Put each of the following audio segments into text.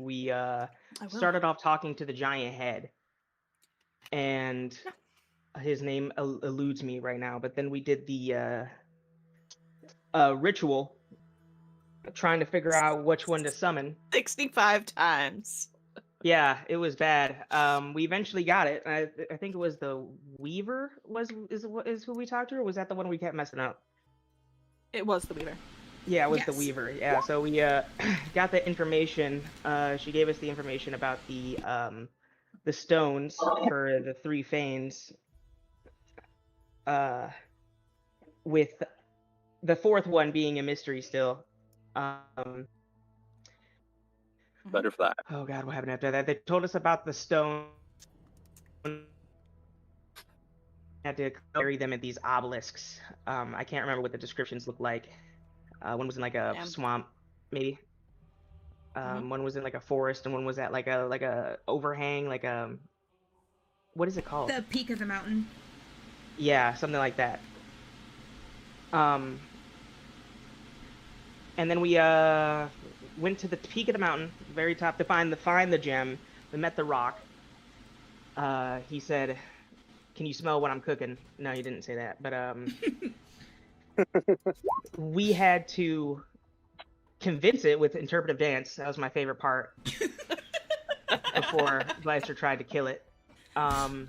We I will. started off talking to the giant head, and his name eludes me right now. But then we did the ritual, trying to figure out which one to summon. 65 times. Yeah, it was bad. We eventually got it. I think it was the Weaver is who we talked to, or was that the one we kept messing up? It was the Weaver. Yeah, it was the Yes. Weaver. Yeah, so we got the information. She gave us the information about the stones for the three Fanes. With the fourth one being a mystery still. Butterfly. Oh God, what happened after that? They told us about the stone. Had to carry them at these obelisks. I can't remember what the descriptions look like. One was in like a swamp, maybe. One was in like a forest, and one was at like a overhang, like what is it called? The peak of the mountain. Yeah, something like that. And then we went to the peak of the mountain, very top, to find the gem. We met the rock. He said, "Can you smell what I'm cooking?" No, he didn't say that, but we had to convince it with interpretive dance. That was my favorite part. Before Gleister tried to kill it. And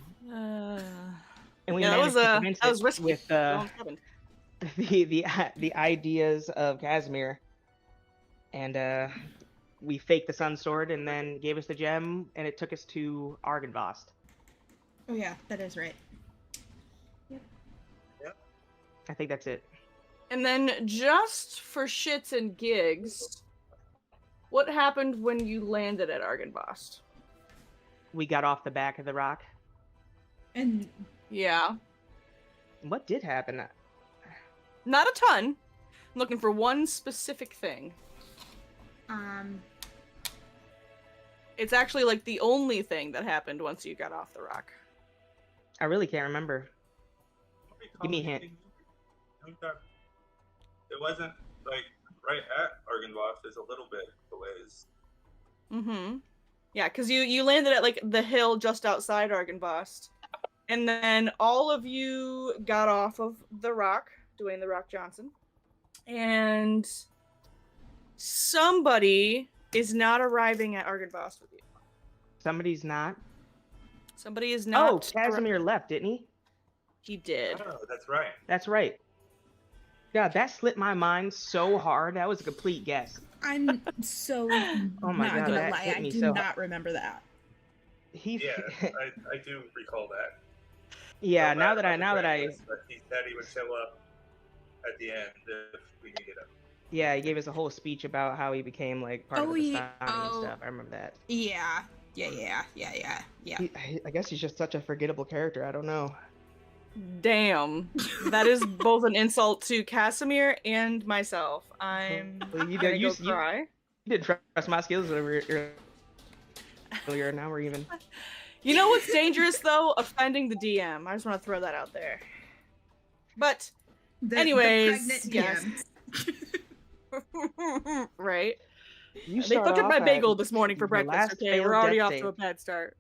we managed to convince it risky. with the ideas of Casimir, and we faked the Sun Sword, and then gave us the gem, and it took us to Argynvost. Oh yeah, that is right. I think that's it. And then, just for shits and gigs, what happened when you landed at Argynvost? We got off the back of the rock. And yeah, what did happen? Not a ton. I'm looking for one specific thing. It's actually like the only thing that happened once you got off the rock. I really can't remember. Give me a hint. It wasn't like right at Argynvost. There's a little bit of ways. Mm-hmm. Yeah, because you landed at like the hill just outside Argynvost, and then all of you got off of the rock, Dwayne the Rock Johnson, and somebody is not arriving at Argynvost with you. Somebody's not. Somebody is not. Oh, Casimir left, didn't he? He did. Oh, that's right. That's right. God, that slipped my mind so hard. That was a complete guess. I'm so oh my not God, gonna that lie, hit I me do so not remember that. Yeah, I do recall that. Yeah, So now that I but he said he would show up at the end if we needed him. Yeah, he gave us a whole speech about how he became like part of the Stani and stuff. I remember that. Yeah. I guess he's just such a forgettable character. I don't know. Damn, that is both an insult to Casimir and myself. I'm you gonna go cry. You did trust my skills earlier. Now we're even. You know what's dangerous though? Offending the DM. I just want to throw that out there. But, anyways, yes. Right. They fucked up my bagel this morning for breakfast. Okay, we're already off to a bad start.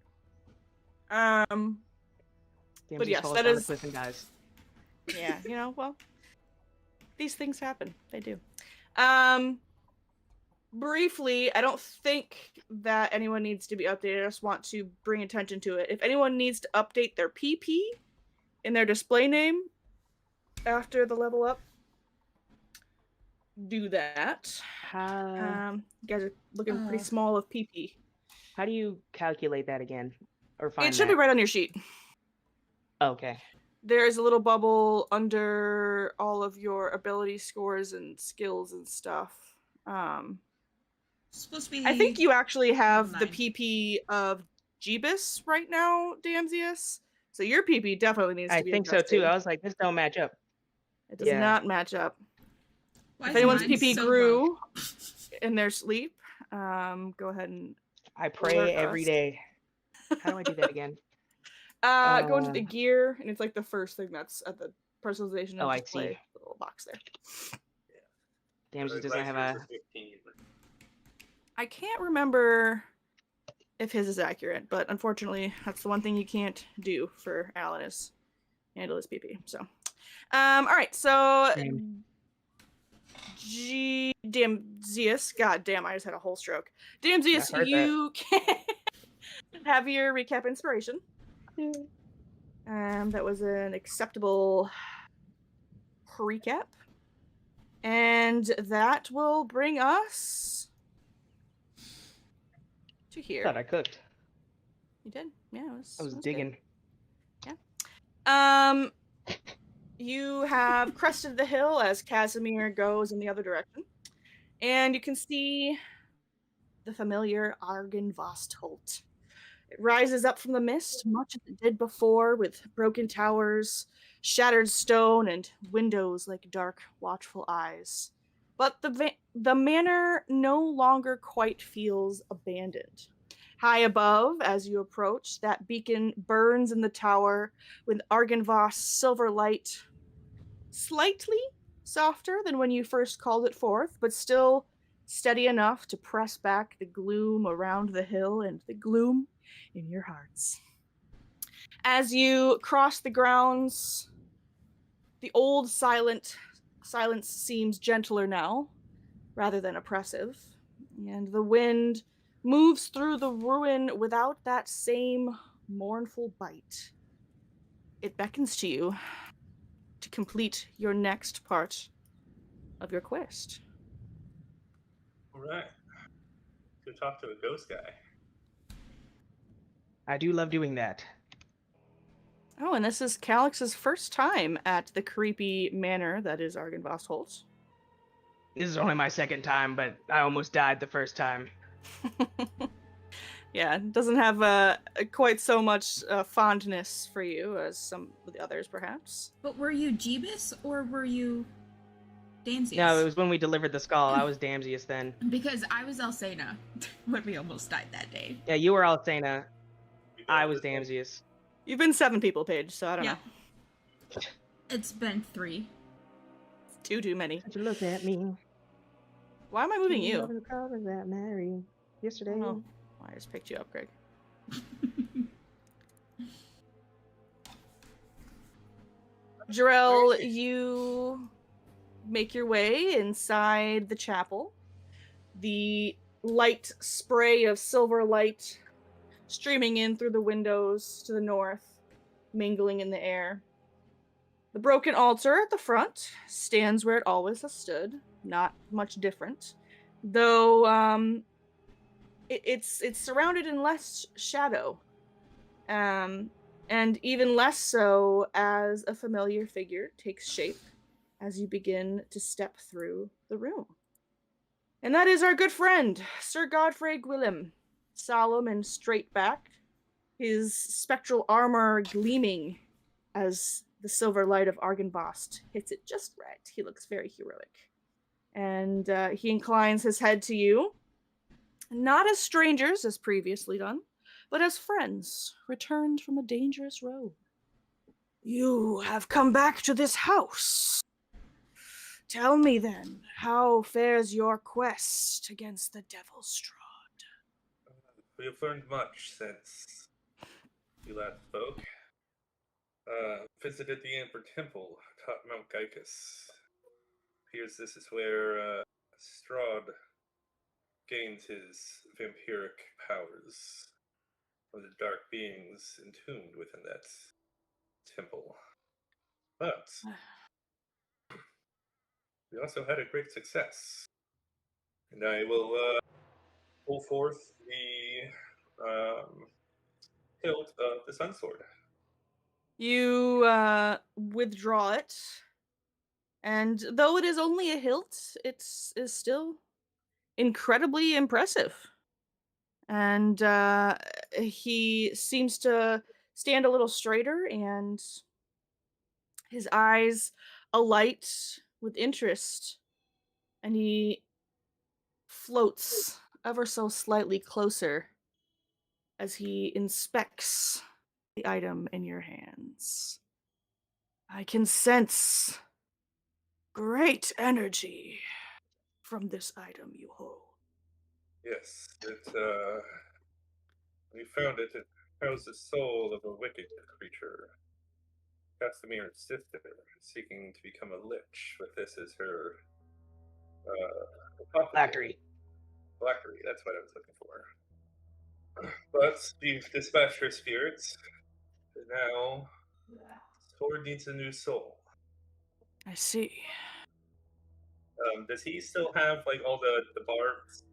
But yes, that is. Guys. Yeah, you know, well, these things happen. They do. Briefly, I don't think that anyone needs to be updated. I just want to bring attention to it. If anyone needs to update their PP in their display name after the level up, do that. You guys are looking pretty small of PP. How do you calculate that again? Or find it should be right on your sheet. Okay. There's a little bubble under all of your ability scores and skills and stuff. Supposed to be. I think you actually have the PP of Jeebus right now, Damsius. So your PP definitely needs to be adjusted. So too. I was like, this don't match up. It does not match up. Why if anyone's PP grew in their sleep, go ahead and. I pray every day. How do I do that again? Go into the gear, and it's like the first thing that's at the personalization. Oh, I see. The little box there. Damn, she doesn't have a. I can't remember if his is accurate, but unfortunately, that's the one thing you can't do for Alan is handle his PP. So, all right. So, Zeus. God damn, I just had a whole stroke. Zeus, I heard you can have your recap inspiration. that. That was an acceptable recap. And that will bring us to here. Thought I cooked. You did? Yeah, I was good. digging. Yeah. You have crested the hill as Casimir goes in the other direction. And you can see the familiar Argynvostholt. It rises up from the mist, much as it did before, with broken towers, shattered stone, and windows like dark, watchful eyes. But the manor no longer quite feels abandoned. High above, as you approach, that beacon burns in the tower with Argynvost's silver light, slightly softer than when you first called it forth, but still steady enough to press back the gloom around the hill and the gloom in your hearts. As you cross the grounds, the old silence seems gentler now, rather than oppressive, and the wind moves through the ruin without that same mournful bite. It beckons to you to complete your next part of your quest. All right. Go talk to a ghost guy. I do love doing that. Oh, and this is Calix's first time at the creepy manor that is Argynvostholt. This is only my second time, but I almost died the first time. Yeah, it doesn't have quite so much fondness for you as some of the others, perhaps. But were you Jeebus or were you Damsius? No, it was when we delivered the skull. I was Damsius then. Because I was Elsena when we almost died that day. Yeah, you were Alcena. I was Damsius. You've been 7 people, Paige, so I don't know. It's been 3. Too many. Such a look at me. Why am I moving you? That Mary yesterday. Oh, I just picked you up, Greg. Jarell, you make your way inside the chapel. The light spray of silver light streaming in through the windows to the north, mingling in the air. The broken altar at the front stands where it always has stood, not much different, though it's surrounded in less shadow, and even less so as a familiar figure takes shape as you begin to step through the room. And that is our good friend, Sir Godfrey Gwillem, solemn and straight-backed, his spectral armor gleaming as the silver light of Argynvost hits it just right. He looks very heroic. And he inclines his head to you, not as strangers as previously done, but as friends returned from a dangerous road. You have come back to this house. Tell me then, how fares your quest against the Devil Strahd? We have learned much since you last spoke. Visited the Amber Temple atop Mount Gycus. Appears this is where Strahd gained his vampiric powers of the dark beings entombed within that temple. But we also had a great success. And I will pull forth the hilt of the Sun Sword. You withdraw it, and though it is only a hilt, it is still incredibly impressive. And he seems to stand a little straighter, and his eyes alight with interest, and he floats ever so slightly closer as he inspects the item in your hands. I can sense great energy from this item you hold. Yes, we found it. It housed the soul of a wicked creature. Casimir's sister, seeking to become a lich, but this is her Factory. Blackberry, that's what I was looking for. But we've dispatched her spirits, and now Sword needs a new soul. I see. Does he still have like all the barbs,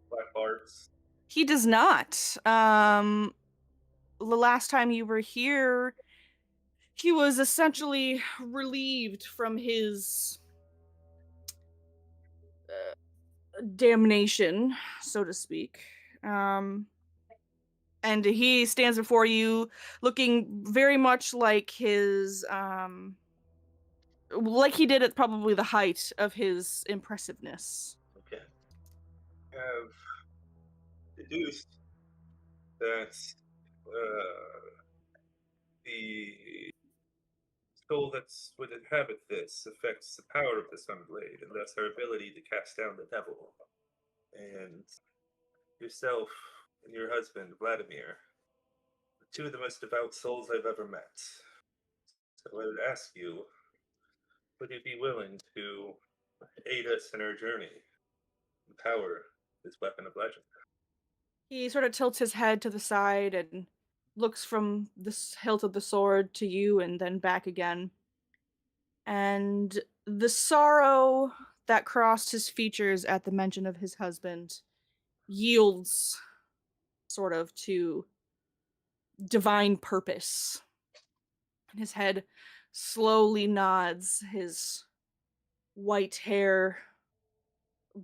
black barbs? He does not. The last time you were here, he was essentially relieved from his damnation, so to speak. And he stands before you looking very much like his like he did at probably the height of his impressiveness. Okay. Have deduced that the soul that would inhabit this affects the power of the Sunblade, and thus her ability to cast down the devil. And yourself and your husband, Vladimir, are two of the most devout souls I've ever met. So I would ask you, would you be willing to aid us in our journey and power this weapon of legend? He sort of tilts his head to the side and looks from the hilt of the sword to you and then back again. And the sorrow that crossed his features at the mention of his husband yields sort of to divine purpose. And his head slowly nods, his white hair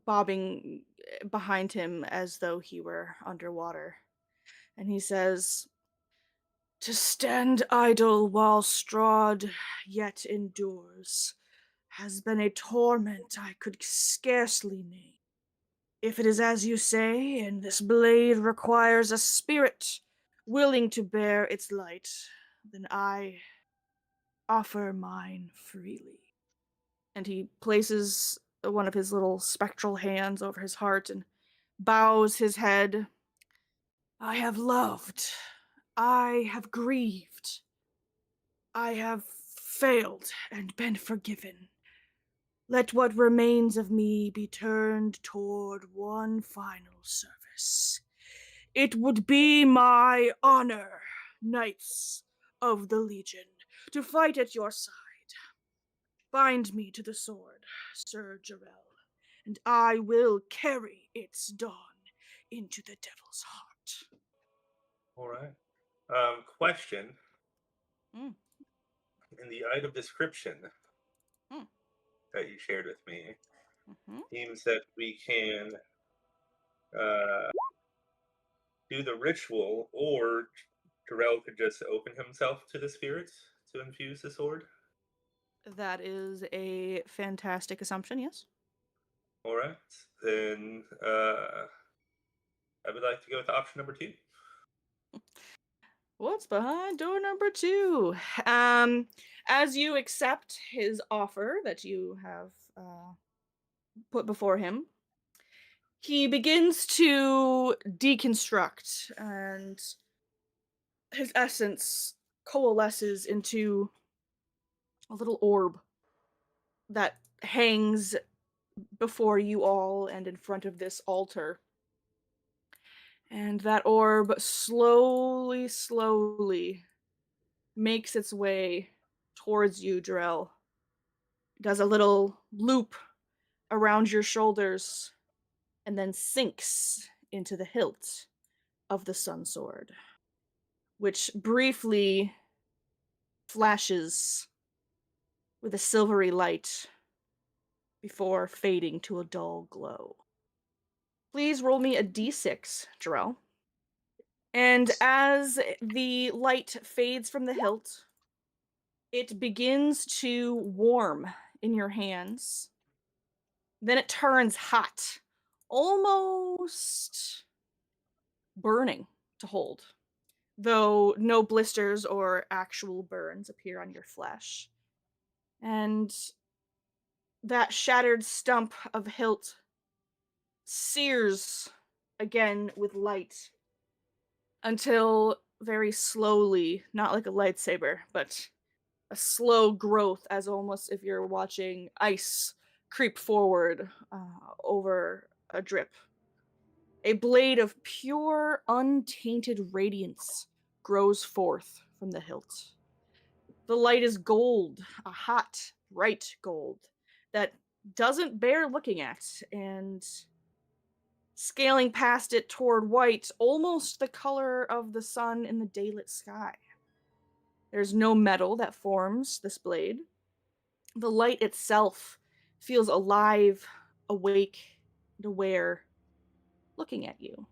bobbing behind him as though he were underwater. And he says, "To stand idle while Strahd yet endures has been a torment I could scarcely name. If it is as you say, and this blade requires a spirit willing to bear its light, then I offer mine freely." And he places one of his little spectral hands over his heart and bows his head. "I have loved. I have grieved. I have failed and been forgiven. Let what remains of me be turned toward one final service. It would be my honor, knights of the Legion, to fight at your side. Bind me to the sword, Sir Jarrell, and I will carry its dawn into the devil's heart." All right. Question. Mm. In the item description Mm. that you shared with me, Mm-hmm. seems that we can do the ritual, or Terrell could just open himself to the spirits to infuse the sword. That is a fantastic assumption, yes? All right, then I would like to go with option number 2. What's behind door number 2? As you accept his offer that you have put before him, he begins to deconstruct, and his essence coalesces into a little orb that hangs before you all and in front of this altar. And that orb slowly makes its way towards you, Drell. Does a little loop around your shoulders and then sinks into the hilt of the sun sword, which briefly flashes with a silvery light before fading to a dull glow. Please roll me a d6, Jarrell. And as the light fades from the hilt, it begins to warm in your hands. Then it turns hot, almost burning to hold, though no blisters or actual burns appear on your flesh. And that shattered stump of hilt sears again with light until very slowly, not like a lightsaber, but a slow growth, as almost if you're watching ice creep forward over a drip. A blade of pure, untainted radiance grows forth from the hilt. The light is gold, a hot, bright gold that doesn't bear looking at, and scaling past it toward white, almost the color of the sun in the daylit sky. There's no metal that forms this blade. The light itself feels alive, awake, and aware, looking at you.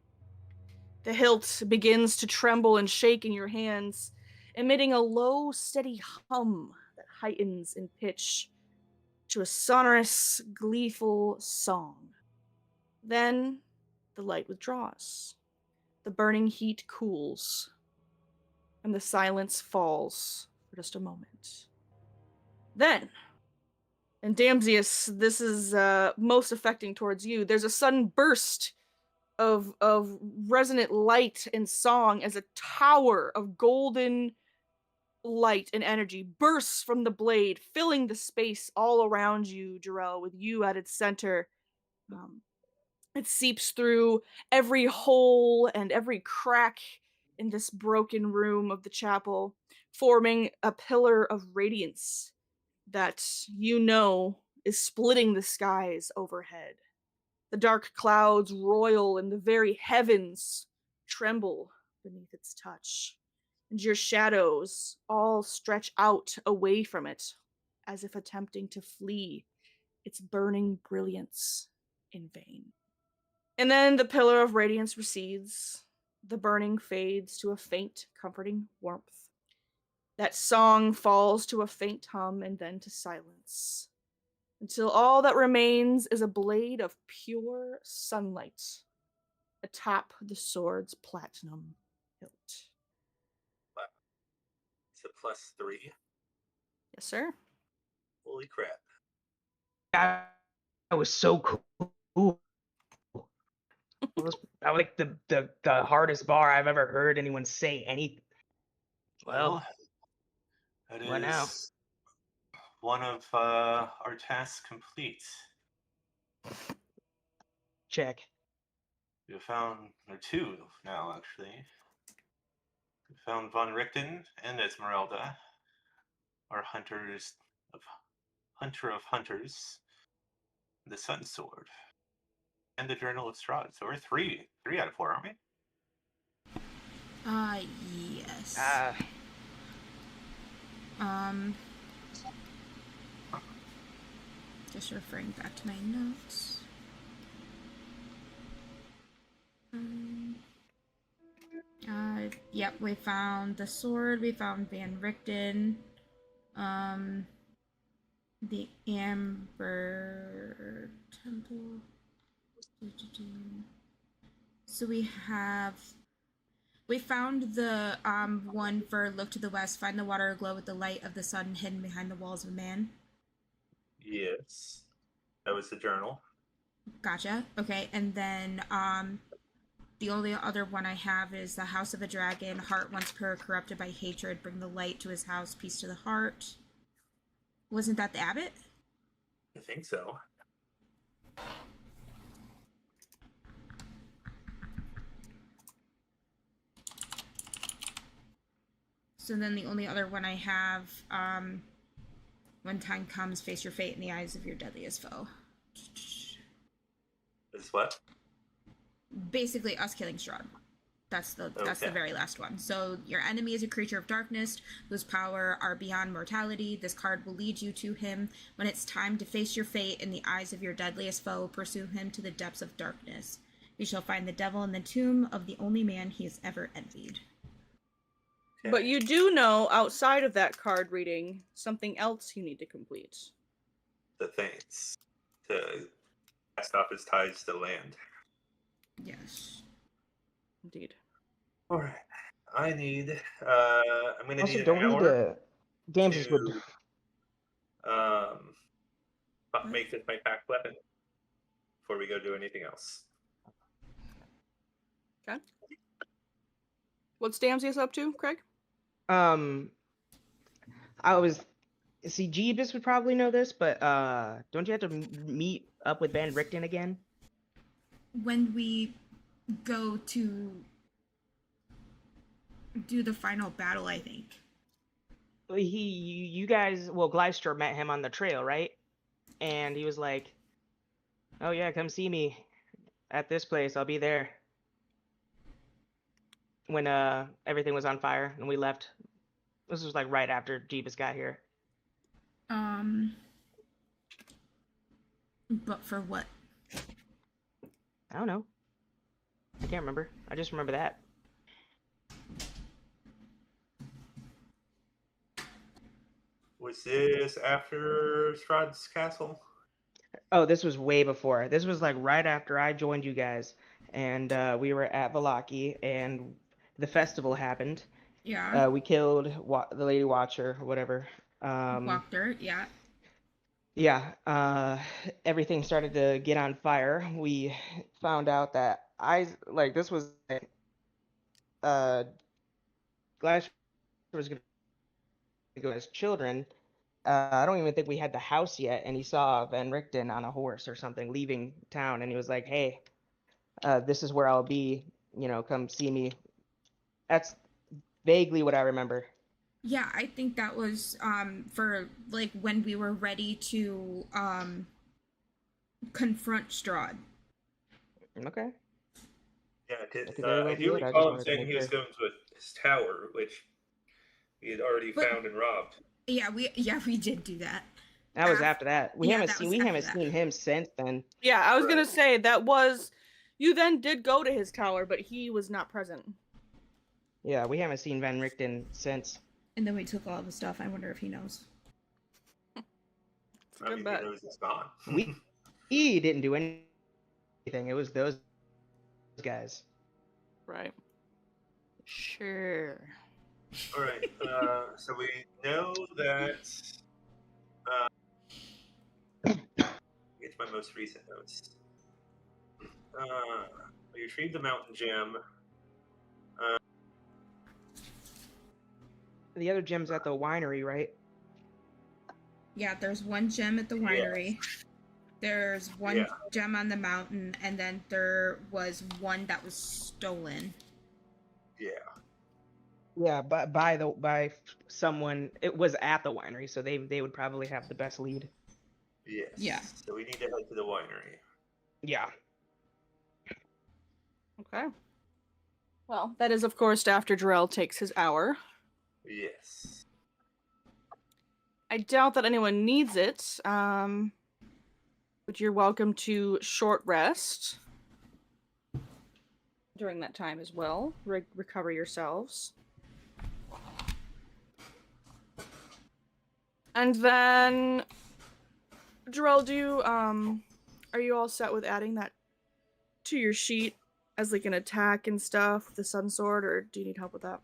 The hilt begins to tremble and shake in your hands, emitting a low, steady hum that heightens in pitch to a sonorous, gleeful song. Then the light withdraws. The burning heat cools, and the silence falls for just a moment. Then, and Damsius, this is most affecting towards you, there's a sudden burst of resonant light and song as a tower of golden light and energy bursts from the blade, filling the space all around you, Jarrell, with you at its center. It seeps through every hole and every crack in this broken room of the chapel, forming a pillar of radiance that you know is splitting the skies overhead. The dark clouds roil and the very heavens tremble beneath its touch, and your shadows all stretch out away from it, as if attempting to flee its burning brilliance in vain. And then the pillar of radiance recedes, the burning fades to a faint, comforting warmth. That song falls to a faint hum and then to silence, until all that remains is a blade of pure sunlight atop the sword's platinum hilt. It's a +3. Yes, sir. Holy crap. That was so cool. That was like the hardest bar I've ever heard anyone say anything. Well, that what now? is one of our tasks complete. Check. We found, or two now actually. We found Von Richten and Esmeralda, our hunter of hunters, the Sun Sword, and the Journal of Strahd. So we're three out of 4, aren't we? Yes. Just referring back to my notes. Yep, we found the sword, we found Van Richten, the Amber Temple. So we found the one for look to the west, find the water aglow with the light of the sun hidden behind the walls of man. Yes. That was the journal. Gotcha. Okay, and then the only other one I have is the House of a Dragon, heart once pure, corrupted by hatred, bring the light to his house, peace to the heart. Wasn't that the abbot? I think so. So then the only other one I have, when time comes, face your fate in the eyes of your deadliest foe. Is what? Basically us killing Strahd. That's the very last one. So your enemy is a creature of darkness whose power are beyond mortality. This card will lead you to him. When it's time to face your fate in the eyes of your deadliest foe, pursue him to the depths of darkness. You shall find the devil in the tomb of the only man he has ever envied. Okay. But you do know, outside of that card reading, something else you need to complete. The things. To cast off his ties to land. Yes. Indeed. All right. I need. I'm gonna Also, need don't an we need hour Damses to would. make this my pack weapon before we go do anything else. Okay. What's Damsius up to, Craig? I was see Jeebus would probably know this, but don't you have to meet up with Van Richten again? When we go to do the final battle, I think. You guys, well, Gleister met him on the trail, right? And he was like, "Oh yeah, come see me at this place. I'll be there." When everything was on fire and we left. This was like right after Jeebus got here. But for what? I don't know. I can't remember. I just remember that. Was this after Strahd's castle? Oh, this was way before. This was like right after I joined you guys, and we were at Valaki, and the festival happened. Yeah. We killed the Lady Watcher, or whatever. Walker, yeah. Yeah. Everything started to get on fire. We found out that this was Glass was gonna go as children. I don't even think we had the house yet, and he saw Van Richten on a horse or something leaving town, and he was like, "Hey, this is where I'll be. Come see me." That's vaguely what I remember. Yeah, I think that was for like when we were ready to confront Strahd. Okay. Yeah, That could very well I be do it. I just recall him wanted to saying make he was sure. going to his tower, which he had already But- found and robbed. Yeah, we did do that. That was after that. We yeah, haven't that seen was we after haven't that. seen him since then. Yeah, I was gonna Right. say that was. You then did go to his tower, but he was not present. Yeah, we haven't seen Van Richten since. And then we took all the stuff. I wonder if he knows. It's a I good mean, bet. he knows it's gone. He didn't do anything. It was those guys. Right. Sure. All right. So we know that. Get to my most recent notes. We retrieved the mountain gem. The other gem's at the winery, right? Yeah, there's one gem at the winery. There's one gem on the mountain, and then there was one that was stolen. Yeah. Yeah, but by someone, it was at the winery, so they would probably have the best lead. Yes. Yeah. So we need to head to the winery. Yeah. Okay. Well, that is, of course, after Jarrell takes his hour. Yes. I doubt that anyone needs it, but you're welcome to short rest during that time as well. Recover yourselves. And then, Jarrell, are you all set with adding that to your sheet as like an attack and stuff, the Sun Sword, or do you need help with that?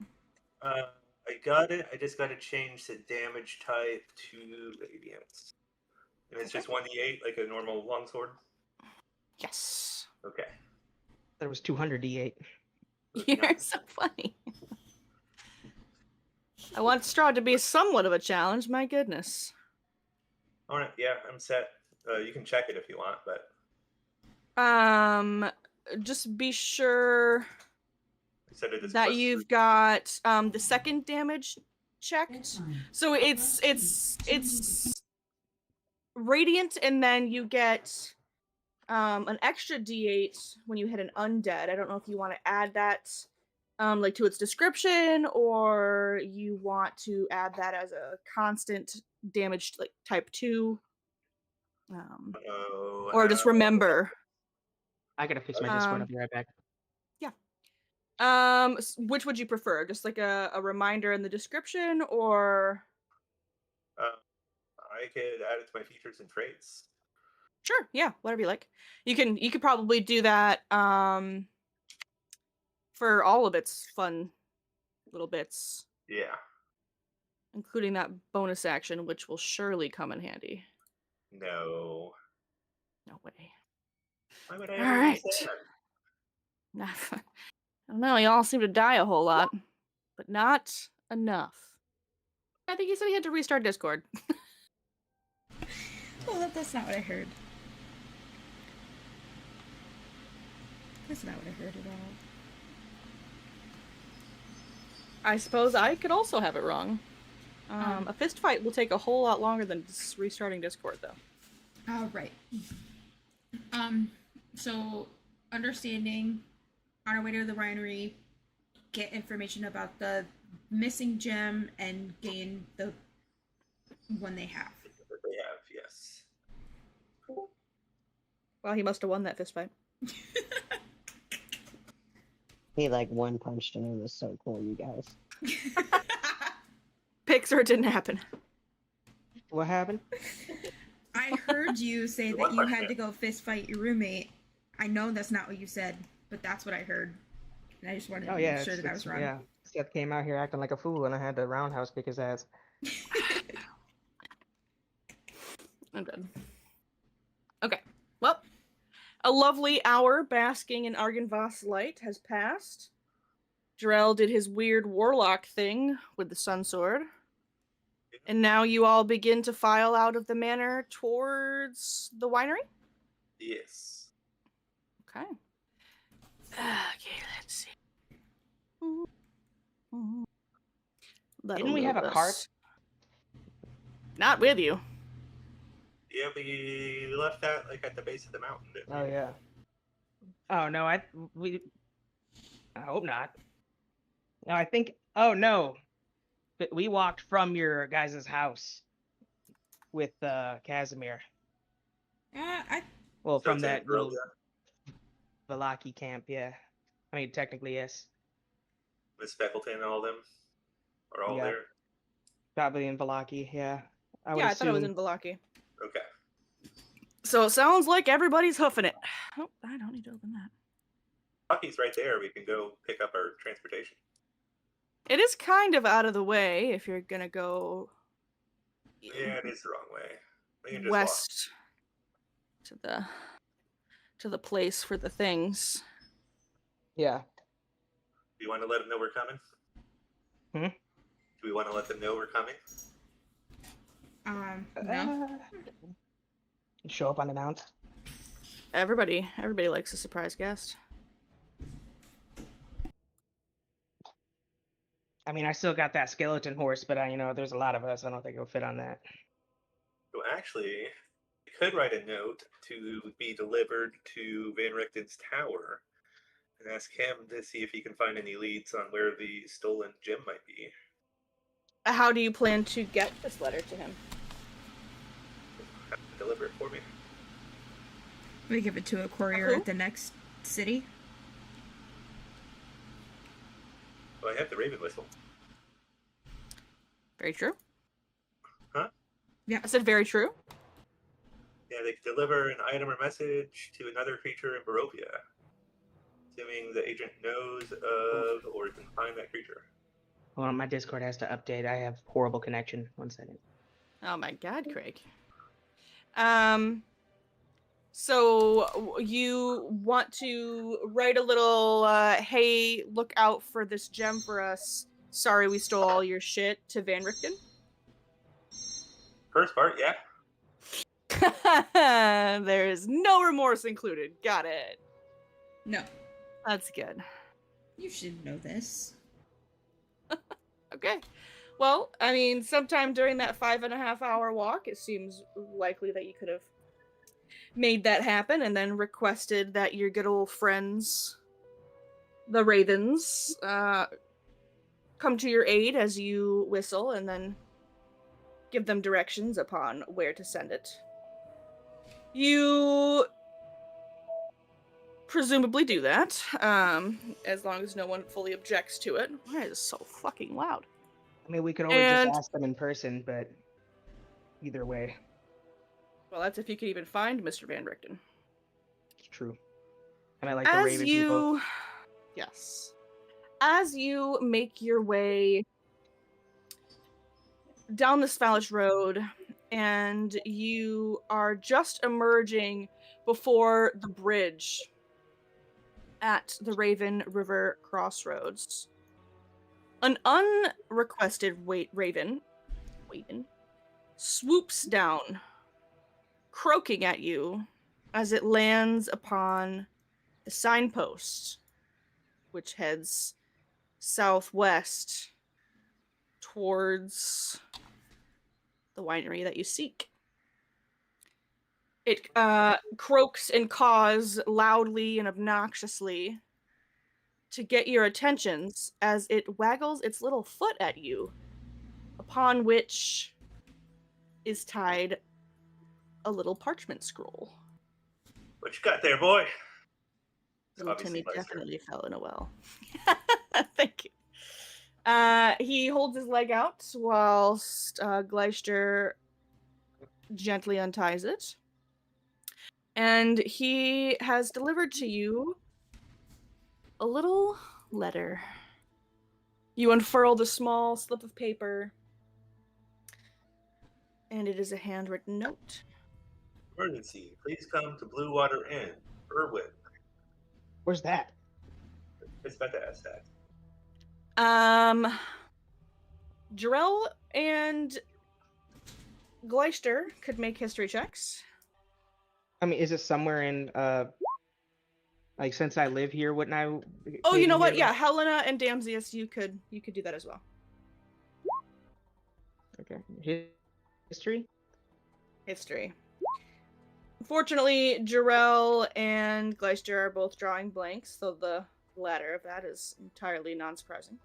I got it. I just got to change the damage type to Radiance. And it's just 1d8, like a normal longsword? Yes. Okay. There was 200 D8. You're Nice. so funny. I want Strahd to be somewhat of a challenge, my goodness. Alright, yeah, I'm set. You can check it if you want, but... Just be sure that you've got the second damage checked. So it's radiant, and then you get an extra D8 when you hit an undead. I don't know if you want to add that like to its description, or you want to add that as a constant damage, like type 2. Or just remember. I gotta fix my Discord. I'll be right back. Yeah. Which would you prefer? Just like a reminder in the description, or? I could add it to my features and traits. Sure. Yeah. Whatever you like. You could probably do that. For all of its fun little bits. Yeah. Including that bonus action, which will surely come in handy. No. No way. Why would I All ever right. use that? I don't know, y'all seem to die a whole lot, but not enough. I think he said he had to restart Discord. Well, that's not what I heard. That's not what I heard at all. I suppose I could also have it wrong. A fist fight will take a whole lot longer than just restarting Discord, though. Right. So, understanding, on our way to the winery, get information about the missing gem, and gain the one they have. They have, yes. Well, he must have won that fist fight. He like one punched and it was so cool, you guys. Picks or it didn't happen. What happened? I heard you say that you had to go fist fight your roommate. I know that's not what you said, but that's what I heard. And I just wanted to make sure that I was wrong. Yeah, Seth came out here acting like a fool and I had to roundhouse kick his ass. I'm done. Okay, well, a lovely hour basking in Argynvoss light has passed. Jarrell did his weird warlock thing with the sun sword. And now you all begin to file out of the manor towards the winery? Yes. Okay. Okay, let's see. Didn't we have a cart? Not with you. Yeah, we left that like at the base of the mountain. Didn't we? Oh yeah. Oh no, I hope not. No, I think. Oh no, but we walked from your guys' house with Casimir. Well, from that little Valaki camp, yeah. I mean, technically, yes. Miss Speckleton and all them are all there. Probably in Valaki, yeah. I thought it was in Valaki. Okay. So it sounds like everybody's hoofing it. Oh, I don't need to open that. Valaki's right there. We can go pick up our transportation. It is kind of out of the way if you're gonna go. Yeah, it is the wrong way. We can just west to the place for the things. Yeah. Do you want to let them know we're coming? Hmm? Do we want to let them know we're coming? No. Show up unannounced. Everybody likes a surprise guest. I mean, I still got that skeleton horse, but there's a lot of us. I don't think it'll fit on that. So actually, we could write a note to be delivered to Van Richten's tower and ask him to see if he can find any leads on where the stolen gem might be. How do you plan to get this letter to him? Have to deliver it for me. We give it to a courier at the next city. Well, I have the Raven Whistle. Very true. Huh? Yeah. I said very true. Yeah, they can deliver an item or message to another creature in Barovia, assuming the agent knows of or can find that creature. Well, my Discord has to update. I have horrible connection. 1 second. Oh my god, Craig. So you want to write a little, hey, look out for this gem for us. Sorry we stole all your shit to Van Richten? First part, yeah. There is no remorse included. Got it. No. That's good. You should know this. Okay. Well, I mean, sometime during that 5.5 hour walk, it seems likely that you could have made that happen and then requested that your good old friends, the Ravens, come to your aid as you whistle and then give them directions upon where to send it. You presumably do that, as long as no one fully objects to it. Why is it so fucking loud? I mean, we could always just ask them in person, but either way. Well, that's if you can even find Mr. Van Richten. It's true. And I like the Raven people. Yes. As you make your way down the Spalish Road, and you are just emerging before the bridge at the Raven River Crossroads. An unrequested raven swoops down, croaking at you as it lands upon the signpost, which heads southwest towards the winery that you seek. It croaks and caws loudly and obnoxiously to get your attentions as it waggles its little foot at you, upon which is tied a little parchment scroll. What you got there, boy? Little Obviously Timmy Lester. definitely fell in a well. Thank you. He holds his leg out whilst Gleister gently unties it. And he has delivered to you a little letter. You unfurl the small slip of paper, and it is a handwritten note. Emergency. Please come to Blue Water Inn, Irwin. Where's that? It's about to ask that. Jarell and Gleister could make history checks. I mean, is it somewhere in like since I live here, wouldn't I? Oh, you know what? maybe Yeah, hear Helena and Damsius, you could do that as well. that? Okay. History? History. Unfortunately, Jarell and Gleister are both drawing blanks, so the latter of that is entirely non-surprising.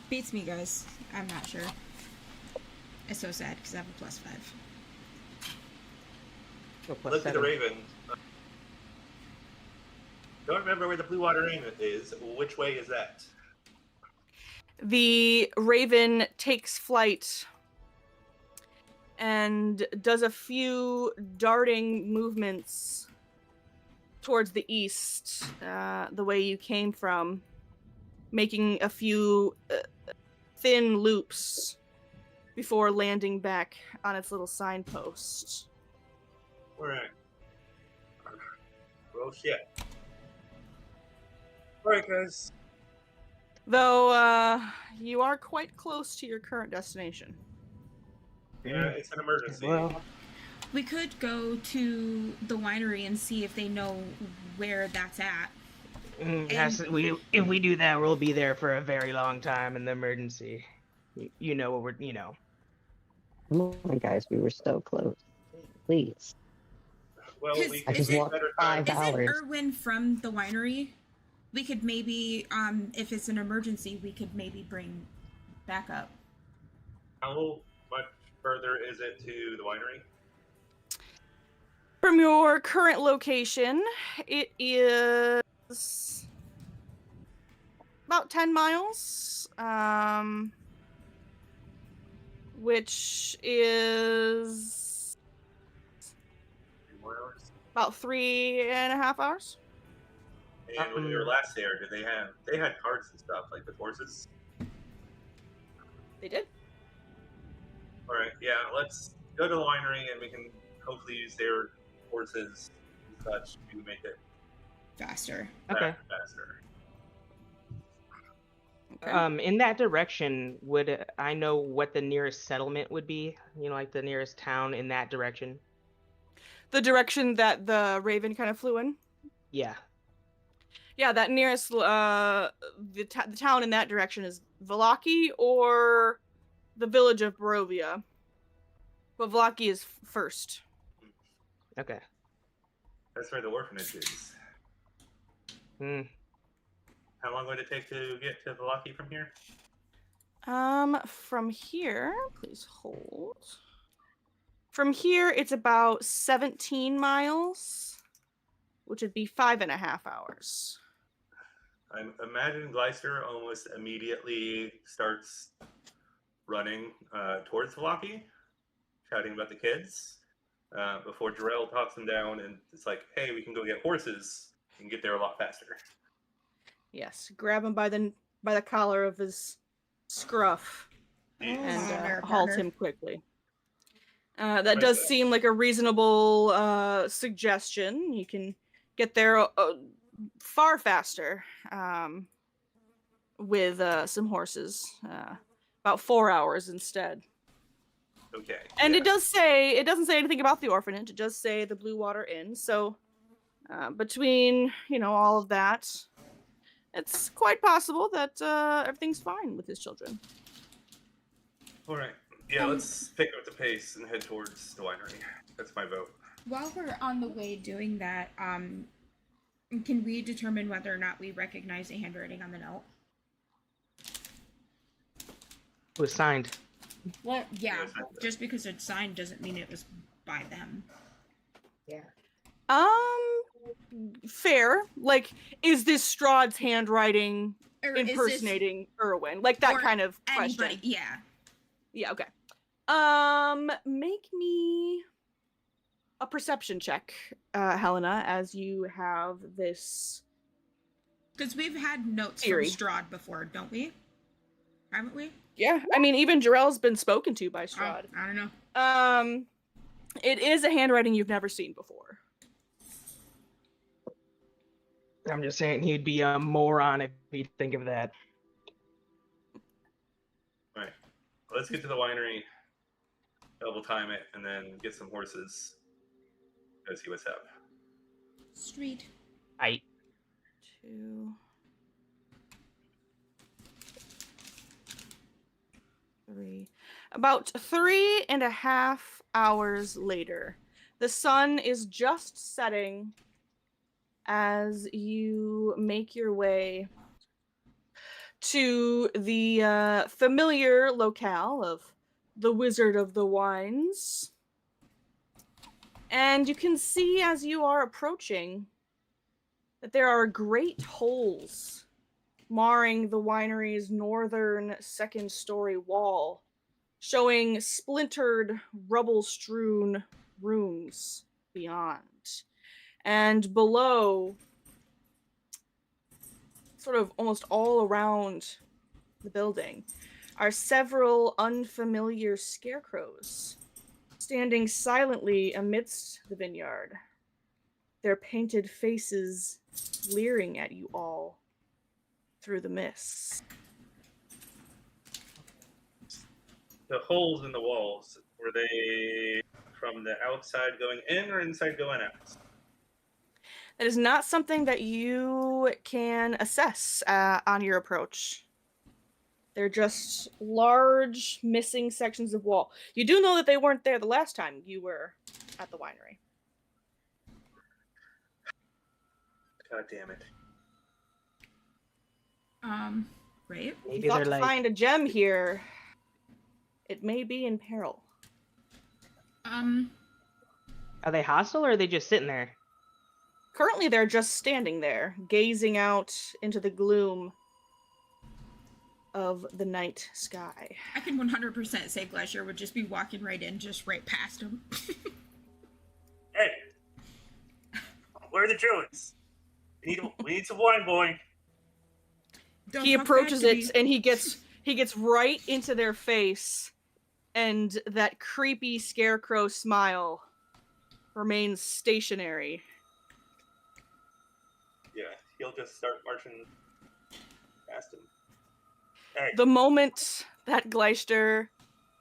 Beats me, guys. I'm not sure. It's so sad because I have a +5. Oh, plus Look at the 7. Raven. Don't remember where the Blue Water Inn is. Which way is that? The Raven takes flight and does a few darting movements towards the east, the way you came from, making a few thin loops before landing back on its little signpost. Alright. Well, shit. Alright, guys. Though, you are quite close to your current destination. Yeah, it's an emergency. Well, We could go to the winery and see if they know where that's at. if we do that, we'll be there for a very long time in the emergency. You know what Come on, guys, we were so close. Please. Well, Is- we I can just take walked better 5 time. Isn't hours. Irwin from the winery? We could maybe, if it's an emergency, we could maybe bring backup. How much further is it to the winery? From your current location, it is about 10 miles, which is 3 more hours? about 3.5 hours. And when we were last there, they had carts and stuff, like with horses? They did. Alright, yeah, let's go to the winery and we can hopefully use their horses and such to make it Faster. Okay. faster. Okay. In that direction, would I know what the nearest settlement would be? You know, like the nearest town in that direction? The direction that the Raven kind of flew in. Yeah. Yeah, that nearest the town in that direction is Vallaki or the village of Barovia. But Vallaki is first. Okay. That's where the orphanage is. Hmm. How long would it take to get to Vallaki from here? From here, please hold. From here, it's about 17 miles, which would be 5.5 hours. I imagine Gleister almost immediately starts running towards Vallaki, shouting about the kids, before Jarell talks him down and it's like, hey, we can go get horses and get there a lot faster. Yes, grab him by the collar of his scruff and halt him quickly. That does seem like a reasonable suggestion. You can get there far faster with some horses. About 4 hours instead. Okay. And yeah. it doesn't say anything about the orphanage. It does say the Blue Water Inn. So between, all of that, it's quite possible that everything's fine with his children. All right. Yeah, let's pick up the pace and head towards the winery. That's my vote. While we're on the way doing that, can we determine whether or not we recognize the handwriting on the note? It was signed. Well, yeah, just because it's signed doesn't mean it was by them. Yeah. Fair. Like, is this Strahd's handwriting Or impersonating Erwin? Like that kind of question. Anybody, yeah. Yeah, okay. Make me a perception check, Helena, as you have this. Because we've had notes theory from Strahd before, don't we? Haven't we? Yeah, I mean, even Jarrell's been spoken to by Strahd. I don't know. It is a handwriting you've never seen before. I'm just saying he'd be a moron if he'd think of that. All right. Let's get to the winery, double time it, and then get some horses. Go see what's up. Street. 2, 3. About 3.5 hours later, the sun is just setting as you make your way to the familiar locale of the Wizard of the Wines. And you can see as you are approaching that there are great holes marring the winery's northern second-story wall, showing splintered, rubble-strewn rooms beyond. And below, sort of almost all around the building, are several unfamiliar scarecrows standing silently amidst the vineyard, their painted faces leering at you all through the mist. The holes in the walls, were they from the outside going in or inside going out? That is not something that you can assess on your approach. They're just large, missing sections of wall. You do know that they weren't there the last time you were at the winery. God damn it. Right? If you thought to find a gem here, it may be in peril. Are they hostile or are they just sitting there? Currently, they're just standing there, gazing out into the gloom of the night sky. I can 100% say Glacier would just be walking right in, just right past him. Hey! Where are the druids? We need some wine, boy. He approaches it and he gets right into their face, and that creepy scarecrow smile remains stationary. Yeah, he'll just start marching past him. Hey. The moment that Gleister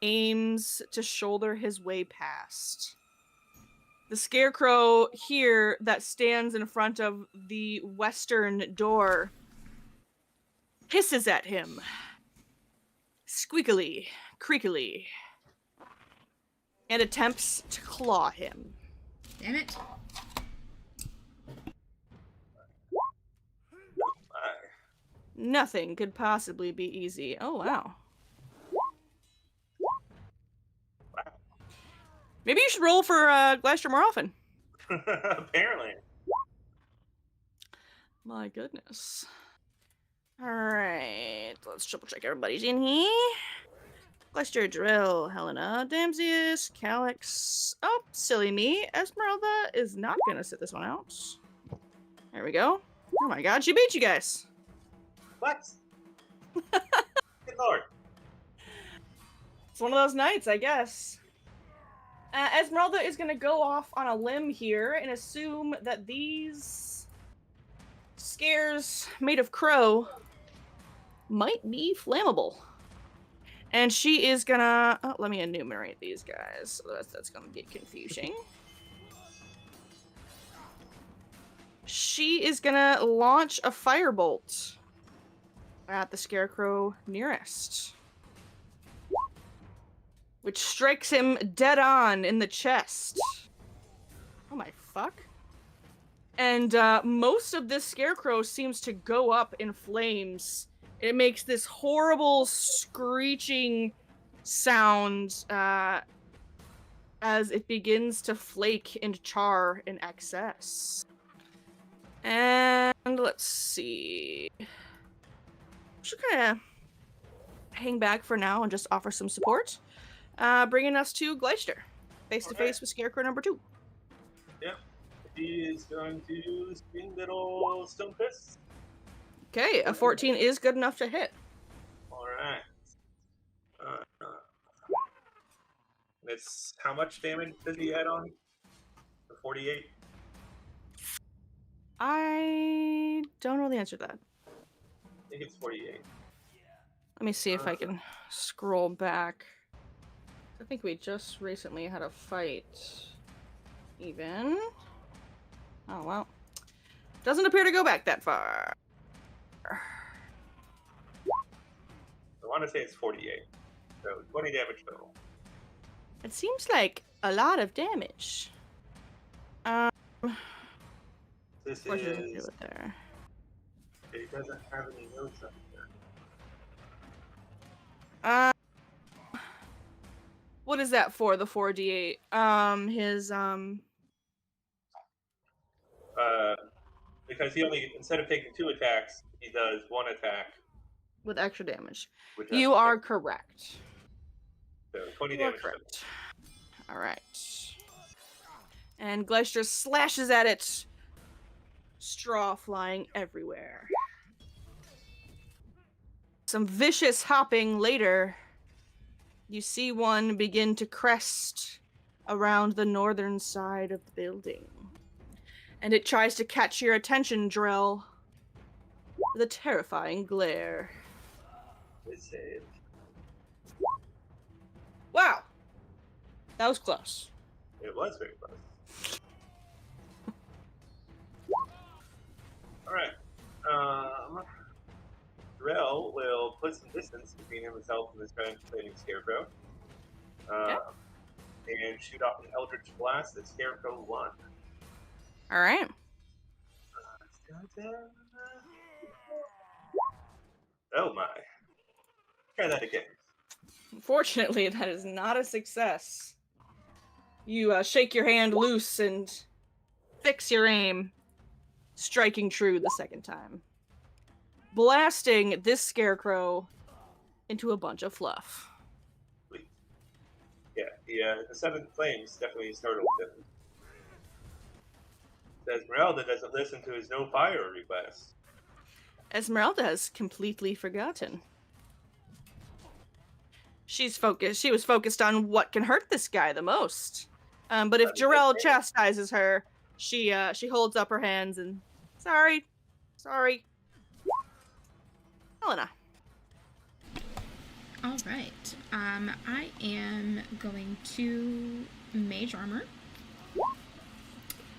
aims to shoulder his way past, the scarecrow here that stands in front of the western door hisses at him, squeakily, creakily, and attempts to claw him. Damn it. Nothing could possibly be easy. Oh, wow. Maybe you should roll for Gleister more often. Apparently. My goodness. Alright, let's triple check everybody's in here. Gleister, Drill, Helena, Damsius, Calyx. Oh, silly me. Esmeralda is not gonna sit this one out. There we go. Oh my god, she beat you guys. What? Good lord. It's one of those nights, I guess. Esmeralda is going to go off on a limb here and assume that these scares made of crow might be flammable. And she is gonna... Oh, let me enumerate these guys. That's gonna get confusing. She is gonna launch a firebolt at the scarecrow nearest, which strikes him dead on in the chest. Oh my fuck. And most of this scarecrow seems to go up in flames. It makes this horrible screeching sound as it begins to flake and char in excess. And let's see. Should kind of hang back for now and just offer some support. Bringing us to Gleister, face to face with Scarecrow number 2. Yep. He is going to swing little stone fist. Okay, a 14 is good enough to hit. Alright. It's how much damage does he add on? The 48? I don't know the answer to that. I think it's 48. Let me see if I can scroll back. I think we just recently had a fight. Even. Oh, well. Doesn't appear to go back that far. I want to say it's 48. So 20 damage total. It seems like a lot of damage. This What does it is... do it there? It doesn't have any notes up there. What is that for, the 4d8? Because he only, instead of taking 2 attacks, he does 1 attack. With extra damage. Which You are correct. So 20 You are damage. correct. Alright. And Gleister slashes at it. Straw flying everywhere. Some vicious hopping later. You see one begin to crest around the northern side of the building. And it tries to catch your attention, Drell, with a terrifying glare. Good save. Wow! That was close. It was very close. Alright. Drell will put some distance between himself and this contemplating scarecrow. And shoot off an Eldritch Blast at Scarecrow 1. Alright. Oh my. Try that again. Unfortunately, that is not a success. You shake your hand loose and fix your aim, striking true the second time, blasting this scarecrow into a bunch of fluff. Sweet. Yeah, the 7 flames definitely startled him. Esmeralda doesn't listen to his no fire request. Esmeralda has completely forgotten. She was focused on what can hurt this guy the most. But if Jarrell chastises her, she holds up her hands and sorry. Helena. All right. I am going to Mage Armor.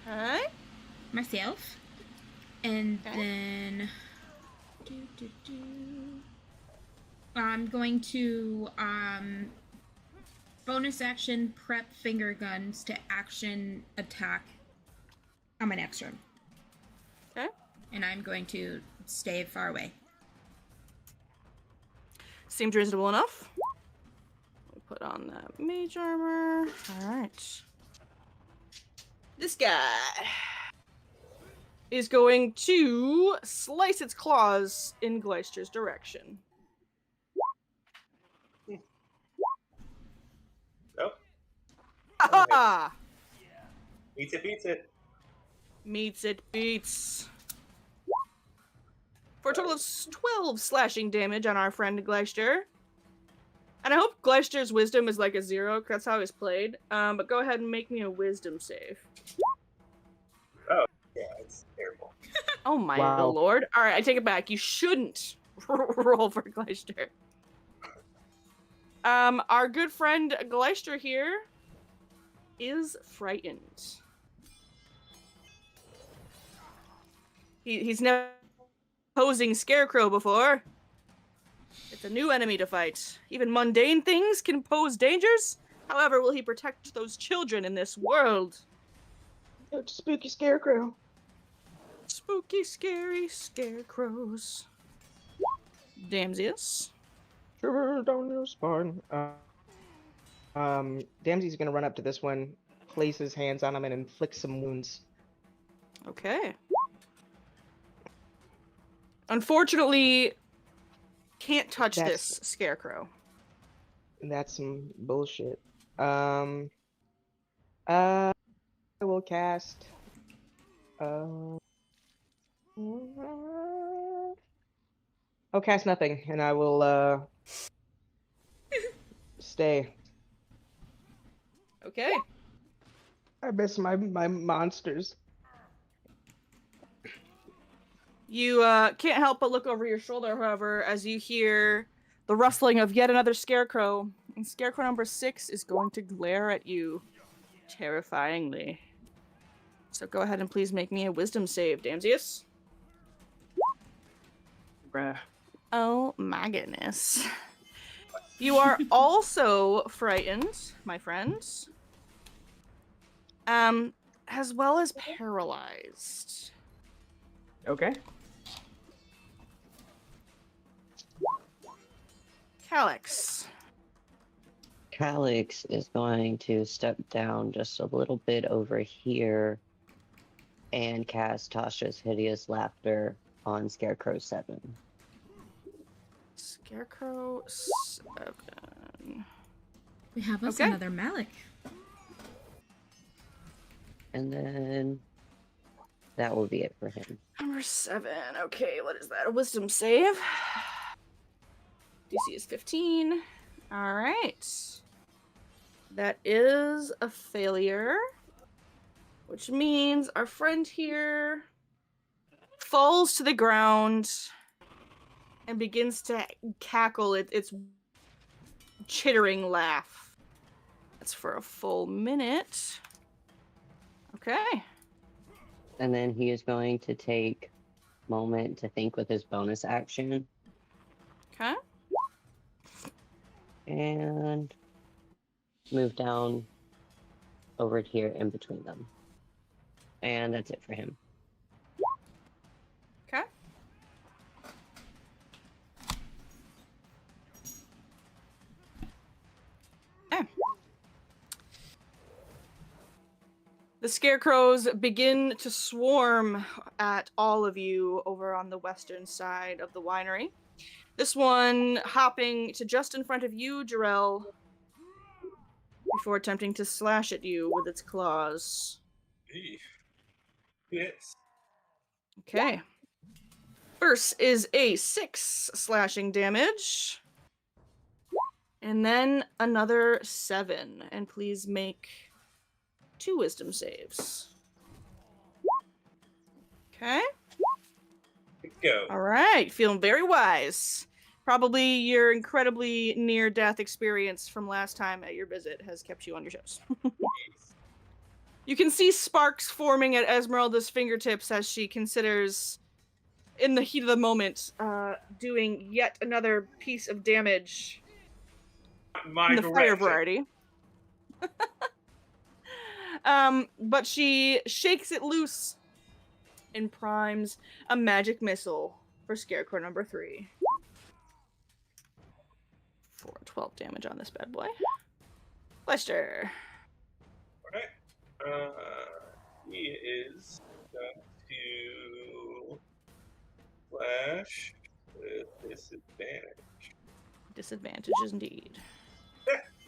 Alright. Myself. And Okay. then... I'm going to bonus action prep finger guns to action attack on my next turn. Okay. And I'm going to stay far away. Seems reasonable enough. We'll put on that mage armor. Alright. This guy is going to slice its claws in Gleister's direction. Nope. Ha! Beats it. Meets it beats. For a total of 12 slashing damage on our friend Gleister. And I hope Gleister's wisdom is like a 0, because that's how he's played. But go ahead and make me a wisdom save. Oh, yeah, it's terrible. Oh my Wow. lord. Alright, I take it back. You shouldn't roll for Gleister. Our good friend Gleister here is frightened. He's never posing Scarecrow before. It's a new enemy to fight. Even mundane things can pose dangers. However, will he protect those children in this world? Spooky Scarecrow. Spooky, scary scarecrows. Damsius. Trevor down your spine. Damsy's gonna run up to this one, place his hands on him, and inflict some wounds. Okay. Unfortunately, can't touch this scarecrow. That's some bullshit. I will cast. I'll cast nothing, and I will stay. Okay. I miss my monsters. You can't help but look over your shoulder, however, as you hear the rustling of yet another scarecrow. And scarecrow number 6 is going to glare at you terrifyingly. So go ahead and please make me a wisdom save, Damsius. Bruh. Oh my goodness. You are also frightened, my friends. As well as paralyzed. Okay. Calyx. Calyx is going to step down just a little bit over here and cast Tasha's Hideous Laughter on Scarecrow 7. Scarecrow 7. We have us Okay. another Malik. And then that will be it for him. Number 7. Okay, what is that? A wisdom save. DC is 15. All right. That is a failure, which means our friend here falls to the ground and begins to cackle its chittering laugh. That's for a full minute. Okay. And then he is going to take a moment to think with his bonus action. Okay. And move down over here in between them. And that's it for him. Okay. Okay. The scarecrows begin to swarm at all of you over on the western side of the winery. This one hopping to just in front of you, Jarrell, before attempting to slash at you with its claws. Yes. Okay. First is a 6 slashing damage. And then another 7. And please make 2 wisdom saves. Okay. Go. All right. Feeling very wise. Probably your incredibly near-death experience from last time at your visit has kept you on your toes. You can see sparks forming at Esmeralda's fingertips as she considers, in the heat of the moment, doing yet another piece of damage in the fire variety. But she shakes it loose and primes a magic missile for Scarecrow number 3. For 12 damage on this bad boy. Lester. Alright. He is going to flash with disadvantage. Disadvantages indeed.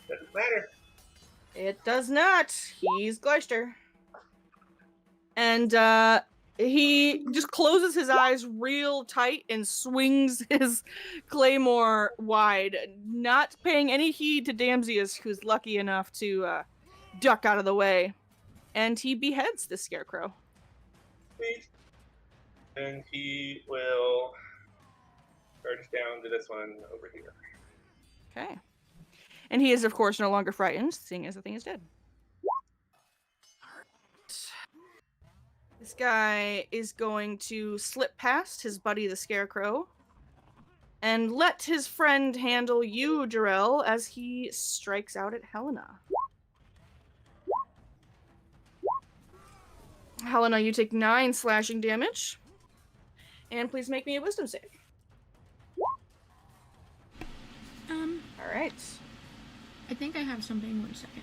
Doesn't matter. It does not. He's Gleister. And He just closes his eyes real tight and swings his claymore wide, not paying any heed to Damsius, who's lucky enough to duck out of the way. And he beheads the scarecrow. Sweet. And he will charge down to this one over here. Okay. And he is, of course, no longer frightened, seeing as the thing is dead. This guy is going to slip past his buddy the Scarecrow and let his friend handle you, Jarrell, as he strikes out at Helena. Helena, you take 9 slashing damage. And please make me a wisdom save. Alright. I think I have something. 1 second.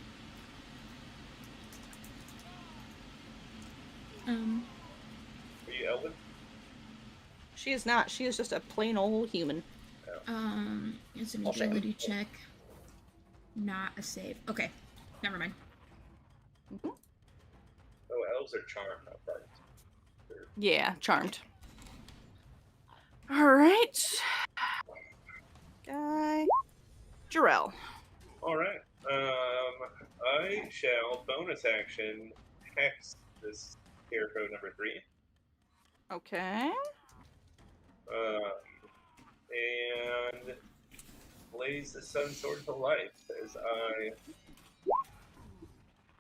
Are you Elven? She is not. She is just a plain old human. It's an agility check. Not a save. Okay. Never mind. Mm-hmm. Oh, elves are charmed, not frightened. Yeah, charmed. Alright. Guy. Jarrell. Alright. I shall bonus action hex this scarecrow number 3. Okay. And blaze the sun sword to life as I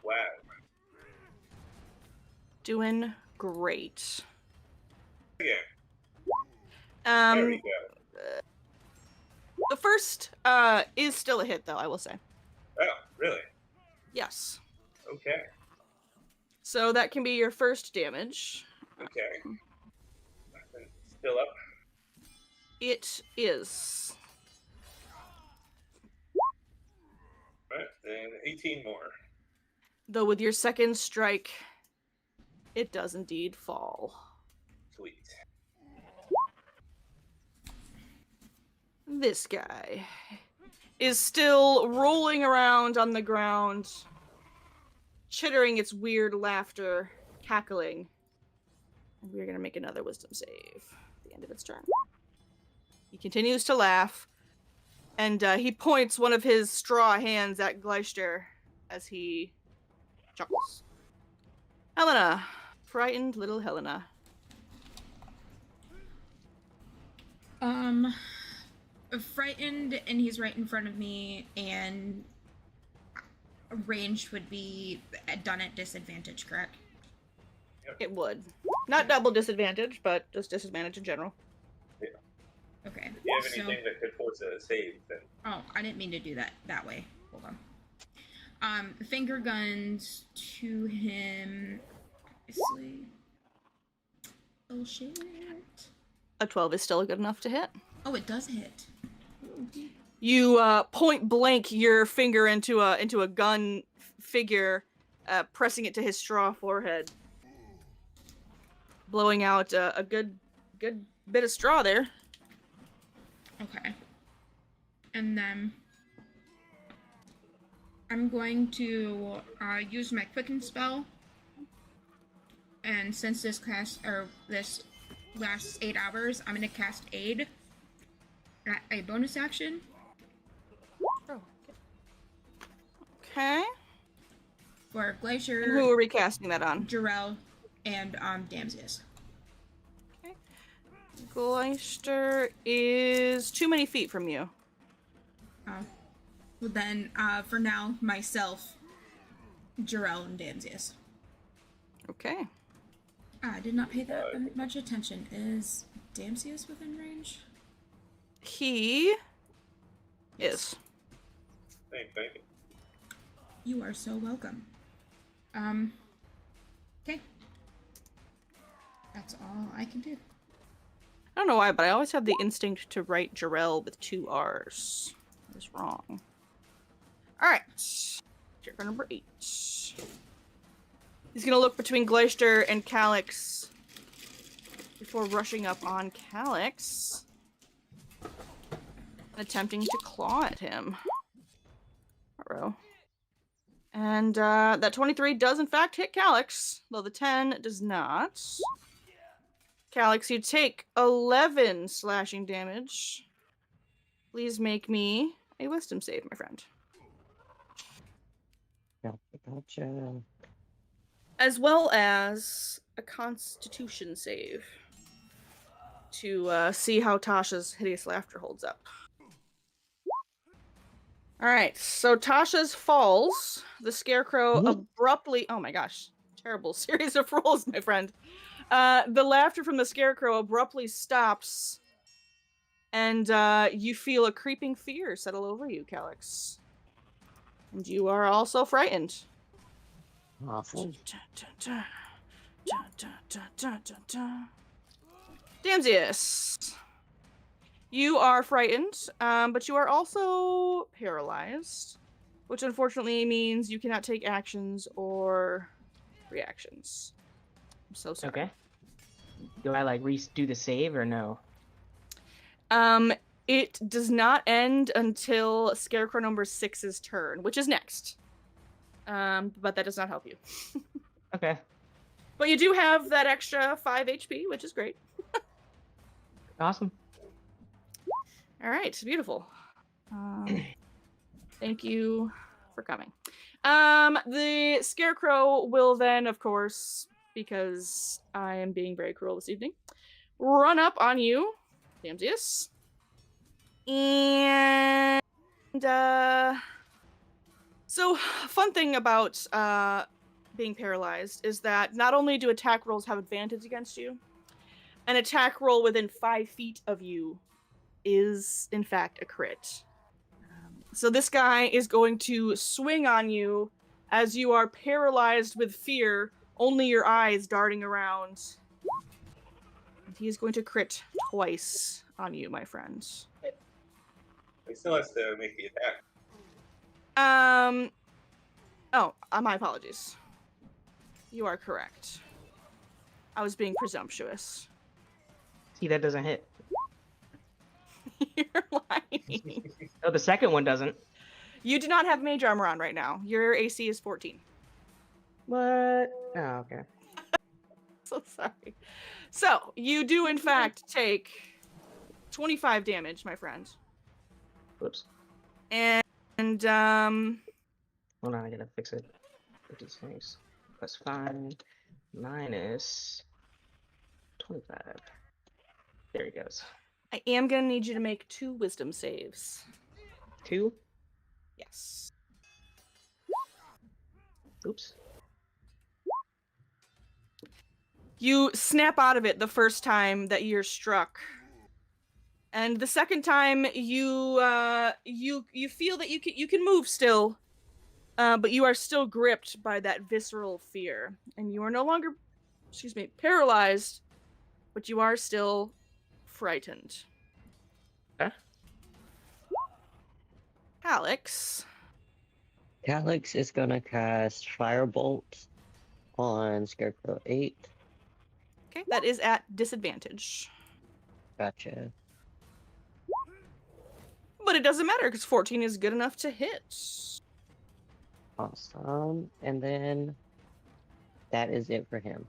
wow. Doing great. Yeah. There we go. The first is still a hit, though, I will say. Oh, really? Yes. Okay. So that can be your first damage. Okay. And still up. It is. Right, and 18 more. Though with your second strike, it does indeed fall. Sweet. This guy is still rolling around on the ground, chittering its weird laughter, cackling. And we're going to make another wisdom save at the end of its turn. He continues to laugh, and he points one of his straw hands at Gleister as he chuckles. Helena. Frightened little Helena. Frightened, and he's right in front of me, and range would be done at disadvantage, correct? It would. Not double disadvantage, but just disadvantage in general. Yeah. Okay. If you have anything that could force a save, then... Oh, I didn't mean to do that way. Hold on. Finger guns to him. Obviously. Bullshit. A 12 is still good enough to hit. Oh, it does hit. You point blank your finger into a gun figure, pressing it to his straw forehead, blowing out a good bit of straw there. Okay. And then I'm going to use my quicken spell. And since this this lasts 8 hours, I'm going to cast Aid at a bonus action. Oh, okay. For Glacier, And who are we casting that on? Jarrell, and Damsius. Okay. Gleister is too many feet from you. Well then, for now, myself, Jarrell, and Damsius. Okay. I did not pay that much attention. Is Damsius within range? He is. Thank you. You are so welcome. Okay. That's all I can do. I don't know why, but I always have the instinct to write Jarrell with 2 R's. That is wrong. Alright. Trigger number 8. He's gonna look between Gleister and Calyx before rushing up on Calyx, attempting to claw at him. Uh-oh. And that 23 does in fact hit Calyx, though the 10 does not. Calyx, you take 11 slashing damage. Please make me a wisdom save, my friend. Gotcha. As well as a constitution save to see how Tasha's hideous laughter holds up. Alright, so Tasha's falls. The scarecrow abruptly... Oh my gosh. Terrible series of rolls, my friend. The laughter from the scarecrow abruptly stops. And you feel a creeping fear settle over you, Calyx. And you are also frightened. Awful. Damsius. You are frightened, but you are also paralyzed, which unfortunately means you cannot take actions or reactions. I'm so sorry. Okay. Do I like redo the save or no? It does not end until Scarecrow number 6's turn, which is next. But that does not help you. Okay. But you do have that extra 5 HP, which is great. Awesome. All right, beautiful. Thank you for coming. The Scarecrow will then, of course, because I am being very cruel this evening, run up on you, Damsius. And so fun thing about being paralyzed is that not only do attack rolls have advantage against you, an attack roll within 5 feet of you is in fact a crit. So this guy is going to swing on you as you are paralyzed with fear, only your eyes darting around. And he is going to crit twice on you, my friend. He still has to make the attack. Oh, my apologies. You are correct. I was being presumptuous. See, that doesn't hit. You're lying. Oh, the second one doesn't. You do not have mage armor on right now. Your AC is 14. What? Oh, okay. So sorry. So, you do in fact take 25 damage, my friend. Whoops. And Hold on, I gotta fix it. 56 plus 5 minus 25. There he goes. I am gonna need you to make 2 wisdom saves. 2? Yes. Oops. You snap out of it the first time that you're struck. And the second time you feel that you can move still, but you are still gripped by that visceral fear, and you are no longer, paralyzed, but you are still frightened. Okay. Alex. Calyx is gonna cast Firebolt on Scarecrow 8. Okay, that is at disadvantage. Gotcha. But it doesn't matter because 14 is good enough to hit. Awesome. And then that is it for him.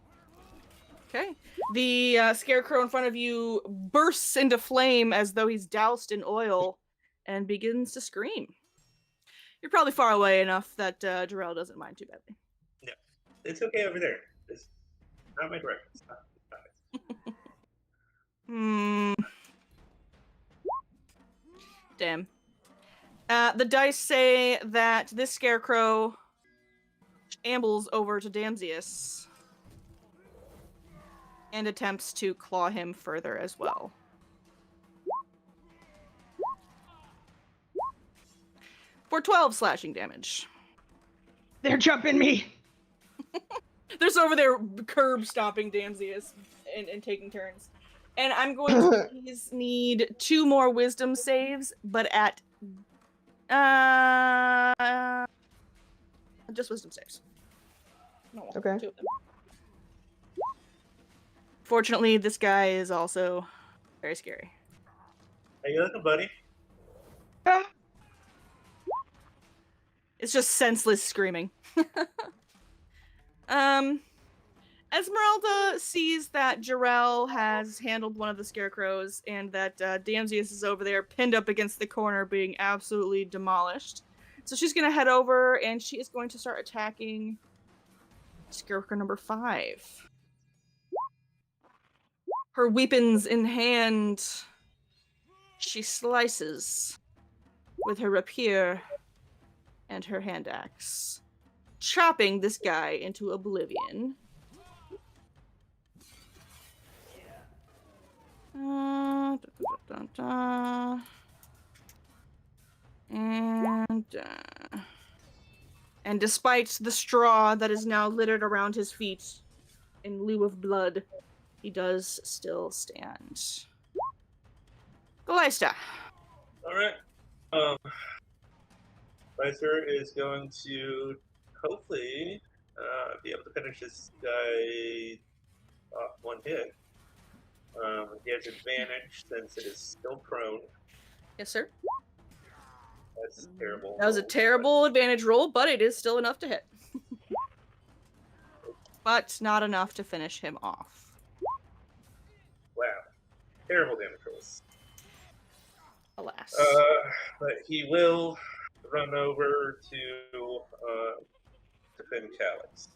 Okay. The scarecrow in front of you bursts into flame as though he's doused in oil and begins to scream. You're probably far away enough that Jarrell doesn't mind too badly. No, it's okay over there. It's not my direction. Stop it. Damn. The dice say that this scarecrow ambles over to Damsius and attempts to claw him further as well. For 12 slashing damage. They're jumping me! They're just over there curb stomping Damsius and taking turns. And I'm going to please need 2 more wisdom saves, but at just wisdom saves. No, Okay. 2 of them. Fortunately, this guy is also very scary. How you looking, buddy? Ah! It's just senseless screaming. Esmeralda sees that Jarrell has handled one of the scarecrows and that Damsius is over there pinned up against the corner being absolutely demolished. So she's going to head over and she is going to start attacking scarecrow number 5. Her weapons in hand, she slices with her rapier and her hand axe, chopping this guy into oblivion. And despite the straw that is now littered around his feet in lieu of blood, he does still stand. Gleista. All right. Gleister is going to hopefully be able to finish this guy off one hit. He has advantage since it is still prone. Yes, sir. That's terrible. That was a terrible advantage roll, but it is still enough to hit. But not enough to finish him off. Wow. Terrible damage rolls. Alas. But he will run over to defend Calyx.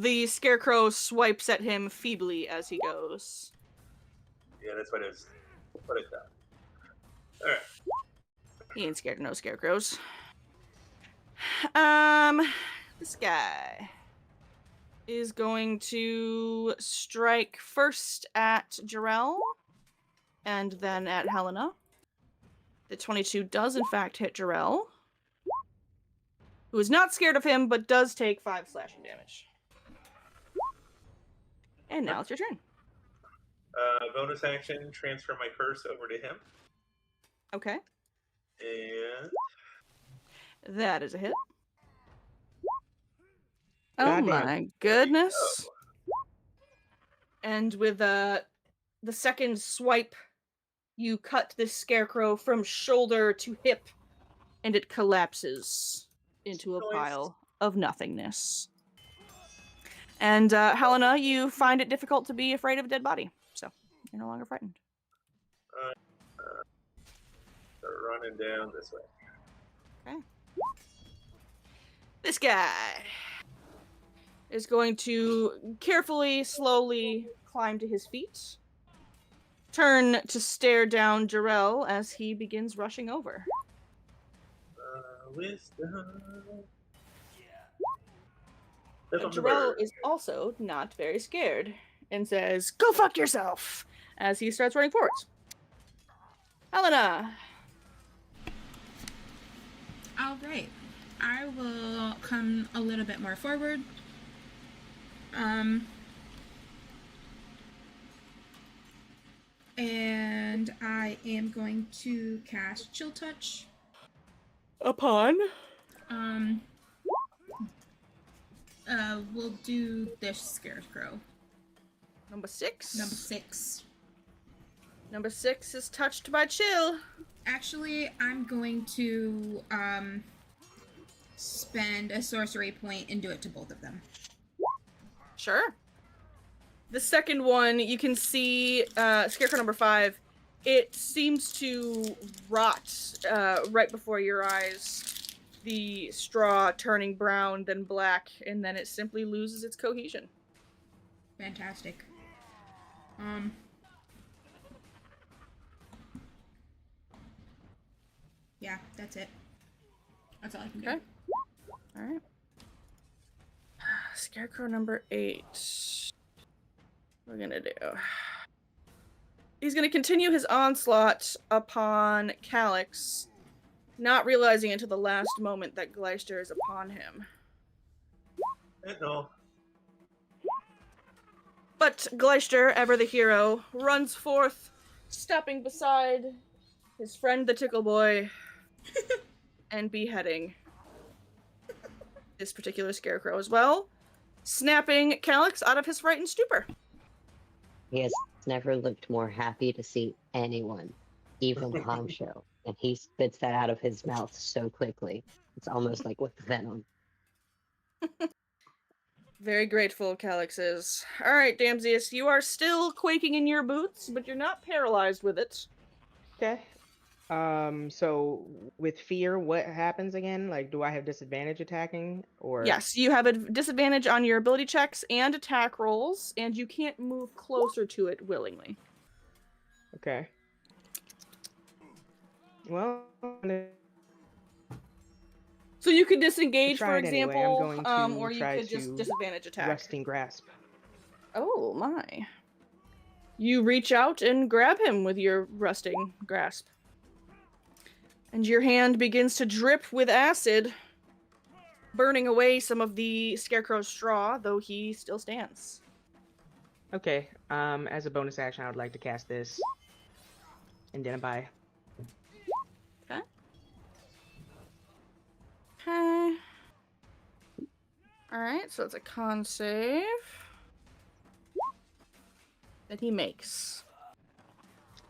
The scarecrow swipes at him feebly as he goes. Yeah, that's what it is. What it does. Alright. He ain't scared of no scarecrows. This guy is going to strike first at Jarrell and then at Helena. The 22 does in fact hit Jarrell, who is not scared of him, but does take 5 slashing damage. And now it's your turn. Bonus action, transfer my curse over to him. Okay. And That is a hit. Oh Goddamn. my goodness. And with the second swipe, you cut this scarecrow from shoulder to hip, and it collapses into a pile of nothingness. And Helena, you find it difficult to be afraid of a dead body, so you're no longer frightened. they're running down this way. Okay. This guy is going to carefully, slowly climb to his feet, turn to stare down Jarrell as he begins rushing over. Wisdom. Jarrell is also not very scared and says, "Go fuck yourself," as he starts running forwards. Helena. All right. I will come a little bit more forward. And I am going to cast Chill Touch. Upon? We'll do this scarecrow. Number 6? Number 6. Number 6 is touched by chill. Actually, I'm going to, spend a sorcery point and do it to both of them. Sure. The second one, you can see Scarecrow number 5. It seems to rot right before your eyes. The straw turning brown, then black, and then it simply loses its cohesion. Fantastic. Yeah, that's it. That's all I can do. Okay. Alright. Scarecrow number 8. What we're gonna do. He's gonna continue his onslaught upon Calyx, not realizing until the last moment that Gleister is upon him. No. But Gleister, ever the hero, runs forth, stopping beside his friend the Tickle Boy, and beheading this particular scarecrow as well, snapping Calyx out of his frightened stupor. He has never looked more happy to see anyone, even Poncho, and he spits that out of his mouth so quickly. It's almost like with venom. Very grateful, Calix is. Alright, Damsius, you are still quaking in your boots, but you're not paralyzed with it. Okay. So with fear, what happens again? Like, do I have disadvantage attacking, or? Yes, you have a disadvantage on your ability checks and attack rolls, and you can't move closer to it willingly. Okay. Well, So you could disengage, for try it anyway. I'm example, going to or you try could just to disadvantage attack. Resting grasp. Oh my. You reach out and grab him with your resting grasp. And your hand begins to drip with acid, burning away some of the scarecrow's straw, though he still stands. Okay. As a bonus action, I would like to cast this. Identify. Okay. Okay. Alright, so it's a con save that he makes.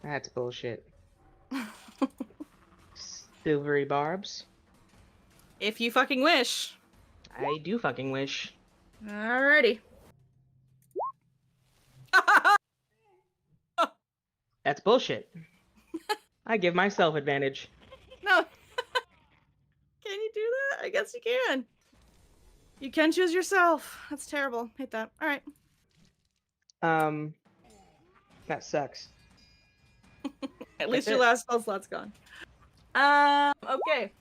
That's bullshit. Silvery barbs. If you fucking wish. I do fucking wish. Alrighty. That's bullshit. I give myself advantage. No. Can you do that? I guess you can. You can choose yourself. That's terrible. Hate that. Alright. That sucks. At least your it. last spell slot's gone. Okay.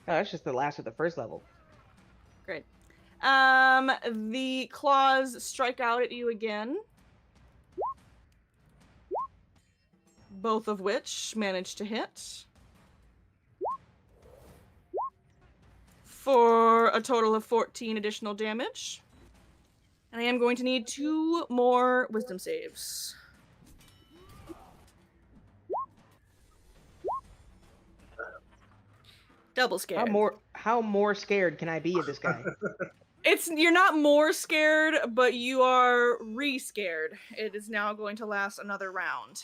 Oh, that's just the last of the first level. Great. The claws strike out at you again. Both of which manage to hit. For a total of 14 additional damage. And I am going to need 2 more wisdom saves. Double scared. How more scared can I be of this guy? You're not more scared, but you are re-scared. It is now going to last another round.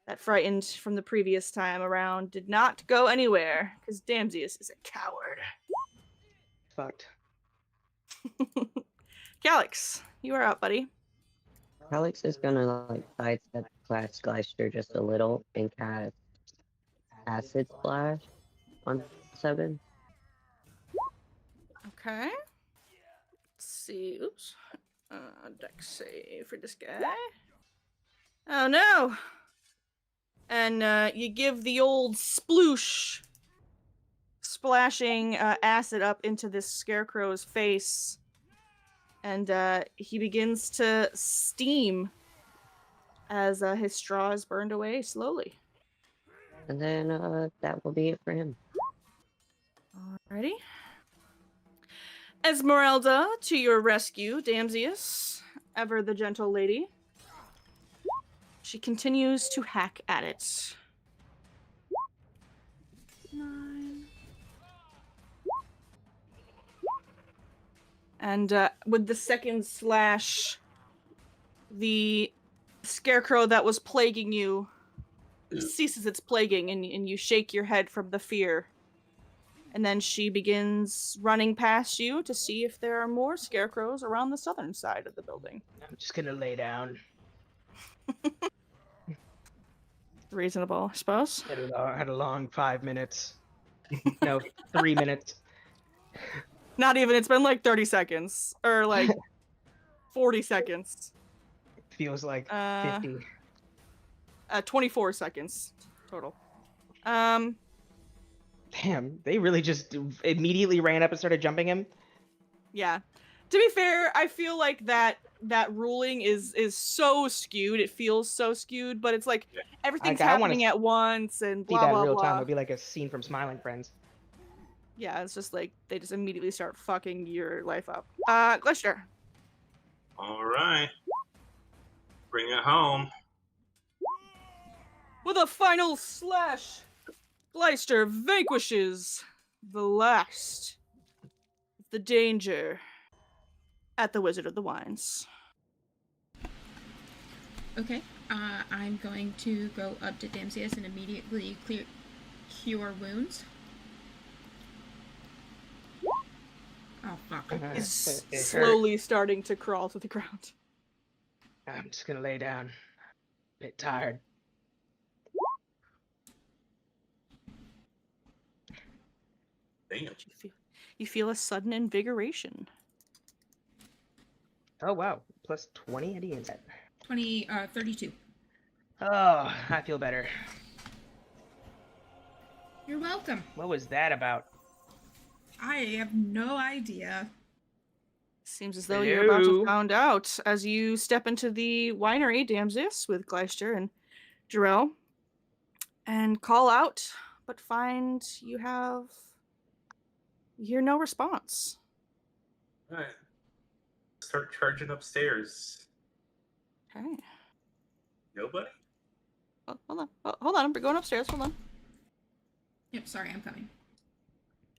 That frightened from the previous time around did not go anywhere, because Damsius is a coward. Fucked. Calix, you are up, buddy. Alex is gonna like sidestep Clash Gleister just a little and cast Acid Splash on 7. Okay. Let's see. Oops. Dex save for this guy. Oh no! And you give the old sploosh, splashing acid up into this scarecrow's face. And he begins to steam as his straw is burned away slowly. And then that will be it for him. Alrighty. Esmeralda, to your rescue, Damsius, ever the gentle lady. She continues to hack at it. 9. And with the second slash, the scarecrow that was plaguing you ceases its plaguing, and you shake your head from the fear. And then she begins running past you to see if there are more scarecrows around the southern side of the building. I'm just gonna lay down. Reasonable, I suppose. I had a long 5 minutes. No, 3 minutes. Not even, it's been like 30 seconds. Or like 40 seconds. Feels like 50. 24 seconds total. Damn, they really just immediately ran up and started jumping him? Yeah. To be fair, I feel like that ruling is so skewed. It feels so skewed, but it's like everything's happening at once and blah, see that blah, in real blah. time. It'd be like a scene from Smiling Friends. Yeah, it's just like they just immediately start fucking your life up. Gleister. All right. Bring it home. With a final slash, Gleister vanquishes the last of the danger at the Wizard of the Wines. Okay, I'm going to go up to Damsius and immediately cure wounds. Oh, fuck. is It slowly starting to crawl to the ground. I'm just gonna lay down. A bit tired. Damn. You feel a sudden invigoration. Oh wow, plus 20 at the inset. 32. Oh, I feel better. You're welcome. What was that about? I have no idea. Seems as though you're about Hello? to find out as you step into the winery, Damsis, with Gleister and Jarrell, and call out, but find you hear no response. Alright. Start charging upstairs. Okay. Nobody? Oh, hold on. Oh, hold on. I'm going upstairs. Hold on. Yep, sorry, I'm coming.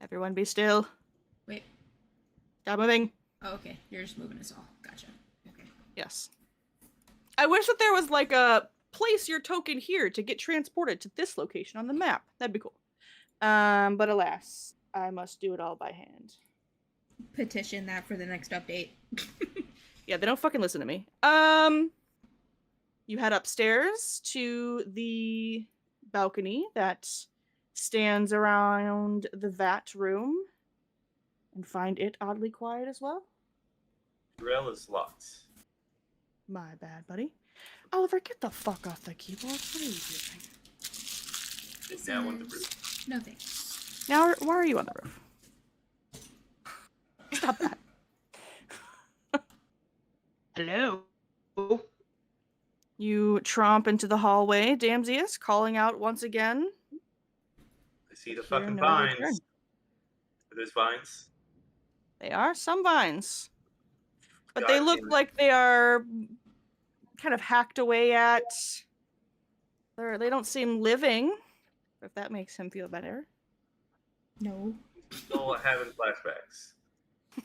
Everyone be still. Wait. Stop moving. Oh, okay. You're just moving us all. Gotcha. Okay. Yes. I wish that there was like a place your token here to get transported to this location on the map. That'd be cool. But alas, I must do it all by hand. Petition that for the next update. Yeah, they don't fucking listen to me. You head upstairs to the balcony that stands around the vat room and find it oddly quiet as well. Rail is locked. My bad, buddy. Oliver, get the fuck off the keyboard. What are you doing? Now on the roof. No thanks. Now, why are you on the roof? Stop that. Hello? You tromp into the hallway, Damsius, calling out once again. I see the Hear fucking no vines. return. Are those vines? They are some vines. But God they look damn it. like they are kind of hacked away at. They don't seem living, if that makes him feel better. No. Still having flashbacks.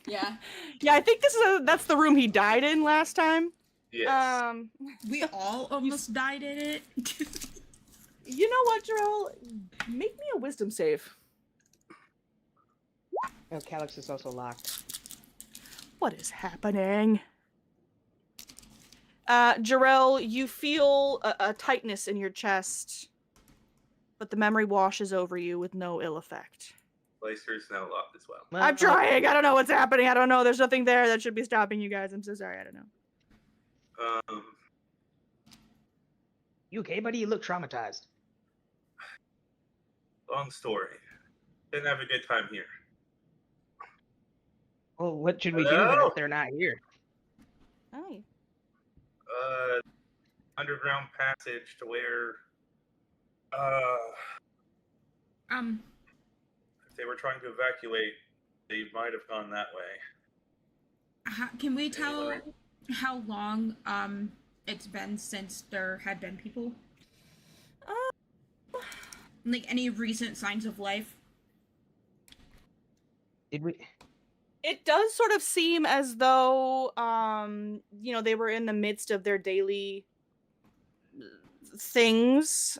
Yeah. Yeah, I think that's the room he died in last time. Yes. We all almost died in it. You know what, Jarrell? Make me a wisdom save. Oh, Calyx is also locked. What is happening? Jarrell, you feel a tightness in your chest, but the memory washes over you with no ill effect. Glacier is now locked as well. Well, I'm trying. I don't know what's happening. I don't know. There's nothing there that should be stopping you guys. I'm so sorry. I don't know. You okay, buddy? You look traumatized. Long story. Didn't have a good time here. Well, what should we do then Hello? if they're not here? Hi. Underground passage to where if they were trying to evacuate, they might have gone that way. Can we tell how long it's been since there had been people? Like any recent signs of life? Did we? It does sort of seem as though, they were in the midst of their daily things.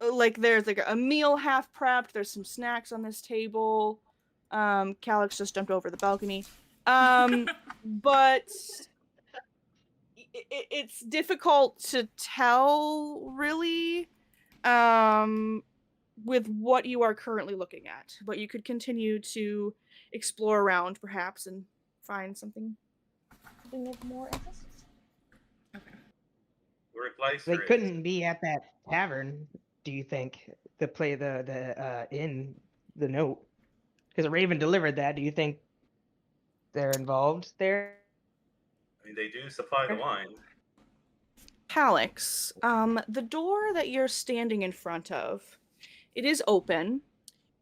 Like there's like a meal half prepped. There's some snacks on this table. Calyx just jumped over the balcony. But it's difficult to tell, really, with what you are currently looking at. But you could continue to explore around, perhaps, and find something of more interest. Okay. Where Gleister They is. couldn't be at that tavern, do you think? To play the in the note, because Raven delivered that. Do you think they're involved there? I mean, they do supply the wine. Calyx, the door that you're standing in front of, it is open,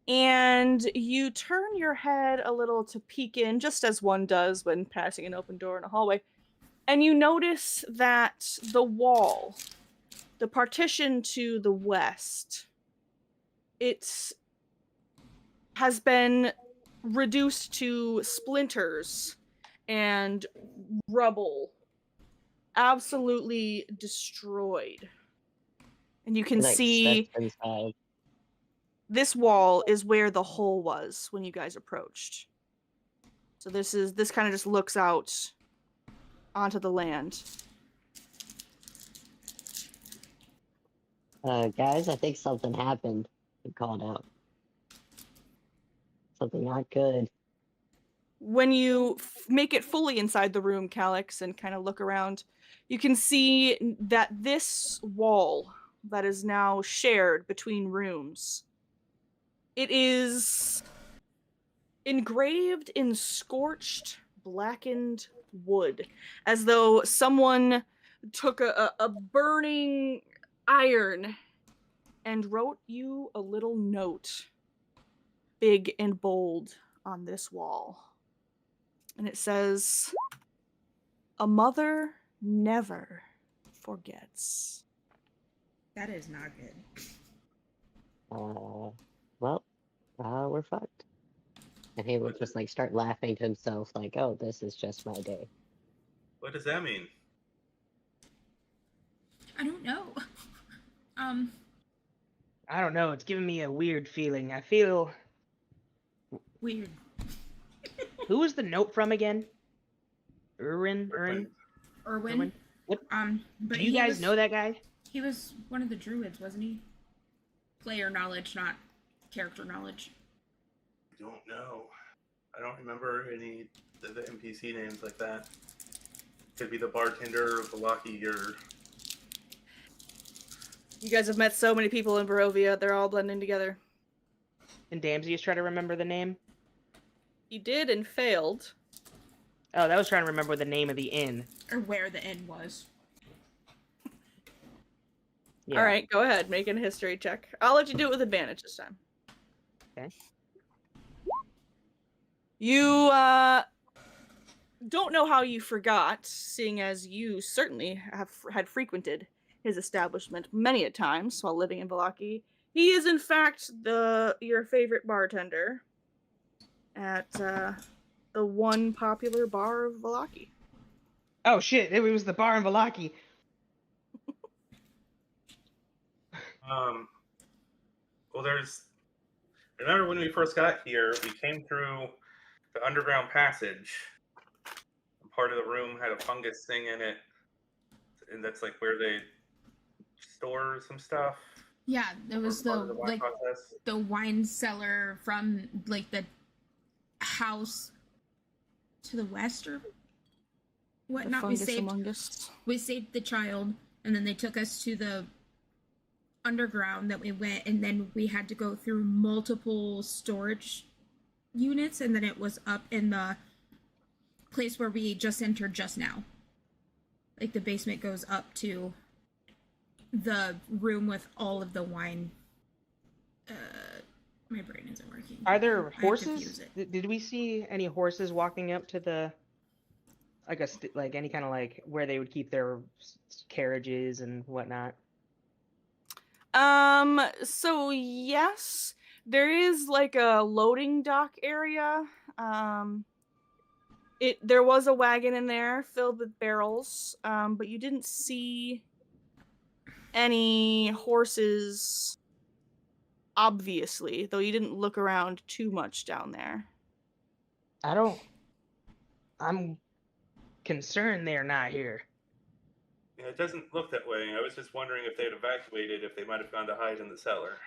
and you turn your head a little to peek in, just as one does when passing an open door in a hallway, and you notice that the wall, the partition to the west, it has been reduced to splinters and rubble, absolutely destroyed. And you can Like see steps inside. this wall is where the hole was when you guys approached. So this kind of just looks out onto the land. Guys, I think something happened. He called out. Something not good. When you make it fully inside the room, Calix, and kind of look around, you can see that this wall that is now shared between rooms, it is engraved in scorched, blackened wood, as though someone took a burning iron and wrote you a little note, big and bold, on this wall. And it says, "A mother never forgets." That is not good. Well, we're fucked. And he would just like start laughing to himself, like, "Oh, this is just my day." What does that mean? I don't know. I don't know. It's giving me a weird feeling. I feel. Weird. Who was the note from again? Erwin. What? But Do you guys know that guy? He was one of the druids, wasn't he? Player knowledge, not character knowledge. I don't know. I don't remember any of the NPC names like that. Could be the bartender of Valaki or... You guys have met so many people in Barovia, they're all blending together. And Damsius try to remember the name? He did and failed. Oh, that was trying to remember the name of the inn. Or where the inn was. Yeah. All right, go ahead. Make a history check. I'll let you do it with advantage this time. Okay. You don't know how you forgot, seeing as you certainly had frequented his establishment many a times while living in Valaki. He is, in fact, your favorite bartender at the one popular bar of Valaki. Oh shit! It was the bar in Valaki. Well, remember when we first got here, we came through the underground passage. Part of the room had a fungus thing in it, and that's like where they store some stuff. Yeah, it was the process. The wine cellar from like the house to the west or whatnot. We saved the child, and then they took us to the underground that we went, and then we had to go through multiple storage units, and then it was up in the place where we just entered just now. Like the basement goes up to the room with all of the wine. My brain isn't working. Are there horses? Did we see any horses walking up to the like any kind of like where they would keep their carriages and whatnot? So yes, there is like a loading dock area. There was a wagon in there filled with barrels, but you didn't see any horses, obviously, though you didn't look around too much down there. I'm concerned they're not here. Yeah, it doesn't look that way. I was just wondering if they'd evacuated, if they might have gone to hide in the cellar.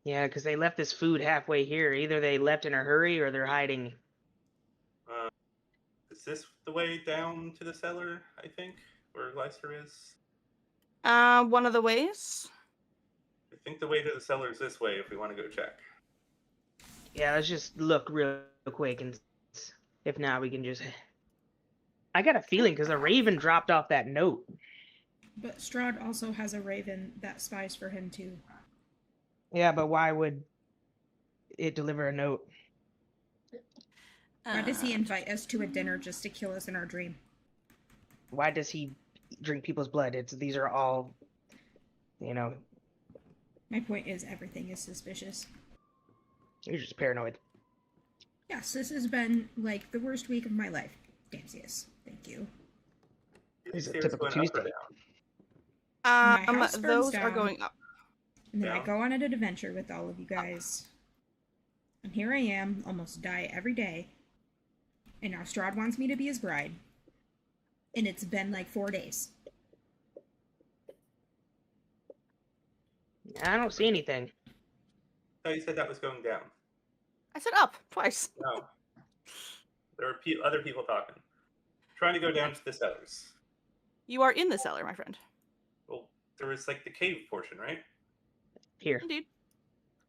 Yeah, because they left this food halfway here. Either they left in a hurry or they're hiding. Is this the way down to the cellar, I think, where Leicester is? One of the ways? I think the way to the cellar is this way if we want to go check. Yeah, let's just look real quick, and if not, we can just... I got a feeling, because a raven dropped off that note. But Strahd also has a raven that spies for him, too. Yeah, but why would it deliver a note? Why does he invite us to a dinner just to kill us in our dream? Why does he drink people's blood? These are all, My point is, everything is suspicious. You're just paranoid. Yes, this has been, like, the worst week of my life. Damsius, thank you. It's a typical Tuesday. My house burns Those down. are going up. And then I Yeah. go on an adventure with all of you guys. And here I am, almost die every day. And now Strahd wants me to be his bride. And it's been like 4 days. I don't see anything. Oh, you said that was going down. I said up twice. No. There are other people talking. Trying to go down to the cellars. You are in the cellar, my friend. Well, there was like the cave portion, right? Here. Indeed.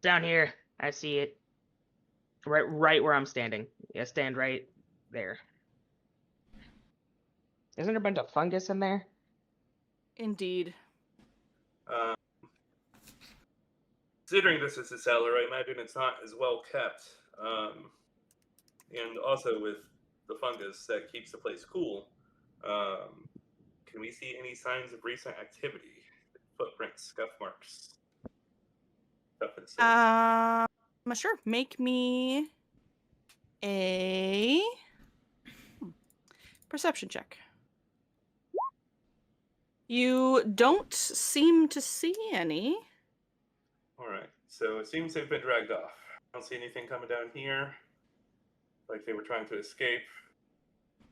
Down here. I see it. Right where I'm standing. Yeah, stand right there. Isn't there a bunch of fungus in there? Indeed. Considering this is a cellar, I imagine it's not as well kept. And also with the fungus that keeps the place cool, can we see any signs of recent activity? Footprints, scuff marks, stuff in the cellar. Sure. Make me a perception check. You don't seem to see any. All right, so it seems they've been dragged off. I don't see anything coming down here, like they were trying to escape.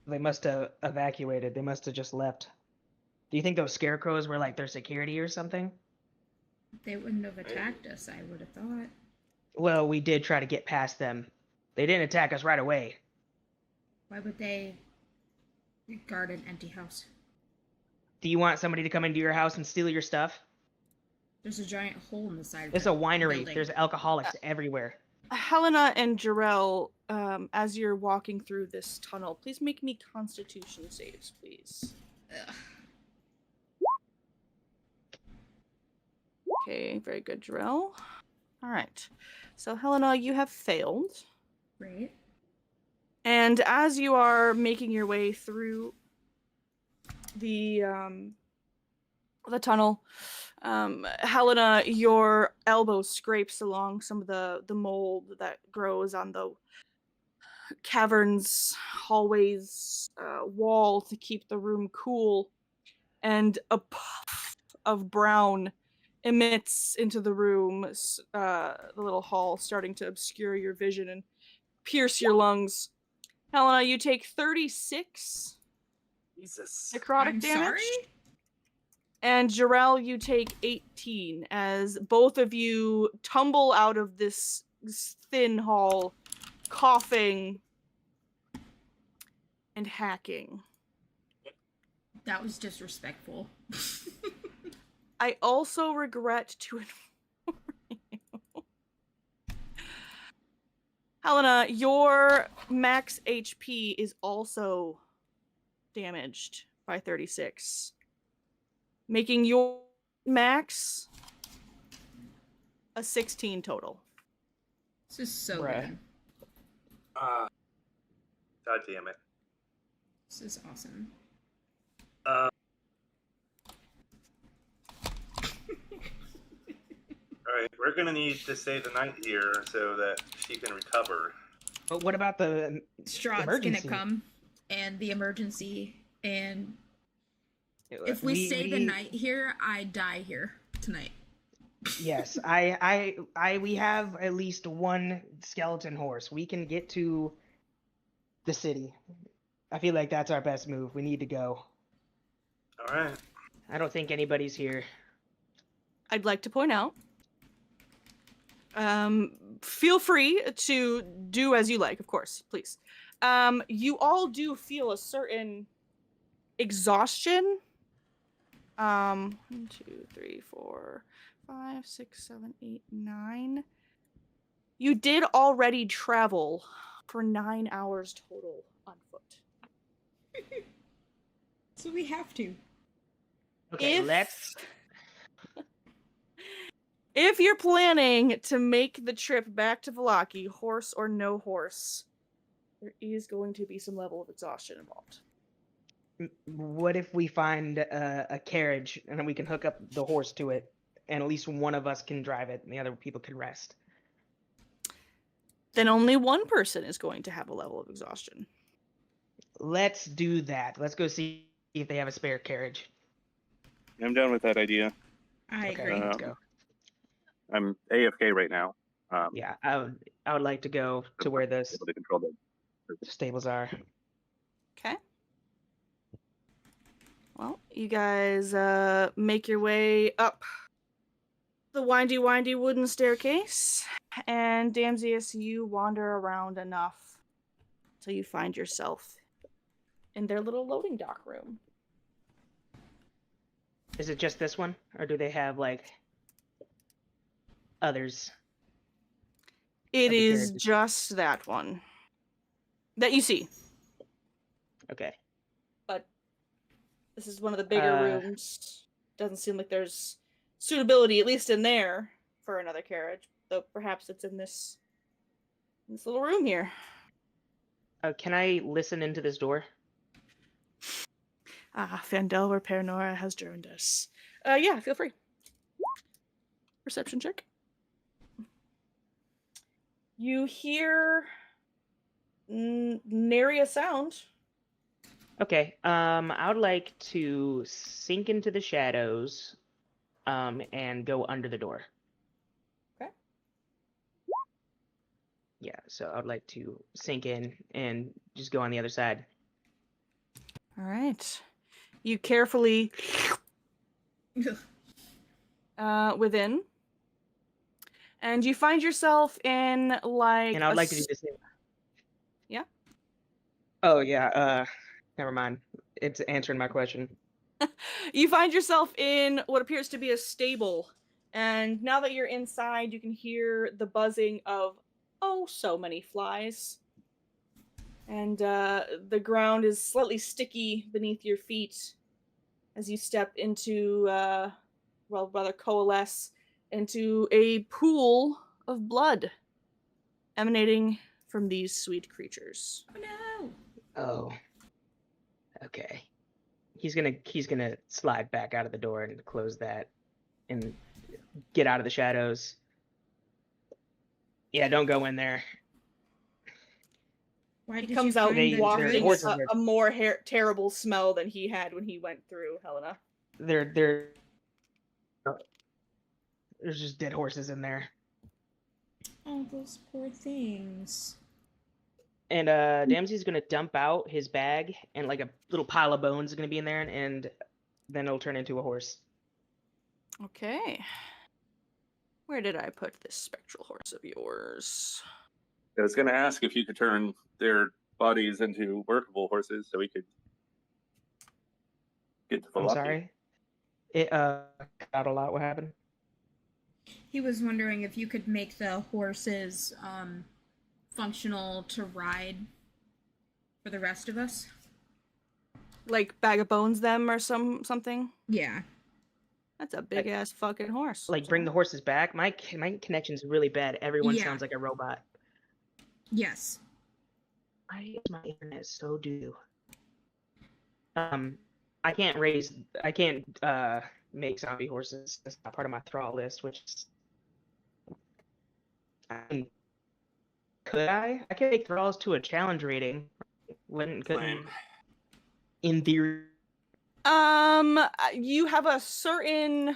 They must have evacuated. They must have just left. Do you think those scarecrows were like their security or something? They wouldn't have attacked us, I would have thought. Well, we did try to get past them. They didn't attack us right away. Why would they guard an empty house? Do you want somebody to come into your house and steal your stuff? There's a giant hole in the side of It's the a winery. building. There's alcoholics everywhere. Helena and Jarrell, as you're walking through this tunnel, please make me Constitution saves, please. Ugh. Okay, very good, Jarrell. All right. So, Helena, you have failed. Right. And as you are making your way through the tunnel, Helena, your elbow scrapes along some of the mold that grows on the cavern's hallways wall to keep the room cool, and a puff of brown emits into the room, the little hall, starting to obscure your vision and pierce your lungs. Helena, you take 36 Jesus. necrotic I'm damage. sorry? And Jarrell, you take 18 as both of you tumble out of this thin hall, coughing and hacking. That was disrespectful. I also regret to inform you, Helena, your max HP is also damaged by 36. Making your max a 16 total. This is so Bruh. good. God damn it. This is awesome. Alright, we're gonna need to stay the night here so that she can recover. But what about the Strahd's emergency? gonna come, and the emergency, and if we stay the night here, I die here tonight. Yes, we have at least one skeleton horse. We can get to the city. I feel like that's our best move. We need to go. Alright. I don't think anybody's here. I'd like to point out, feel free to do as you like, of course, please. You all do feel a certain exhaustion. 1, 2, 3, 4, 5, 6, 7, 8, 9. You did already travel for 9 hours total on foot. So we have to. Okay, let's. If you're planning to make the trip back to Vallaki, horse or no horse, there is going to be some level of exhaustion involved. What if we find a carriage and then we can hook up the horse to it, and at least one of us can drive it, and the other people can rest? Then only one person is going to have a level of exhaustion. Let's do that. Let's go see if they have a spare carriage. I'm down with that idea. I Okay, agree. let's go. I'm AFK right now. Yeah, I would like to go to where the able to control the stables are. Okay. Well, you guys make your way up the windy wooden staircase, and Damsius, you wander around enough till you find yourself in their little loading dock room. Is it just this one, or do they have like others? It of the is carriages? just that one that you see. Okay. But this is one of the bigger rooms. Doesn't seem like there's suitability, at least in there, for another carriage. Though perhaps it's in this little room here. Can I listen into this door? Fandel Repair Nora has joined us. Yeah, feel free. Perception check. You hear nary a sound. Okay. I would like to sink into the shadows, and go under the door. Okay. Yeah. So I would like to sink in and just go on the other side. All right. You carefully within, and you find yourself in like. And I would like to do the same. Yeah. Oh yeah. Never mind. It's answering my question. You find yourself in what appears to be a stable, and now that you're inside, you can hear the buzzing of so many flies. And the ground is slightly sticky beneath your feet as you step into, rather coalesce into a pool of blood emanating from these sweet creatures. Oh no! Oh. Okay. He's gonna slide back out of the door and close that and get out of the shadows. Yeah, don't go in there. Why He did comes you out find the wafting drink? a more terrible smell than he had when he went through, Helena. There's just dead horses in there. Oh, those poor things. And Damsey's gonna dump out his bag, and like a little pile of bones is gonna be in there, and then it'll turn into a horse. Okay. Where did I put this spectral horse of yours? I was going to ask if you could turn their bodies into workable horses so we could get to the I'm lucky. sorry. It cut out a lot. What happened? He was wondering if you could make the horses functional to ride for the rest of us. Like bag of bones them or something? Yeah. That's a big ass fucking horse. Like bring the horses back? My connection's really bad. Everyone sounds like a robot. Yes. Why is my internet so doo? I can't make zombie horses. That's not part of my thrall list, which is... could I? I can make thralls to a challenge rating. Couldn't in theory. You have a certain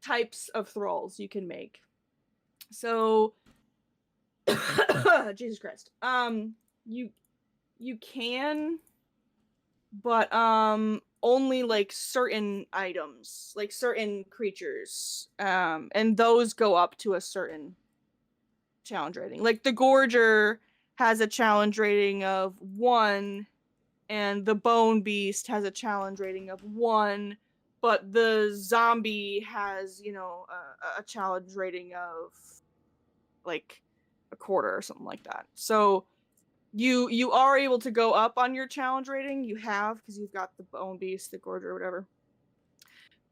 types of thralls you can make. So Jesus Christ. You can, but only like certain items, like certain creatures. And those go up to a certain challenge rating. Like the Gorger has a challenge rating of 1, and the Bone Beast has a challenge rating of 1, but the zombie has, a challenge rating of like a quarter or something like that. So you are able to go up on your challenge rating. You have, because you've got the Bone Beast, the Gorger, whatever.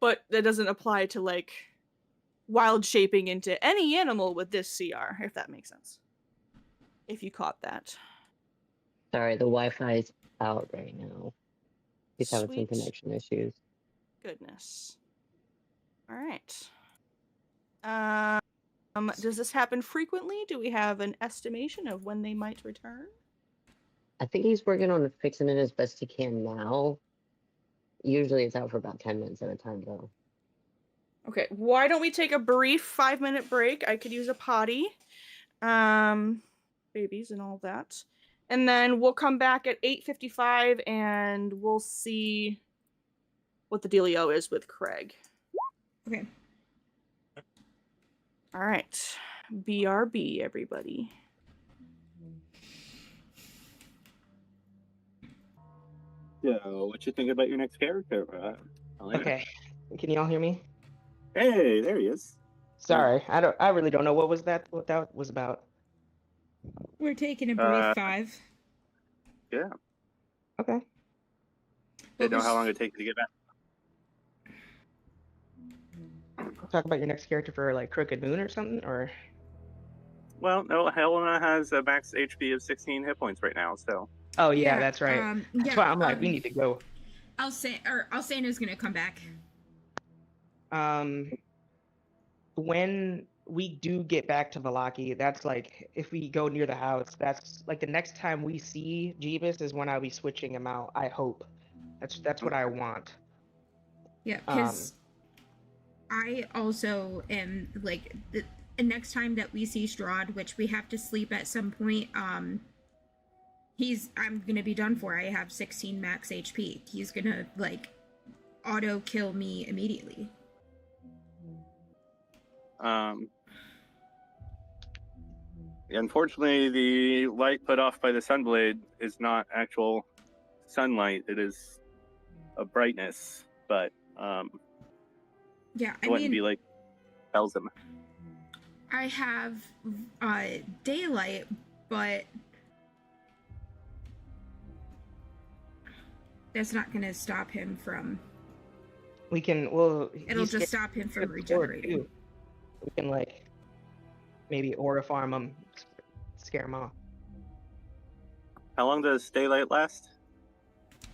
But that doesn't apply to like wild shaping into any animal with this CR, if that makes sense. If you caught that. Sorry, the Wi-Fi's out right now. He's having some connection issues. Goodness. All right. Does this happen frequently? Do we have an estimation of when they might return? I think he's working on fixing it as best he can now. Usually it's out for about 10 minutes at a time, though. Okay, why don't we take a brief 5-minute break? I could use a potty. Babies and all that. And then we'll come back at 8:55 and we'll see what the dealio is with Craig. Okay. All right. BRB, everybody. So, what you think about your next character? Elena? Okay. Can y'all hear me? Hey, there he is. Sorry, I really don't know what that was about. We're taking a brief 5. Yeah. Okay. Didn't know how long it'd take you to get back. Talk about your next character for like Crooked Moon or something, or Well, no, Helena has a max HP of 16 hit points right now, so. oh yeah, that's right. That's why I'm like, we need to go. Alceno's gonna come back. When we do get back to Valaki, that's like if we go near the house, that's like the next time we see Jeebus is when I'll be switching him out. I hope. That's what I want. Yeah, because I also am like the next time that we see Strahd, which we have to sleep at some point. I'm gonna be done for. I have 16 max HP. He's gonna like auto kill me immediately. Unfortunately, the light put off by the sunblade is not actual sunlight. It is a brightness, but yeah, it wouldn't be like tells him. I have daylight, but that's not gonna stop him from. It'll just stop him from regenerating. We can like maybe aura farm him, scare him off. How long does daylight last?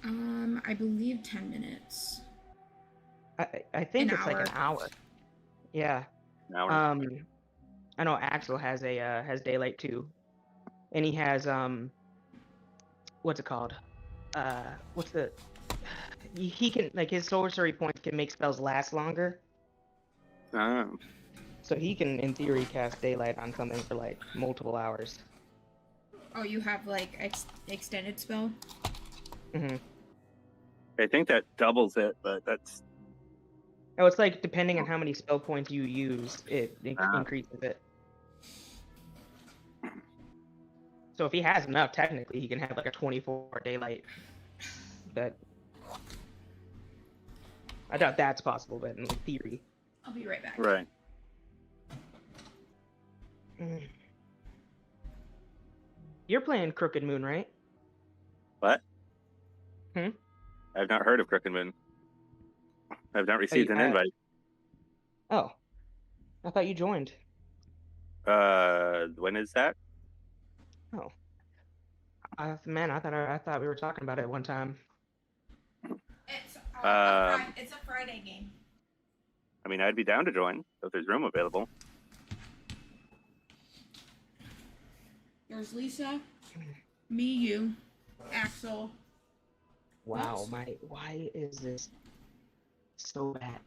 I believe 10 minutes. I think it's like an hour. Yeah. An hour. I know Axel has daylight too, and he has what's it called? He can like his sorcery points can make spells last longer. Oh. So he can, in theory, cast daylight on something for like multiple hours. Oh, you have like extended spell? Mm-hmm. I think that doubles it, but that's. Oh, it's like depending on how many spell points you use, it increases it. So if he has enough, technically, he can have like a 24-hour daylight. But I doubt that's possible, but in theory. I'll be right back. Right. You're playing Crooked Moon, right? What? Hmm? I've not heard of Crooked Moon. I've not received an invite. Oh. I thought you joined. When is that? Oh. Man, I thought we were talking about it one time. It's a Friday game. I mean, I'd be down to join if there's room available. There's Lisa, me, you, Axel. Wow, why is this so bad?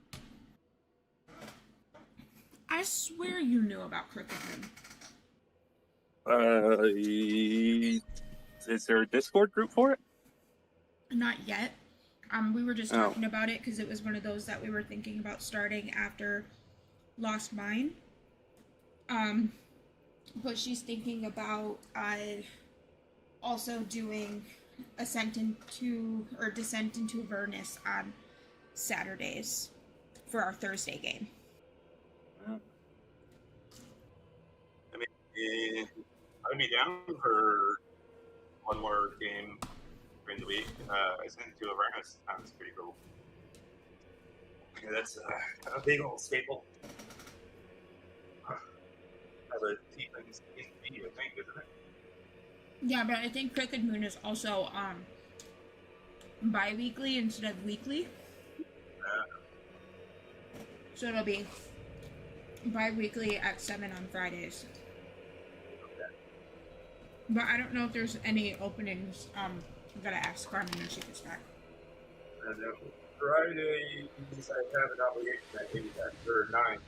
I swear you knew about Crooked Moon. Is there a Discord group for it? Not yet. We were just talking about it because it was one of those that we were thinking about starting after Lost Mine. But she's thinking about also doing Descent into Avernus on Saturdays for our Thursday game. I mean, I'd be down for one more game during the week. Descent into Avernus sounds pretty cool. Yeah, that's a big old staple. As a tiefling's HP, I think, isn't it? Yeah, but I think Crooked Moon is also bi-weekly instead of weekly. So it'll be bi-weekly at 7 on Fridays. Okay. But I don't know if there's any openings. I gotta ask Carmen when she gets back. Fridays, I have an obligation at 8 or 9.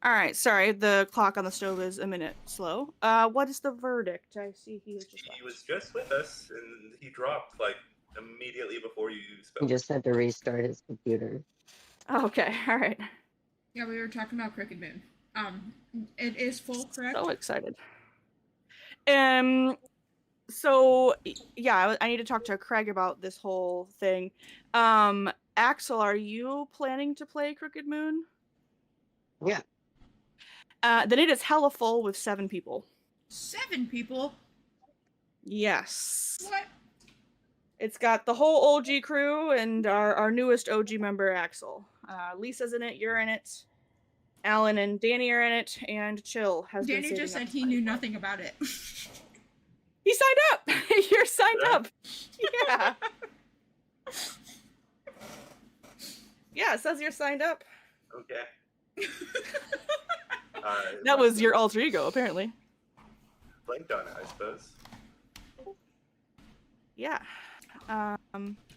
All right, sorry, the clock on the stove is a minute slow. What is the verdict? I see he was just. He was just with us, and he dropped like immediately before you He spoke. just had to restart his computer. Okay, all right. Yeah, we were talking about Crooked Moon. It is full, correct? So excited. So yeah, I need to talk to Craig about this whole thing. Axel, are you planning to play Crooked Moon? Yeah. Then it is hella full with 7 people. 7 people? Yes. What? It's got the whole OG crew and our newest OG member, Axel. Lisa's in it, you're in it. Alan and Danny are in it, and Chill has been Danny just said up he knew nothing about it. He signed up! You're signed up! Yeah. Yeah, it says you're signed up. Okay. That was your alter ego, apparently. Blanked on it, I suppose. Yeah.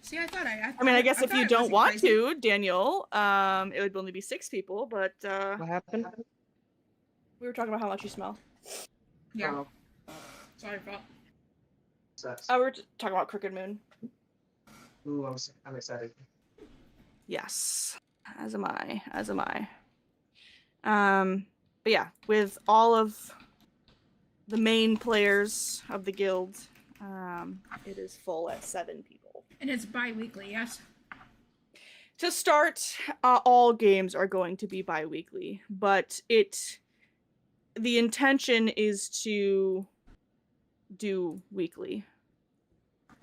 See, I thought I mean, I guess if you don't want to, Daniel, it would only be 6 people, but What happened? we were talking about how much you smell. Yeah. Sorry, Phil. We were talking about Crooked Moon. Ooh, I'm excited. Yes. As am I. But yeah, with all of the main players of the guild, it is full at 7 people. And it's bi-weekly, yes? To start, all games are going to be bi-weekly, but the intention is to do weekly.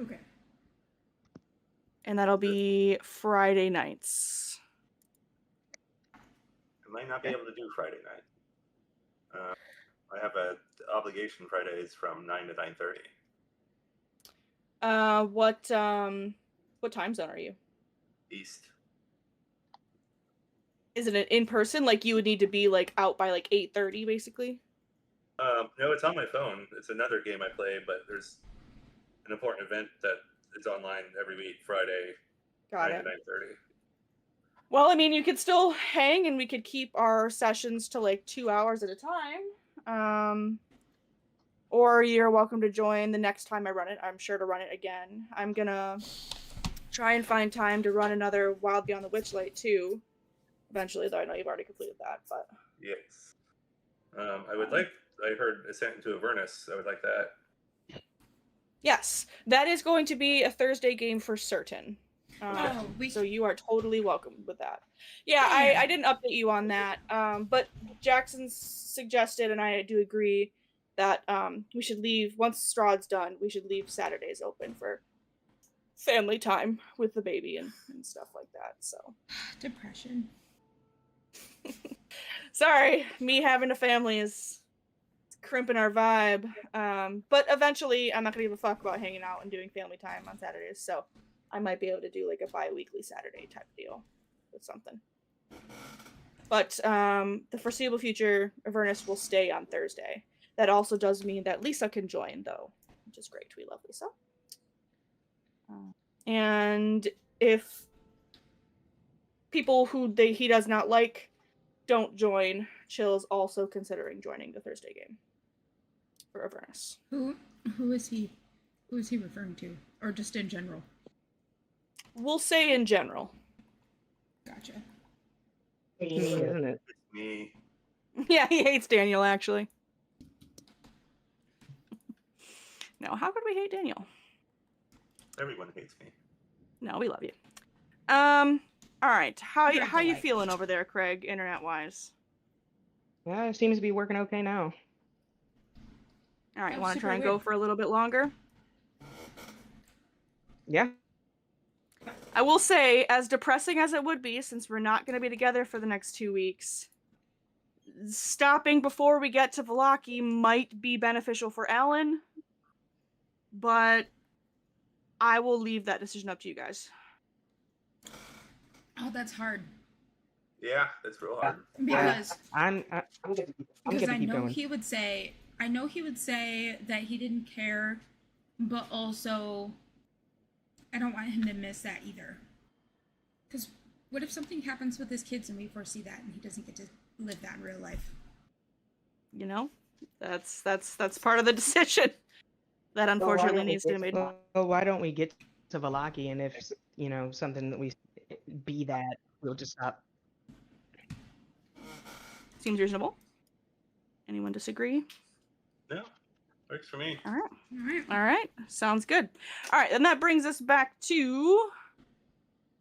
Okay. And that'll be Friday nights. I might not be able to do Friday night. I have an obligation Fridays from 9 to 9:30. What time zone are you? East. Is it an in-person? Like you would need to be like out by like 8:30 basically? No, it's on my phone. It's another game I play, but there's an important event that is online every week, Friday, Got 9 it. to 9:30. Well, I mean, you could still hang and we could keep our sessions to like 2 hours at a time. Or you're welcome to join the next time I run it. I'm sure to run it again. I'm gonna try and find time to run another Wild Beyond the Witchlight too. Eventually, though I know you've already completed that, but Yes. I heard Ascent into Avernus. I would like that. yes, that is going to be a Thursday game for certain. So you are totally welcome with that. Yeah, I didn't update you on that, but Jackson suggested, and I do agree, that we should leave, once Strahd's done, we should leave Saturdays open for family time with the baby and stuff like that, so. Depression. Sorry, me having a family is crimping our vibe, but eventually I'm not gonna give a fuck about hanging out and doing family time on Saturdays, so I might be able to do like a bi-weekly Saturday type deal with something. But the foreseeable future, Avernus will stay on Thursday. That also does mean that Lisa can join, though, which is great. We love Lisa. And if people who he does not like don't join, Chill's also considering joining the Thursday game for Avernus. Who is he? Who is he referring to, or just in general? We'll say in general. Gotcha. Isn't it? Me. Yeah, he hates Daniel, actually. No, how could we hate Daniel? Everyone hates me. No, we love you. All right. How you feeling over there, Craig, internet-wise? Yeah, it seems to be working okay now. All right, want to try and go for a little bit longer? Yeah. I will say, as depressing as it would be, since we're not going to be together for the next 2 weeks, stopping before we get to Vallaki might be beneficial for Alan, but I will leave that decision up to you guys. Oh, that's hard. Yeah, it's real hard. Because I'm gonna keep going. I know he would say that he didn't care, but also I don't want him to miss that either. Because what if something happens with his kids and we foresee that and he doesn't get to live that in real life? You know, that's part of the decision that unfortunately needs to be made. Well, why don't we get to Valaki, and if something that we be that, we'll just stop. Seems reasonable. Anyone disagree? No, works for me. All right. Sounds good. All right, and that brings us back to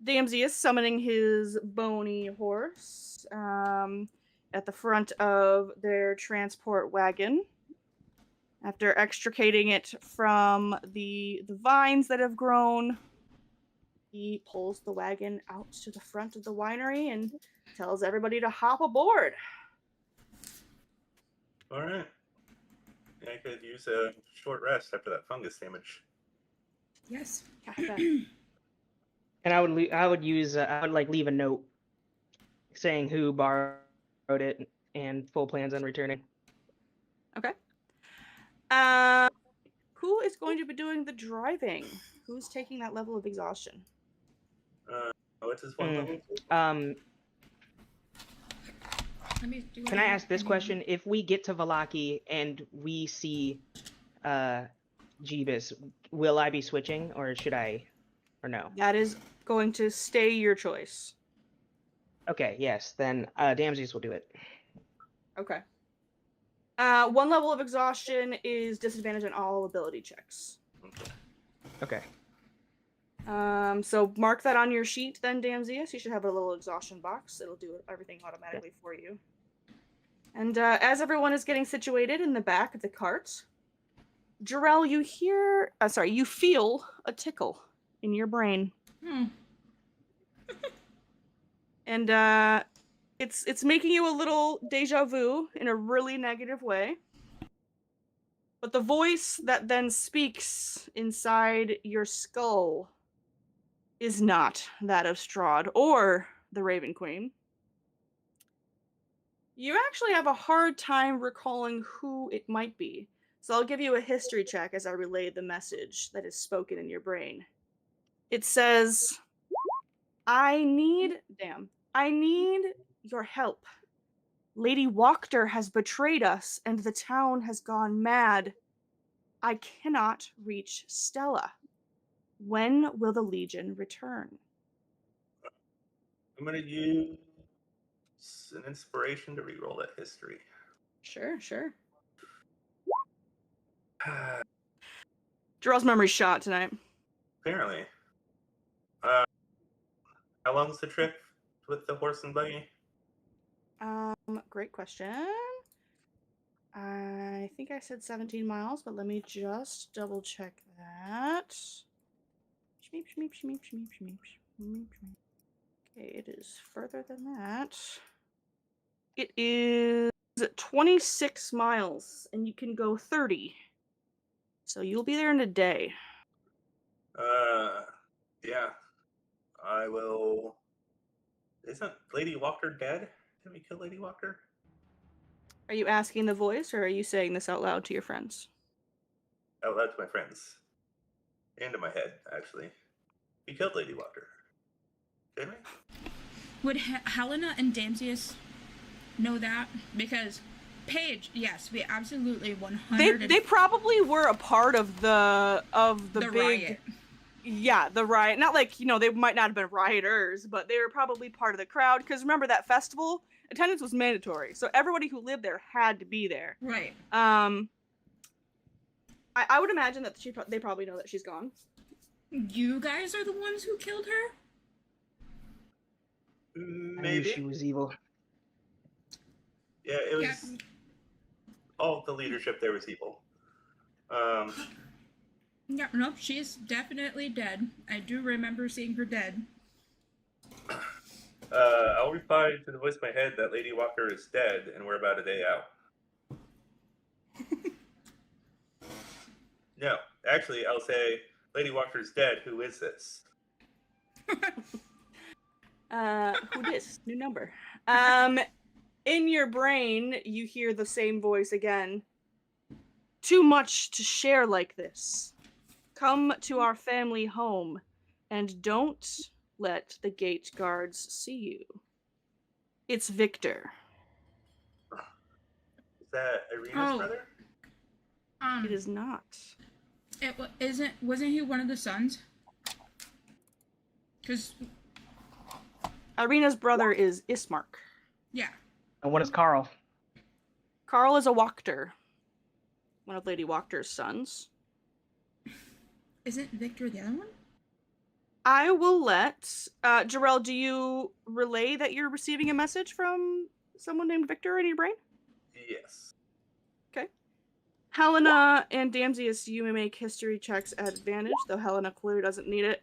Damsius summoning his bony horse at the front of their transport wagon. After extricating it from the vines that have grown, he pulls the wagon out to the front of the winery and tells everybody to hop aboard. All right. Yeah, I could use a short rest after that fungus damage. Yes. And I would leave a note saying who borrowed it and full plans on returning. Okay. Who is going to be doing the driving? Who's taking that level of exhaustion? What's his one level? Can I ask this question? If we get to Valaki and we see Jeebus, will I be switching, or should I, or no? That is going to stay your choice. Okay, yes, then Damsius will do it. Okay. One level of exhaustion is disadvantage on all ability checks. Okay. So mark that on your sheet then, Damsius. You should have a little exhaustion box. It'll do everything automatically for you. And as everyone is getting situated in the back of the cart, Jarrell, you feel a tickle in your brain. And it's making you a little deja vu in a really negative way. But the voice that then speaks inside your skull is not that of Strahd or the Raven Queen. You actually have a hard time recalling who it might be. So I'll give you a history check as I relay the message that is spoken in your brain. It says, I need your help. Lady Wachter has betrayed us and the town has gone mad. I cannot reach Stella. When will the Legion return? I'm going to use an inspiration to reroll that history. Sure. Jarrell's memory's shot tonight. Apparently. How long's the trip with the horse and buggy? Great question. I think I said 17 miles, but let me just double check that. Shmeep, shmeep, shmeep, shmeep, shmeep, shmeep. Okay, it is further than that. It is 26 miles, and you can go 30. So you'll be there in a day. Yeah. I will... Isn't Lady Wachter dead? Didn't we kill Lady Wachter? Are you asking the voice, or are you saying this out loud to your friends? Out loud to my friends. And to my head, actually. We killed Lady Wachter. Didn't we? Would Helena and Damsius know that? Because Paige, yes, we absolutely 100. They probably were a part of the big riot. Yeah, the riot. Not like, they might not have been rioters, but they were probably part of the crowd. Because remember, that festival, attendance was mandatory. So everybody who lived there had to be there. Right. I would imagine that they probably know that she's gone. You guys are the ones who killed her? Maybe. I knew she was evil. Yeah, it was... All the leadership there was evil. Yeah, nope, she's definitely dead. I do remember seeing her dead. I'll reply to the voice in my head that Lady Wachter is dead, and we're about a day out. No, actually, I'll say, Lady Wachter is dead. Who is this? Who this? New number. In your brain, you hear the same voice again. Too much to share like this. Come to our family home. And don't let the gate guards see you. It's Victor. Is that Irina's brother? It is not. Wasn't he one of the sons? Because Irina's brother is Ismark. yeah. And what is Carl? Carl is a Wachter. One of Lady Wachter's sons. Isn't Victor the other one? I will let Jarrell, do you relay that you're receiving a message from someone named Victor in your brain? Yes. Okay. Helena and Damsius, you may make history checks at advantage, though Helena clearly doesn't need it.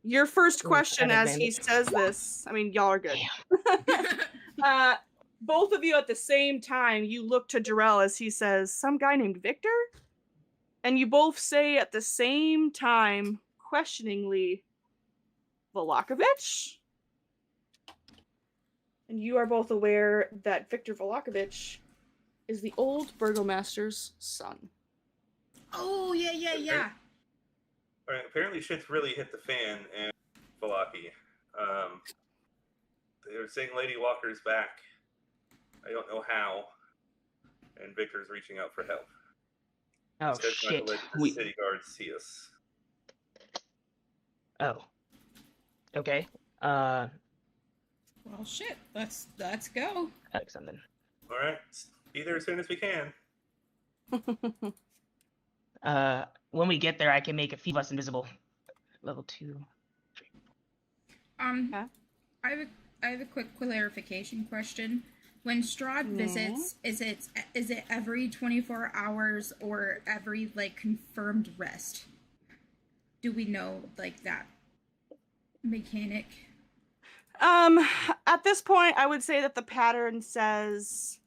Your first question as he says this, I mean, y'all are good. Both of you at the same time, you look to Jarrell as he says, some guy named Victor? And you both say at the same time, questioningly, Volakovich? And you are both aware that Victor Volakovich is the old burgomaster's son. Oh, yeah. All right, apparently shit's really hit the fan in Valaki. They're saying Lady Walker's back. I don't know how. And Victor's reaching out for help. Oh, Says not to shit. let the city guards see us. Oh. Okay. Well, shit. Let's go. Something. All right, be there as soon as we can. When we get there, I can make a few of us invisible. Level 2. Yeah. I have a quick clarification question. When Strahd visits, is it every 24 hours or every confirmed rest? Do we know that mechanic? At this point, I would say that the pattern says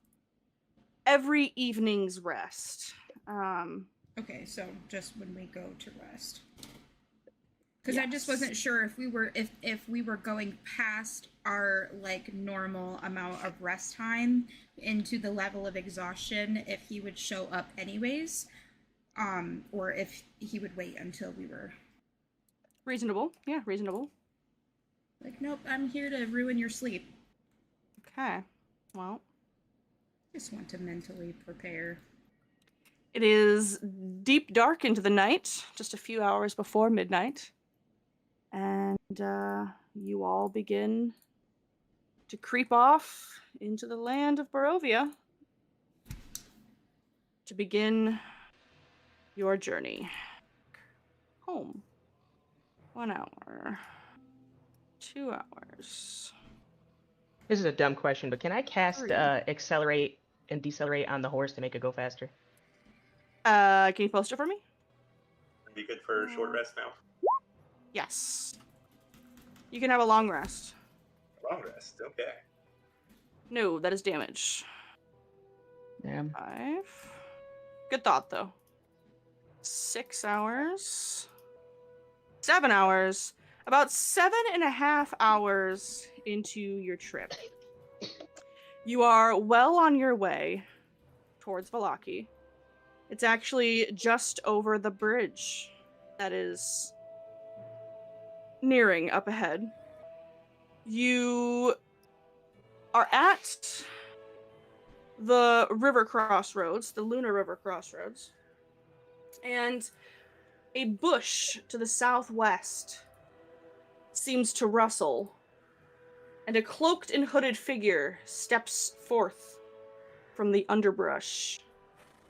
every evening's rest. Okay, so just when we go to rest. Because I just wasn't sure if we were going past our normal amount of rest time into the level of exhaustion, if he would show up anyways, or if he would wait until we were reasonable. Yeah, reasonable. Nope, I'm here to ruin your sleep. Okay, well, Just want to mentally prepare. It is deep dark into the night, just a few hours before midnight. And you all begin to creep off into the land of Barovia to begin your journey home. 1 hour. 2 hours. This is a dumb question, but can I cast 3. accelerate and decelerate on the horse to make it go faster? Can you post it for me? Be good for a short rest now. Yes. You can have a long rest. Long rest, okay. No, that is damage. Damn. 5. Good thought, though. 6 hours. 7 hours. About 7.5 hours into your trip. You are well on your way towards Valaki. It's actually just over the bridge that is nearing up ahead. You are at the river crossroads, the Lunar River crossroads, and a bush to the southwest seems to rustle, and a cloaked and hooded figure steps forth from the underbrush,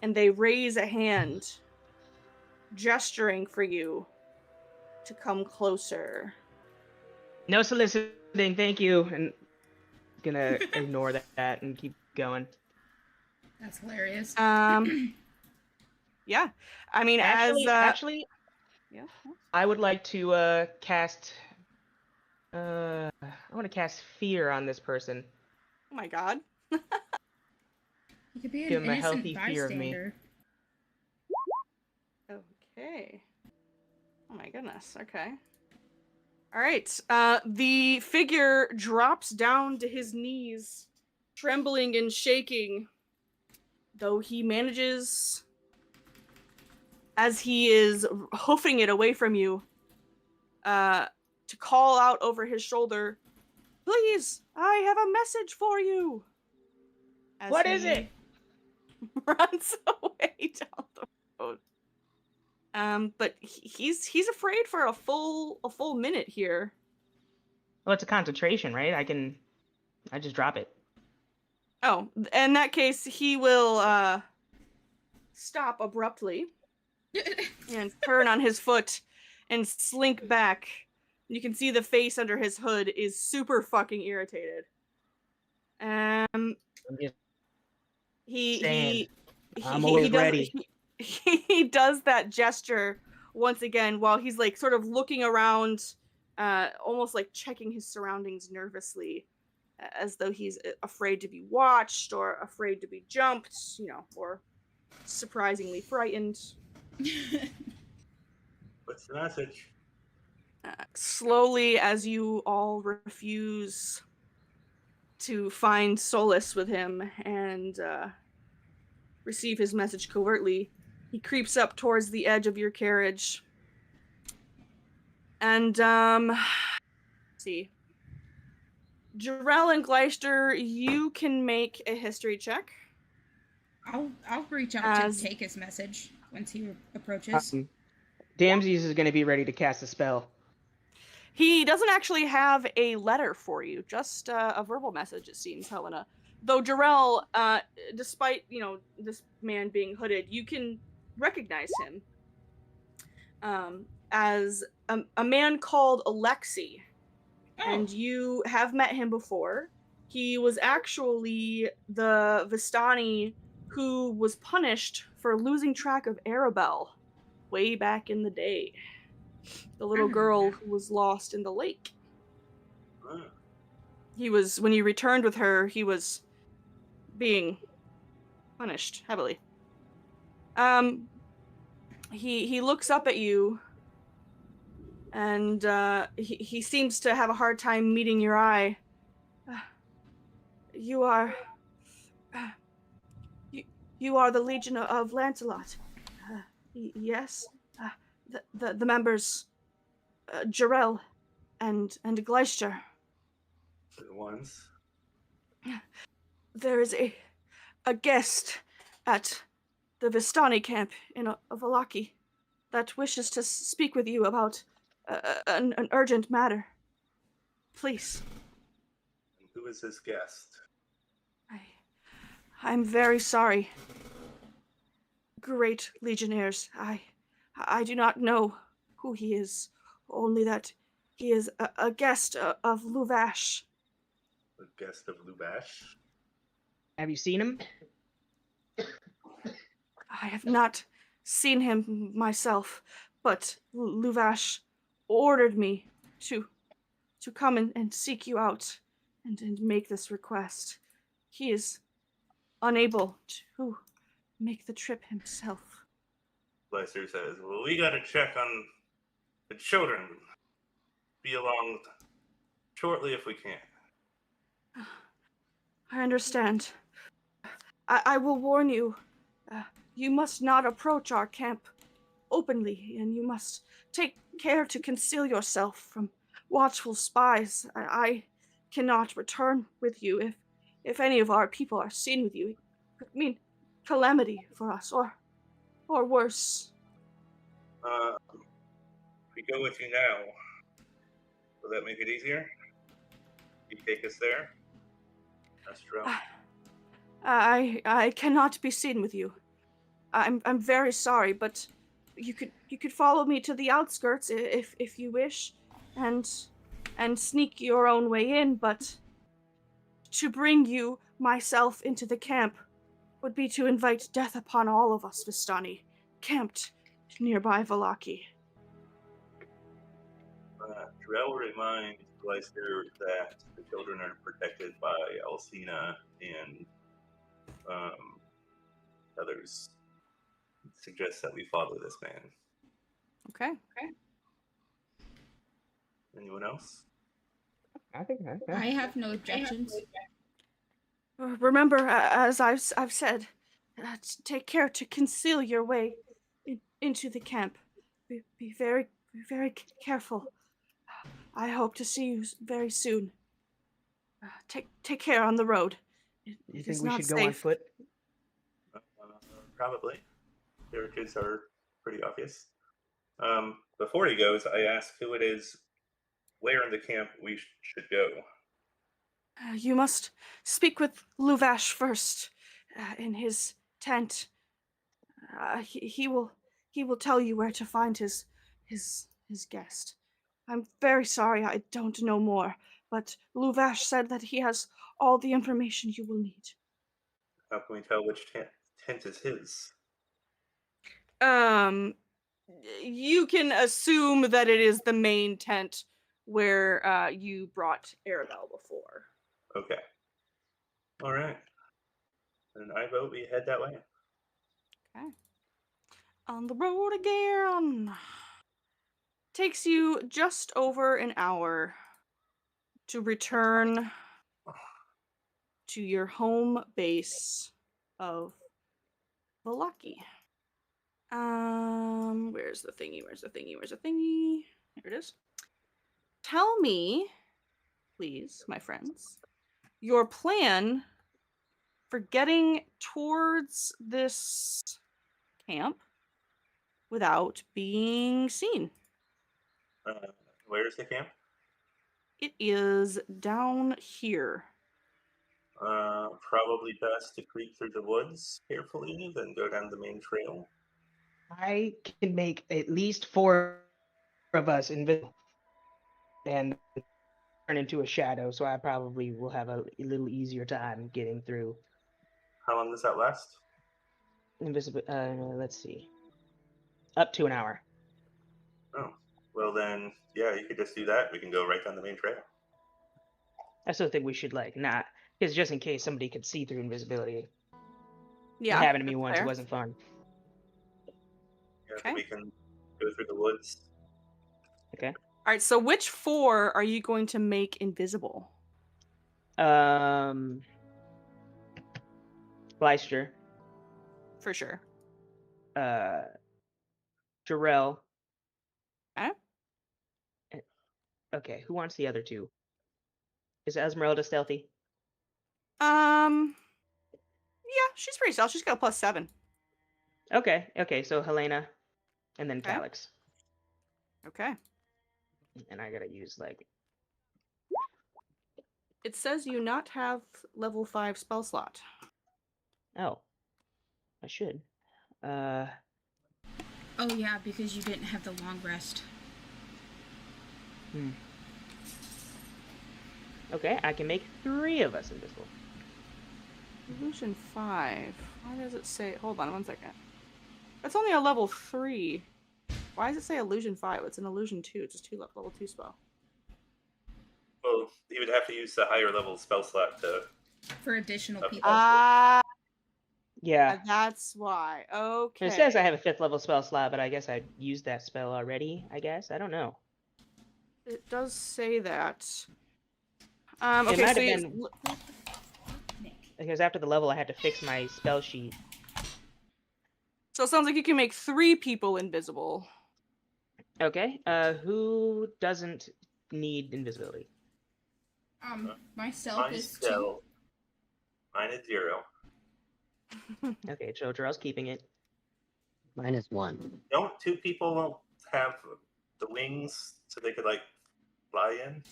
and they raise a hand, gesturing for you to come closer. No soliciting, thank you. And gonna ignore that and keep going. That's hilarious. Yeah. I mean, actually, yeah. I would like to cast. I want to cast fear on this person. Oh my god. You could be an Give him a innocent healthy fear of me. bystander. Okay. Oh my goodness. Okay. All right. The figure drops down to his knees, trembling and shaking, though he manages, as he is hoofing it away from you, to call out over his shoulder, "Please, I have a message for you." As What is it? runs away down the road. But he's afraid for a full minute here. Well, it's a concentration, right? I just drop it. Oh, in that case, he will stop abruptly and turn on his foot and slink back. You can see the face under his hood is super fucking irritated. I'm just He saying, he I'm he, always he does ready. he does that gesture once again while he's like sort of looking around, almost like checking his surroundings nervously, as though he's afraid to be watched or afraid to be jumped, or surprisingly frightened. What's the message? Slowly, as you all refuse to find solace with him and receive his message covertly, he creeps up towards the edge of your carriage. And, let's see. Jarell and Gleister, you can make a history check. I'll reach out to take his message once he approaches. Damses is going to be ready to cast a spell. He doesn't actually have a letter for you, just a verbal message, it seems, Helena. Though Jarell, despite, this man being hooded, you can recognize him as a man called Alexi. Oh. And you have met him before. He was actually the Vistani who was punished for losing track of Arabelle way back in the day. The little girl who was lost in the lake. When you returned with her, he was being punished heavily. He looks up at you, and he seems to have a hard time meeting your eye. You are the Legion of Lancelot. Yes. The members, Jarell and Gleister. The ones. There is a guest at the Vistani camp in Valaki that wishes to speak with you about an urgent matter. Please. And who is this guest? I'm very sorry. Great Legionnaires, I do not know who he is, only that he is a guest of Luvash. A guest of Luvash? Have you seen him? I have not seen him myself, but Luvash ordered me to come and seek you out and make this request. He is unable to make the trip himself. Lester says, well, we gotta check on the children. Be along shortly if we can. I understand. I will warn you. You must not approach our camp openly, and you must take care to conceal yourself from watchful spies. I cannot return with you if any of our people are seen with you. It could mean calamity for us, or worse. If we go with you now, will that make it easier? You take us there? That's true. I cannot be seen with you. I'm very sorry, but you could follow me to the outskirts if you wish, and sneak your own way in. But to bring you myself into the camp would be to invite death upon all of us Vistani, camped nearby Valaki. Jarell reminds Gleister that the children are protected by Alcina and others. Suggests that we follow this man. Okay. Anyone else? I have no objections. Remember, as I've said, take care to conceal your way into the camp. Be very, very careful. I hope to see you very soon. Take care on the road. You It think is we not should go on safe. foot? Probably. Their kids are pretty obvious. Before he goes, I ask who it is, where in the camp we should go. You must speak with Luvash first, in his tent. He will tell you where to find his guest. I'm very sorry I don't know more, but Luvash said that he has all the information you will need. How can we tell which tent is his? You can assume that it is the main tent where you brought Arabelle before. Okay. All right. And I vote we head that way. Okay. On the road again. Takes you just over an hour to return to your home base of Valaki. Where's the thingy? Here it is. Tell me, please, my friends, your plan for getting towards this camp without being seen. Where's the camp? It is down here. Probably best to creep through the woods carefully, then go down the main trail. I can make at least 4 of us invisible and turn into a shadow, so I probably will have a little easier time getting through. How long does that last? Invisible. Let's see. Up to an hour. Oh, well then, yeah, you could just do that. We can go right down the main trail. I still think we should not, because just in case somebody could see through invisibility. Yeah, It happened to me that's once. fair. It wasn't fun. Yeah, Okay. we can go through the woods. Okay. All right. So which 4 are you going to make invisible? Leister. For sure. Jarrell. Okay. Okay, who wants the other 2? Is Esmeralda stealthy? Yeah, she's pretty stealth. She's got a +7. Okay, so Helena, and then Okay. Calyx. Okay. And I gotta use It says you not have level 5 spell slot. Oh, I should. Oh yeah, because you didn't have the long rest. Okay, I can make 3 of us invisible. Illusion 5. Why does it say... Hold on 1 second. That's only a level 3. Why does it say Illusion 5? It's an Illusion 2. It's just level 2 spell. Well, you would have to use the higher level spell slot to... For additional people. Yeah. That's why. Okay. It says I have a 5th level spell slot, but I guess I used that spell already, I guess? I don't know. It does say that. It Okay, might so have been... Because after the level, I had to fix my spell sheet. So it sounds like you can make 3 people invisible. Okay, who doesn't need invisibility? Myself Mine is still. Mine is 0. Okay, so Jarrell's keeping it. Mine is 1. Don't 2 people have the wings so they could, fly in?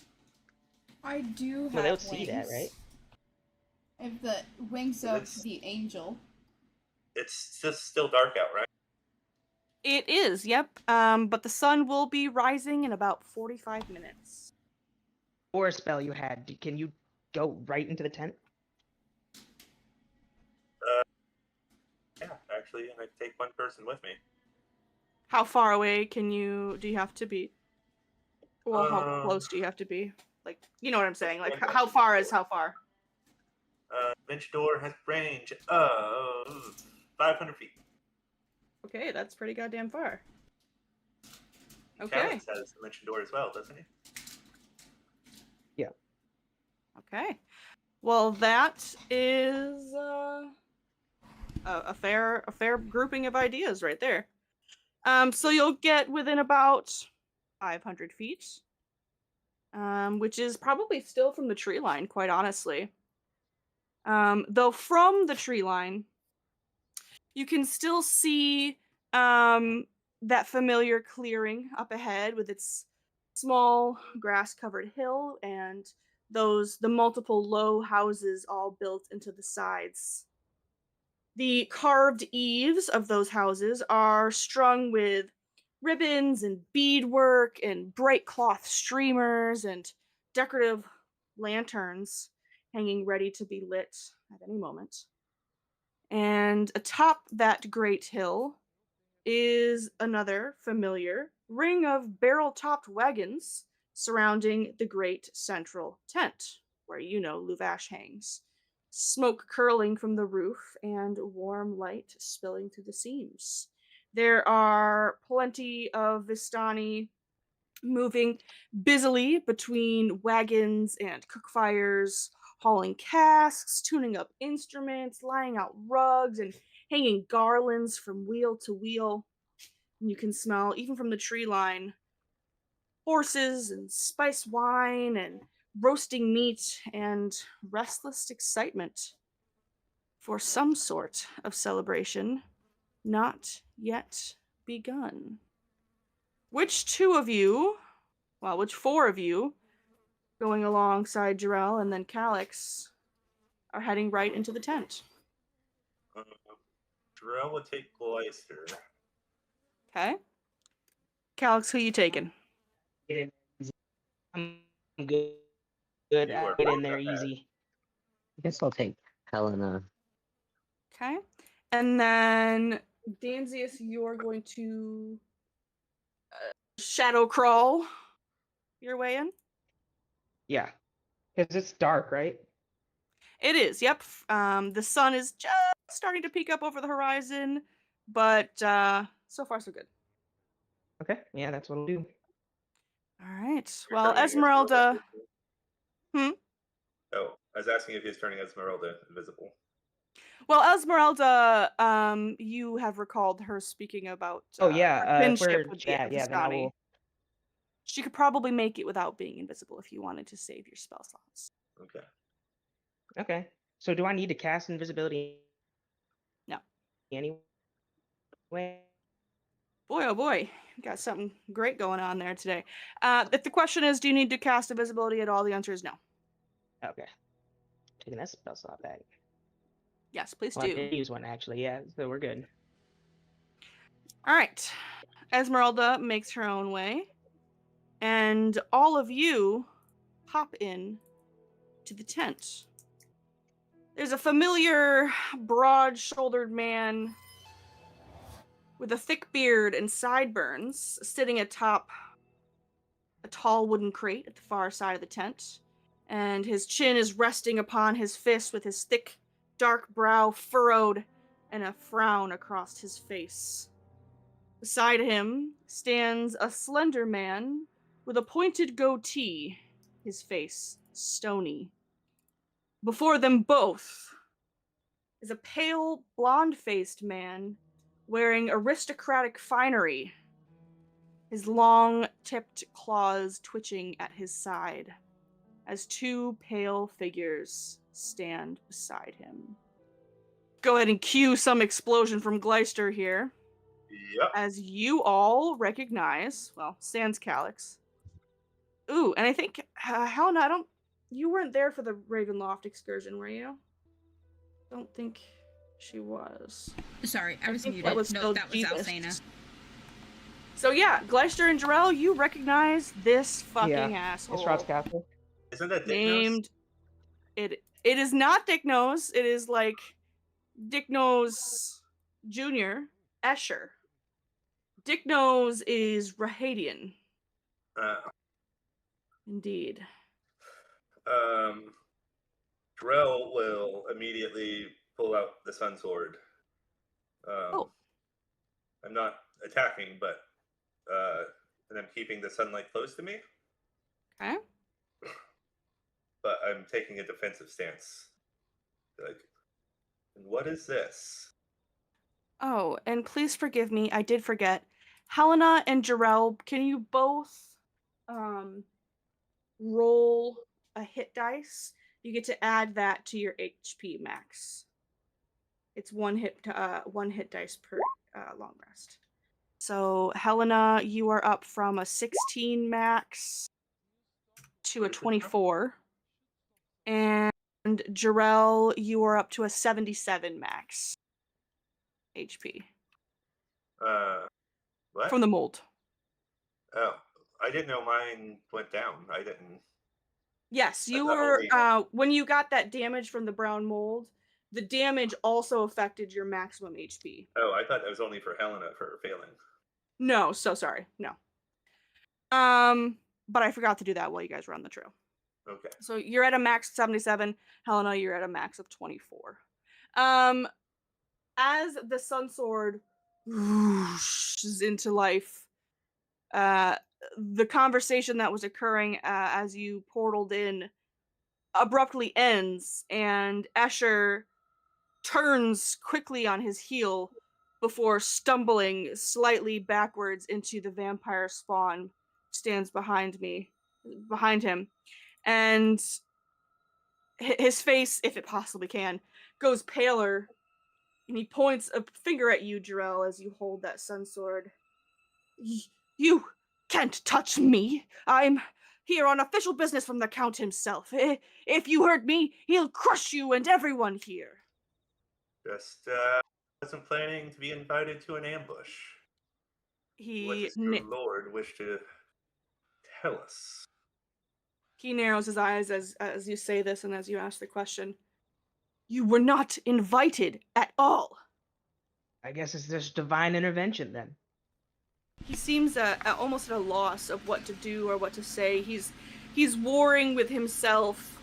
I do have Well, they'll wings. see that, right? I have the wings of the angel. It's just still dark out, right? It is, yep. But the sun will be rising in about 45 minutes. Or a spell you had. Can you go right into the tent? Yeah, actually, and I take 1 person with me. How far away do you have to be? Well, how close do you have to be? You know what I'm saying? How far is how far? Venture has range of 500 feet. Okay, that's pretty goddamn far. Okay. Calyx has dimension door as well, doesn't he? Yeah. Okay. Well, that is a fair grouping of ideas right there. So you'll get within about 500 feet which is probably still from the tree line, quite honestly. Though from the tree line, you can still see that familiar clearing up ahead with its small grass-covered hill and the multiple low houses all built into the sides. The carved eaves of those houses are strung with ribbons and beadwork and bright cloth streamers and decorative lanterns hanging ready to be lit at any moment. And atop that great hill is another familiar ring of barrel-topped wagons surrounding the great central tent, where Luvash hangs. Smoke curling from the roof and warm light spilling through the seams. There are plenty of Vistani moving busily between wagons and cook fires, hauling casks, tuning up instruments, laying out rugs, and hanging garlands from wheel to wheel. And you can smell, even from the tree line, horses and spiced wine and roasting meat and restless excitement for some sort of celebration not yet begun. Which four of you, going alongside Jarrell and then Calix, are heading right into the tent? Jarrell would take Gleister. Okay. Calix, who you taking? I'm good. Good. You are Get in back there ahead. easy. I guess I'll take Helena. Okay. And then, Danzius, you're going to shadow crawl your way in? Yeah. Because it's dark, right? It is, yep. The sun is just starting to peek up over the horizon, but so far so good. Okay. Yeah, that's what I'll do. All right. You're Well, turning Esmeralda. Oh, I was asking if he's turning Esmeralda invisible. Well, Esmeralda, you have recalled her speaking about Oh yeah. her If kinship we're with the yeah, then I Vistani. will. She could probably make it without being invisible if you wanted to save your spell slots. Okay. Okay. So do I need to cast invisibility? No. Anyway. Boy, oh boy, got something great going on there today. If the question is, do you need to cast invisibility at all? The answer is no. Okay. Taking that spell slot back. Yes, please Well, I do. did use one actually. Yeah, so we're good. All right. Esmeralda makes her own way, and all of you hop in to the tent. There's a familiar, broad-shouldered man with a thick beard and sideburns sitting atop a tall wooden crate at the far side of the tent, and his chin is resting upon his fist with his thick, dark brow furrowed and a frown across his face. Beside him stands a slender man with a pointed goatee, his face stony. Before them both is a pale, blonde-faced man wearing aristocratic finery, his long-tipped claws twitching at his side as two pale figures stand beside him. Go ahead and cue some explosion from Gleister here. Yep. As you all recognize, well, sans Calix. Ooh, and I think, Helena, you weren't there for the Ravenloft excursion, were you? Don't think she was. Sorry, I was muted. That was no, that was Jeebus. Alcena. So yeah, Gleister and Jarrell, you recognize this fucking asshole. It's Rod's Castle. Isn't that Dick Named it is not Dick Nose, it is like Dick Nose Jr. Escher. Dick Nose is Rahadian. Indeed. Drell will immediately pull out the Sun Sword. I'm not attacking, but and I'm keeping the sunlight close to me. Okay. But I'm taking a defensive stance. Like, what is this? Oh, and please forgive me, I did forget. Helena and Jarrell, can you both roll a hit dice, you get to add that to your HP max. It's one hit dice per long rest. So Helena, you are up from a 16 max to a 24. And Jarrell, you are up to a 77 max HP. What? From the mold. Oh, I didn't know mine went down. I didn't. Yes, you thought were, only- when you got that damage from the brown mold, the damage also affected your maximum HP. Oh, I thought that was only for Helena for failing. No, so sorry. No. But I forgot to do that while you guys were on the trail. Okay. So you're at a max 77. Helena, you're at a max of 24. As the Sun Sword whooshes into life, the conversation that was occurring as you portaled in abruptly ends, and Escher turns quickly on his heel before stumbling slightly backwards into the vampire spawn stands behind him, and his face, if it possibly can, goes paler, and he points a finger at you, Jarrell, as you hold that sun sword. You can't touch me. I'm here on official business from the Count himself. If you hurt me, he'll crush you and everyone here. Just wasn't planning to be invited to an ambush. What does the Lord wish to tell us? He narrows his eyes as you say this and as you ask the question. You were not invited at all. I guess it's just divine intervention then. He seems almost at a loss of what to do or what to say. He's warring with himself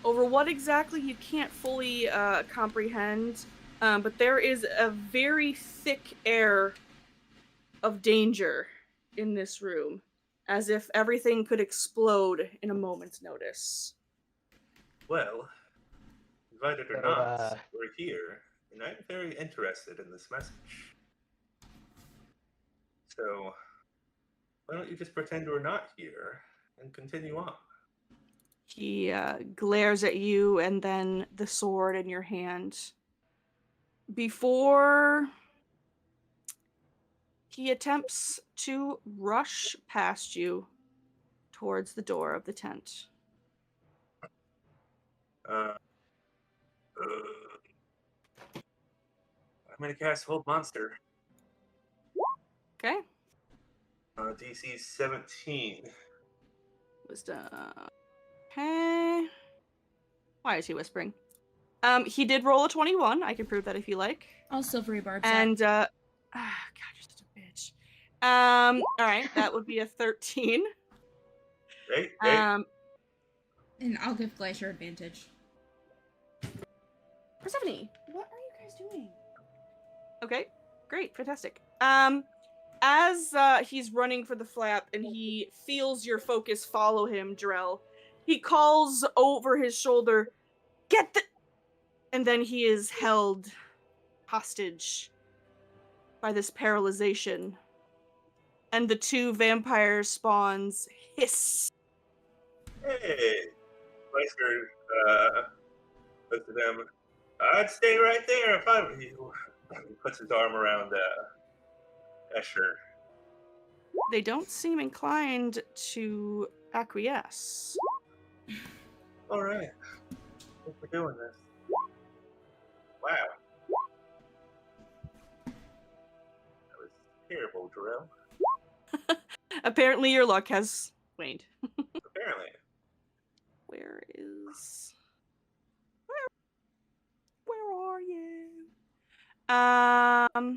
over what exactly you can't fully comprehend, but there is a very thick air of danger in this room, as if everything could explode in a moment's notice. Well, invited or not, we're here, and I'm very interested in this message. So, why don't you just pretend we're not here and continue on? He glares at you and then the sword in your hand. Before he attempts to rush past you towards the door of the tent. I'm gonna cast Hold Monster. Okay. DC 17. Wisdom. Okay. Why is he whispering? He did roll a 21. I can prove that if you like. I'll silvery barb. And God, you're such a bitch. All right, that would be a 13. Hey. And I'll give Glacier advantage. Persephone, what are you guys doing? Okay, great, fantastic. As he's running for the flap and he feels your focus follow him, Jarrell, he calls over his shoulder, "Get the..." And then he is held hostage by this paralyzation. And the two vampire spawns hiss. Hey, Meister looks at them. I'd stay right there if I were you. He puts his arm around Escher. They don't seem inclined to acquiesce. All right, thanks for doing this. Wow, that was terrible, Jarrell. Apparently your luck has waned. Apparently. Where are you?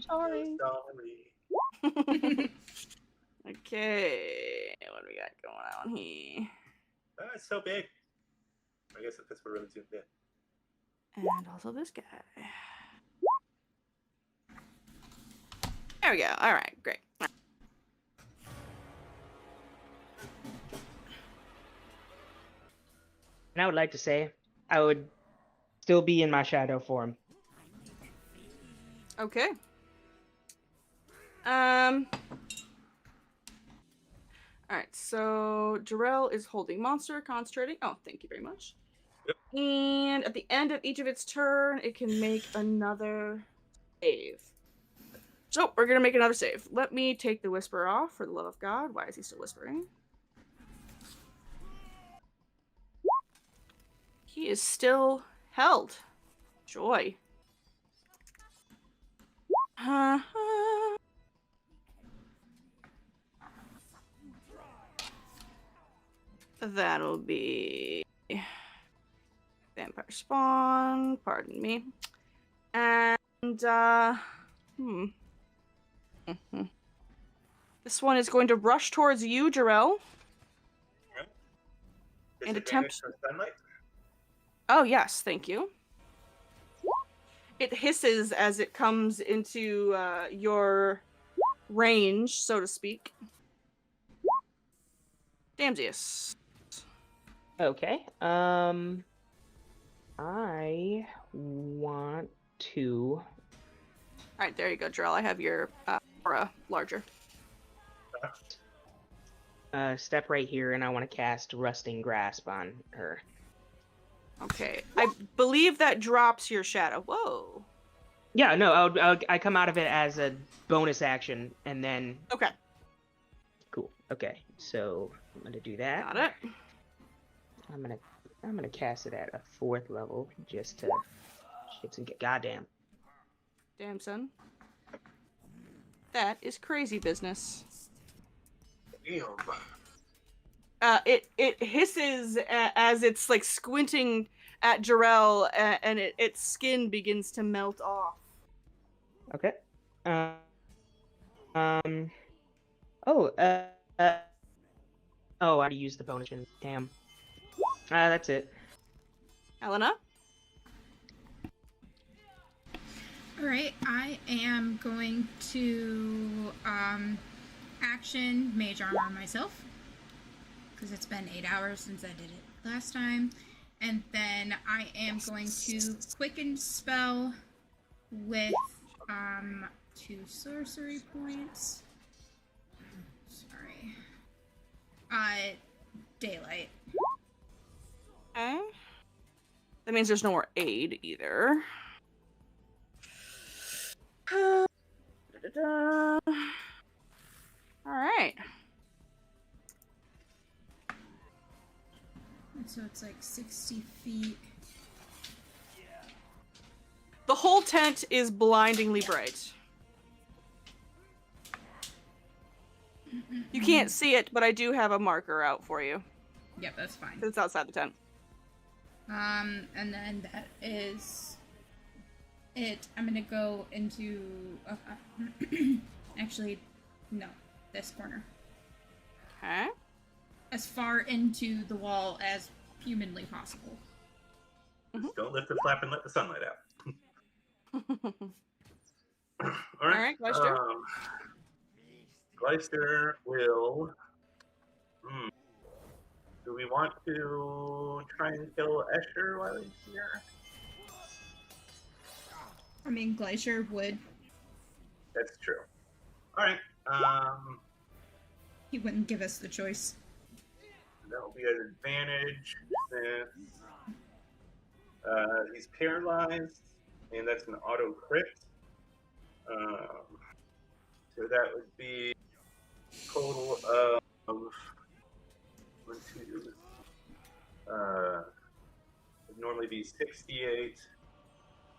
Sorry. Okay, what do we got going on here? It's so big. I guess that's what really zoomed in. And also this guy. There we go. All right, great. And I would like to say, I would still be in my shadow form. Okay. Alright, so Jarrell is holding monster, concentrating. Oh, thank you very much. Yep. And at the end of each of its turn, it can make another save. So, we're gonna make another save. Let me take the Whisper off, for the love of God. Why is he still whispering? He is still held. Joy. That'll be vampire spawn, pardon me. And this one is going to rush towards you, Jarrell. And attempt sunlight. Oh yes, thank you. It hisses as it comes into your range, so to speak. Damsius. Okay. I want to. All right, there you go, Jarrell. I have your aura larger. Step right here, and I want to cast Rusting Grasp on her. Okay, I believe that drops your shadow. Whoa. Yeah, no, I come out of it as a bonus action, and then. Okay. Cool. Okay, so I'm gonna do that. Got it. I'm gonna cast it at a 4th level just to shits and get goddamn. Damn, son. That is crazy business. Damn. It hisses as it's like squinting at Jarrell, and its skin begins to melt off. Okay. Oh. Oh, I already used the bonus action. Damn. That's it. Helena? Alright, I am going to action Mage Armor myself, because it's been 8 hours since I did it last time. And then I am going to Quicken Spell with 2 sorcery points. Sorry. Daylight. Okay. That means there's no more aid either. Alright. So it's like 60 feet. The whole tent is blindingly bright. You can't see it, but I do have a marker out for you. Yep, that's fine. It's outside the tent. And then that is it. I'm gonna go into actually, no, this corner. Okay. As far into the wall as humanly possible. Don't lift the flap and let the sunlight out. All right, Gleister. Gleister will. Do we want to try and kill Escher while he's here? I mean, Glacier would. That's true. All right. He wouldn't give us the choice. That will be an advantage since he's paralyzed, and that's an auto crit. So that would be a total of 1, 2. Would normally be 68.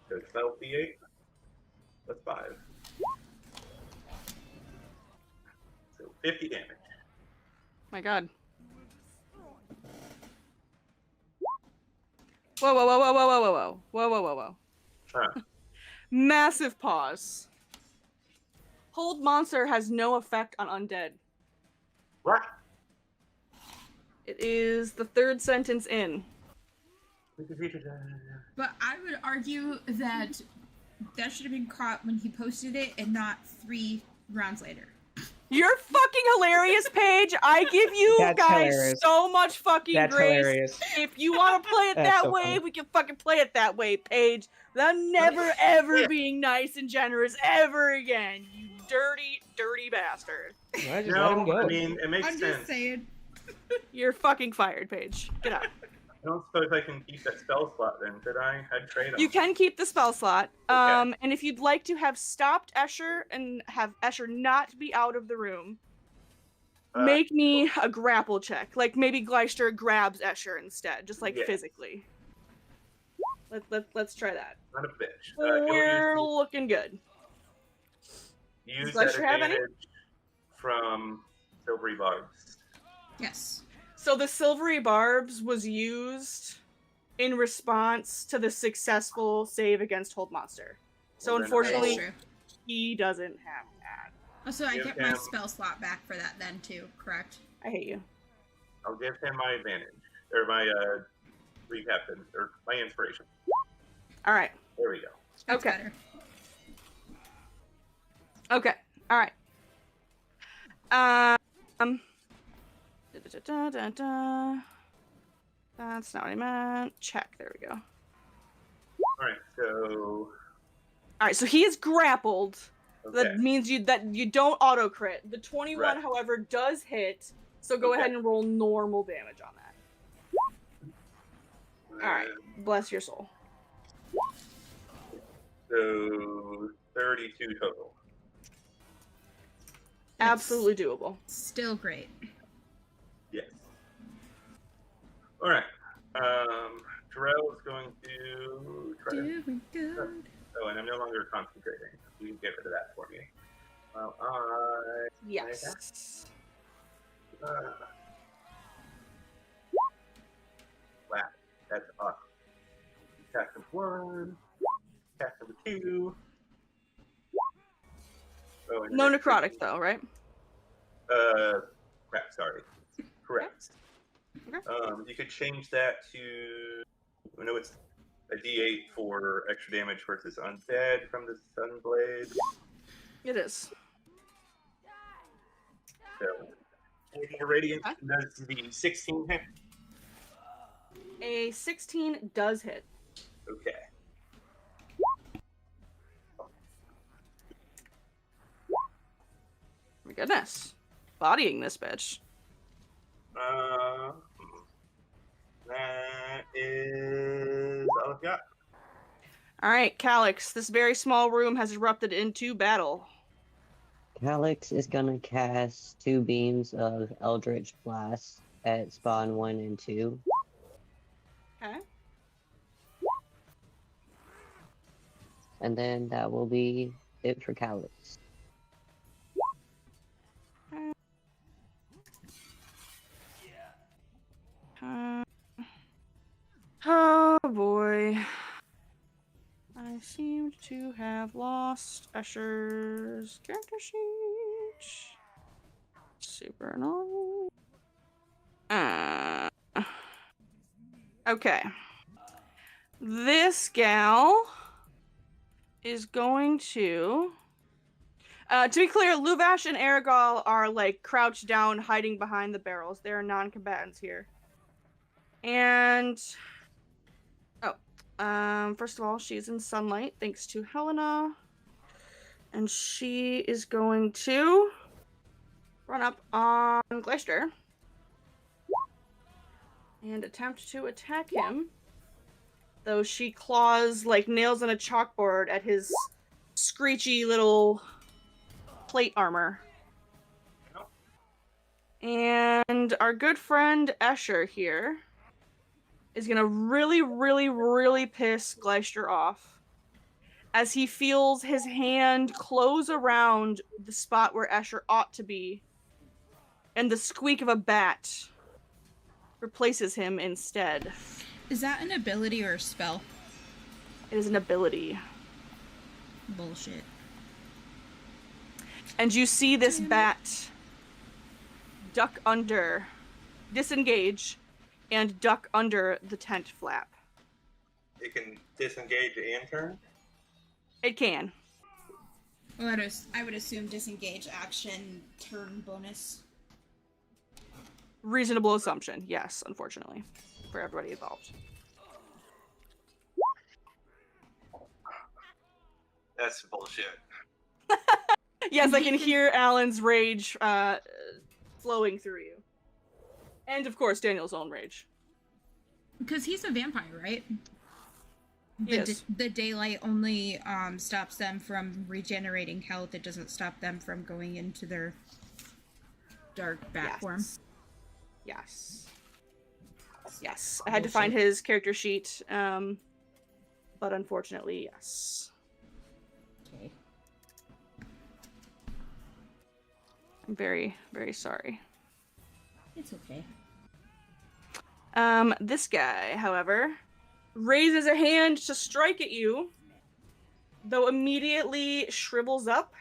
So 12d8. That's 5. So 50 damage. My god. Whoa, whoa, whoa, whoa, whoa, whoa, whoa, whoa, whoa, whoa, whoa. Massive pause. Hold monster has no effect on undead. What? It is the 3rd sentence in. But I would argue that that should have been caught when he posted it and not 3 rounds later. You're fucking hilarious, Paige. I give you That's guys hilarious. so much fucking That's grace. hilarious. If you want to play it That's that so way, funny. we can fucking play it that way, Paige. I'm never, ever being nice and generous ever again, you dirty, dirty bastard. Why just let him go? I mean, it makes I'm sense. just saying. You're fucking fired, Paige. Get out. I don't suppose I can keep that spell slot then, could I? I'd trade them. You can keep the spell slot. Okay. And if you'd like to have stopped Escher and have Escher not be out of the room, make me a grapple check. Like maybe Gleister grabs Escher instead, just like physically. Let's try that. Not a bitch. We're looking good. Use Does that Gleister have any? advantage from Silvery Barbs. Yes. So the Silvery Barbs was used in response to the successful save against Hold Monster. So Well, unfortunately, That's true. he doesn't have that. Oh, so I Give get my him- spell slot back for that then too, correct? I hate you. I'll give him my advantage. Or my recaptain. Or my inspiration. All right. There we go. That's Okay. better. Okay. All right. That's not what I meant. Check. There we go. Alright, so... All right. So he is grappled. Okay. That means you don't auto crit. The 21, Right. however, does hit. So go Okay. ahead and roll normal damage on that. All right. Bless your soul. So 32 total. Absolutely doable. Still great. Yes. Alright. Jarrell is going to try to... Doing good. Oh, and I'm no longer concentrating. You can get rid of that for me. Well, Yes. wow, that's awesome. Attack number 1. Attack number 2. Oh, and No then- necrotic though, right? Crap, sorry. Correct. Okay. You could change that to... I know it's a D8 for extra damage versus undead from the Sunblade. It is. So, Radiant Okay. does the 16 hit. A 16 does hit. Okay. My goodness. Bodying this bitch. That is all I've got. Alright, Calyx, this very small room has erupted into battle. Calyx is gonna cast 2 beams of Eldritch Blast at spawn 1 and 2. Okay. And then that will be it for Calyx. Oh boy. I seem to have lost Escher's character sheet. Super annoying. Okay. This gal is going to be clear, Luvash and Aragal are like crouched down, hiding behind the barrels. They are non-combatants here. And first of all, she's in sunlight thanks to Helena. And she is going to run up on Gleister and attempt to attack him. Though she claws like nails on a chalkboard at his screechy little plate armor. And our good friend Escher here is gonna really piss Gleister off as he feels his hand close around the spot where Escher ought to be, and the squeak of a bat replaces him instead. Is that an ability or a spell? It is an ability. Bullshit. And you see this bat duck under, disengage, and duck under the tent flap. It can disengage and turn. It can. Well, I would assume disengage action turn bonus. Reasonable assumption, yes, unfortunately, for everybody involved. That's bullshit. Yes, I can hear Alan's rage flowing through you. And, of course, Daniel's own rage. Because he's a vampire, right? Yes. The daylight only stops them from regenerating health. It doesn't stop them from going into their dark bat form. Yes. Yes. I had to find his character sheet, but unfortunately, yes. Okay. I'm very, very sorry. It's okay. This guy, however, raises a hand to strike at you, though immediately shrivels up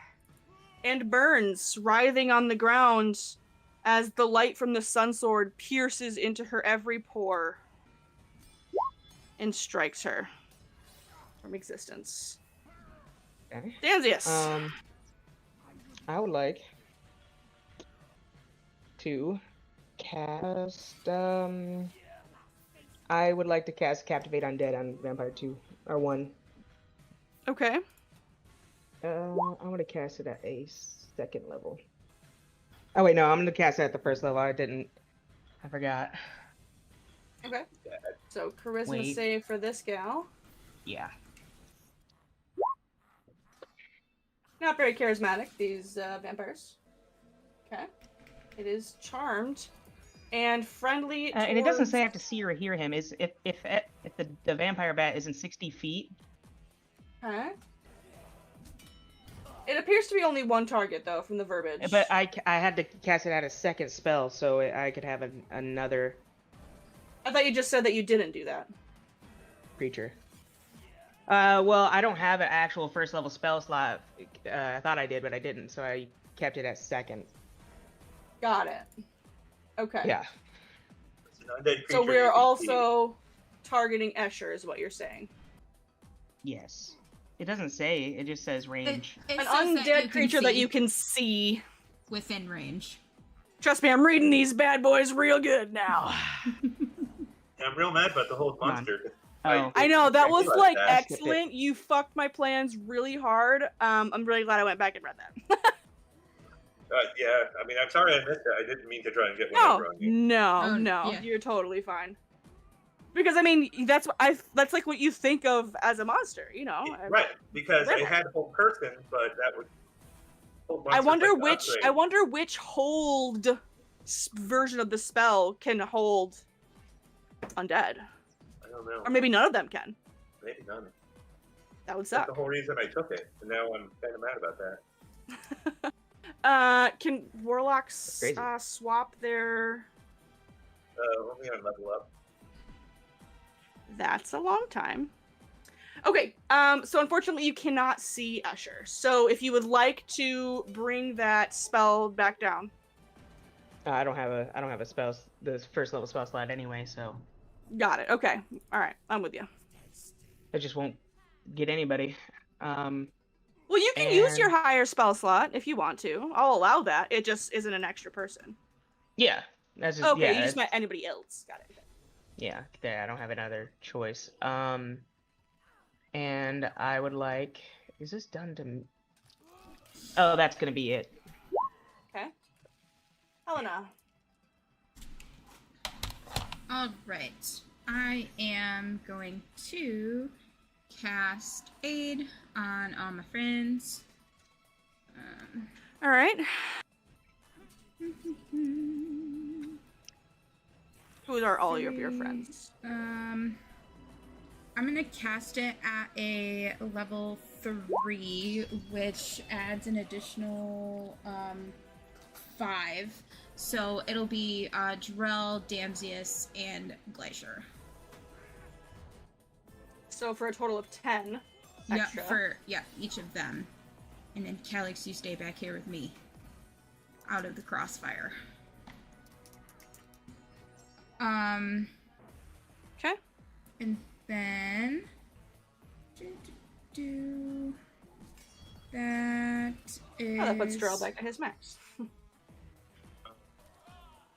and burns, writhing on the ground as the light from the sun sword pierces into her every pore and strikes her from existence. Okay. Danzius! I would like to cast, I would like to cast Captivate Undead on Vampire 2, or 1. Okay. I'm gonna cast it at a 2nd level. Oh wait, no, I'm gonna cast it at the 1st level. I forgot. Okay. So, charisma Wait. save for this gal. Yeah. Not very charismatic, these vampires. Okay. It is charmed and friendly. And it doesn't say I have to see or hear him. Is if the vampire bat isn't 60 feet. Okay. It appears to be only one target, though, from the verbiage. But I had to cast it at a 2nd spell, so I could have another I thought you just said that you didn't do that. creature. Well, I don't have an actual 1st level spell slot. I thought I did, but I didn't, so I kept it at 2nd. Got it. Okay. Yeah. It's an undead So creature we're you can also targeting Escher, is what you're saying. Yes. It doesn't say. It just says range. It An says that you undead can creature that see you can see. within range. Trust me, I'm reading these bad boys real good now. see. I'm real mad about the whole Come on. monster. Oh. I know, that was, like, that. excellent. You fucked my plans really hard. I'm really glad I went back and read that. Yeah, I mean, I'm sorry I missed it. I didn't mean to try and get one No, over on you. no, yeah. you're totally fine. Because, I mean, that's like what you think of as a monster, you know? Right, because I Really? had whole person, but that would. I wonder which hold version of the spell can hold undead. I don't know. Or maybe none of them can. Maybe none. That would That's suck. the whole reason I took it, and now I'm kind of mad about that. Can warlocks Crazy. swap their... Only on level up. That's a long time. Okay, so unfortunately you cannot see Escher. So if you would like to bring that spell back down. I don't have a spell, the 1st level spell slot anyway, so Got it, okay. Alright, I'm with you. it just won't get anybody. Well, you can use And- your higher spell slot if you want to. I'll allow that. It just isn't an extra person. Yeah. That's just Okay, yeah, you just meant anybody else. Got it. yeah, I don't have another choice. And I would like, is this done to Oh, that's gonna be it. Okay. Helena. Alright. I am going to cast Aid on all my friends. Alright. Who are all of your friends? I'm gonna cast it at a level 3, which adds an additional 5. So it'll be Drell, Danzius, and Glacier. So for a total of 10 Yeah, extra. each of them. And then Calyx, you stay back here with me. Out of the crossfire. Okay. And then that is Oh, that puts Drell back at his max.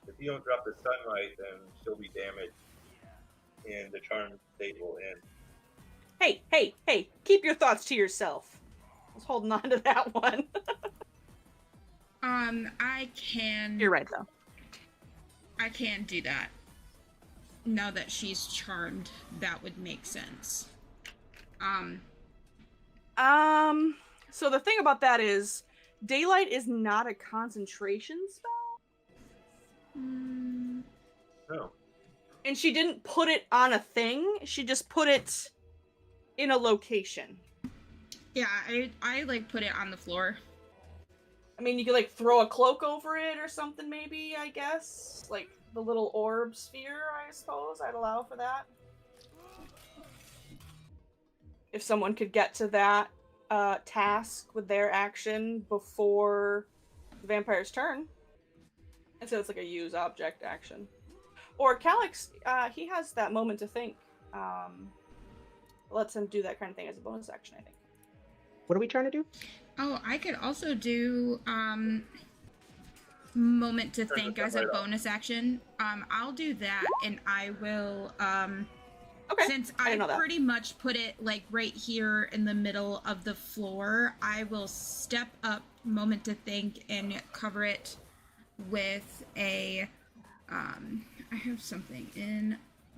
If you don't drop the sunlight, then she'll be damaged, and the charm state will end. Hey, keep your thoughts to yourself. I was holding on to that one. I can. You're right, though. I can do that. Now that she's charmed, that would make sense. So the thing about that is, daylight is not a concentration spell. No. And she didn't put it on a thing. She just put it in a location. Yeah, I like put it on the floor. I mean, you could like throw a cloak over it or something, maybe, I guess. Like the little orb sphere, I suppose. I'd allow for that. If someone could get to that task with their action before the vampire's turn. And so it's like a use object action. Or Calyx, he has that moment to think. Lets him do that kind of thing as a bonus action, I think. What are we trying to do? Oh, I could also do moment to think as a bonus action. I'll do that, and I will okay. Since I pretty much put it like right here in the middle of the floor, I will step up moment to think and cover it with a I have something in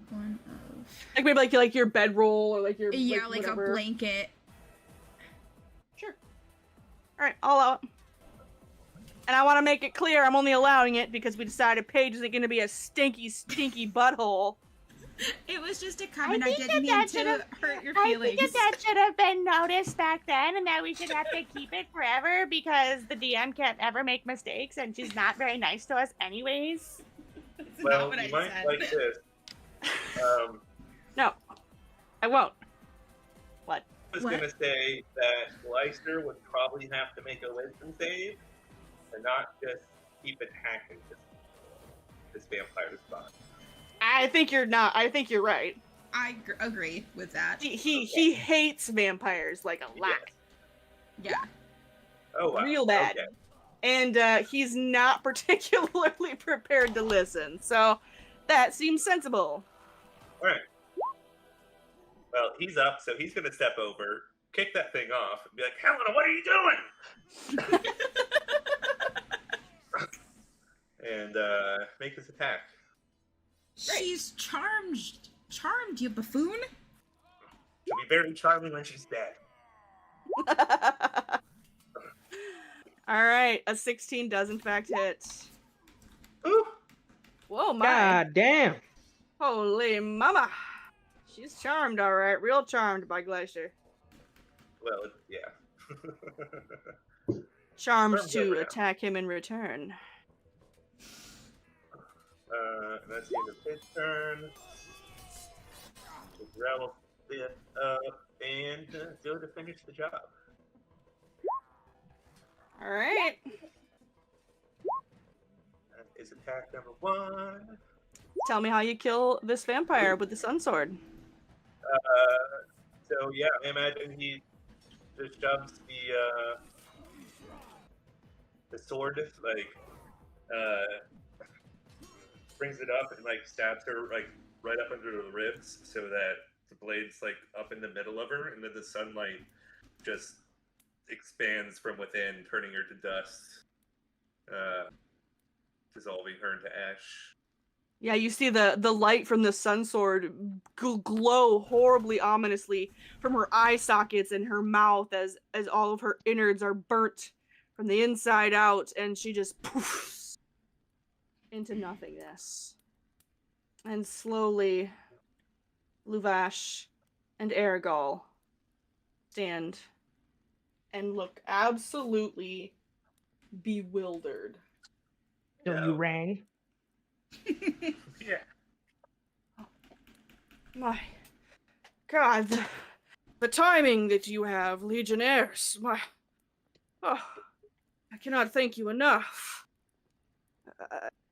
one of like maybe like your bedroll or like your like a blanket. Sure. All right, I'll allow it. And I want to make it clear I'm only allowing it because we decided Paige isn't going to be a stinky butthole. It was just a comment. I didn't mean to hurt your feelings. I think that should have been noticed back then, and that we should have to keep it forever because the DM can't ever make mistakes, and she's not very nice to us anyways. Well, you might like this. No, I won't. What? I was going to say that Gleister would probably have to make a wisdom save and not just keep attacking this vampire's body. I think you're not. I think you're right. I agree with that. He hates vampires like a lot. Yeah. Oh, wow. Real bad. Okay. And he's not particularly prepared to listen. So that seems sensible. All right. Well, he's up, so he's going to step over, kick that thing off, and be like, Helena, what are you doing? And make his attack. She's charmed, you buffoon. She'll be very charming when she's dead. All right, a 16 does in fact hit. Ooh. Whoa, my. God damn. Holy mama. She's charmed, all right. Real charmed by Glacier. Well, yeah. Charmed to attack him in return. That's the end of his turn. Rel it up and go to finish the job. All right. That is attack number 1. Tell me how you kill this vampire with the sun sword. So yeah, I imagine he just shoves the sword, like, brings it up and like stabs her like right up under the ribs, so that the blade's like up in the middle of her, and then the sunlight just expands from within, turning her to dust, dissolving her into ash. Yeah, you see the light from the sun sword glow horribly ominously from her eye sockets and her mouth as all of her innards are burnt from the inside out, and she just poofs into nothingness. And slowly, Luvash and Aragol stand and look absolutely bewildered. So you rang? Yeah. My God, the timing that you have, Legionnaires. I cannot thank you enough.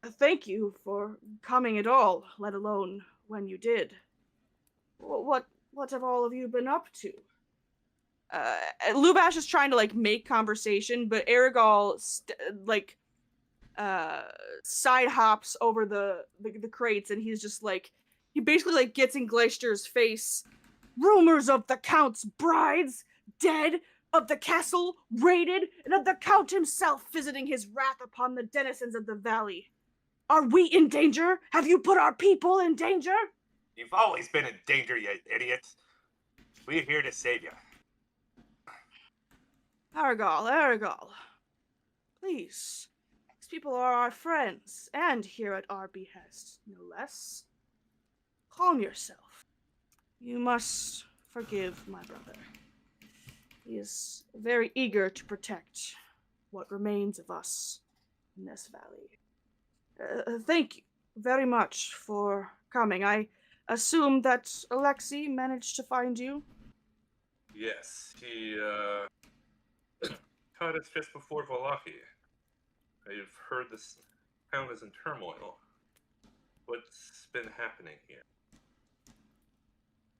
Thank you for coming at all, let alone when you did. What have all of you been up to? Luvash is trying to like make conversation, but Aragol side hops over the crates, and he's just like, he basically like gets in Glaister's face. Rumors of the Count's brides dead of the castle raided, and of the Count himself visiting his wrath upon the denizens of the valley. Are we in danger? Have you put our people in danger? You've always been in danger, you idiot. We're here to save you. Aragal. Please. These people are our friends, and here at our behest, no less. Calm yourself. You must forgive my brother. He is very eager to protect what remains of us in this valley. Thank you very much for coming. I assume that Alexei managed to find you? Yes, he caught us just before Valaki. I've heard this town is in turmoil. What's been happening here?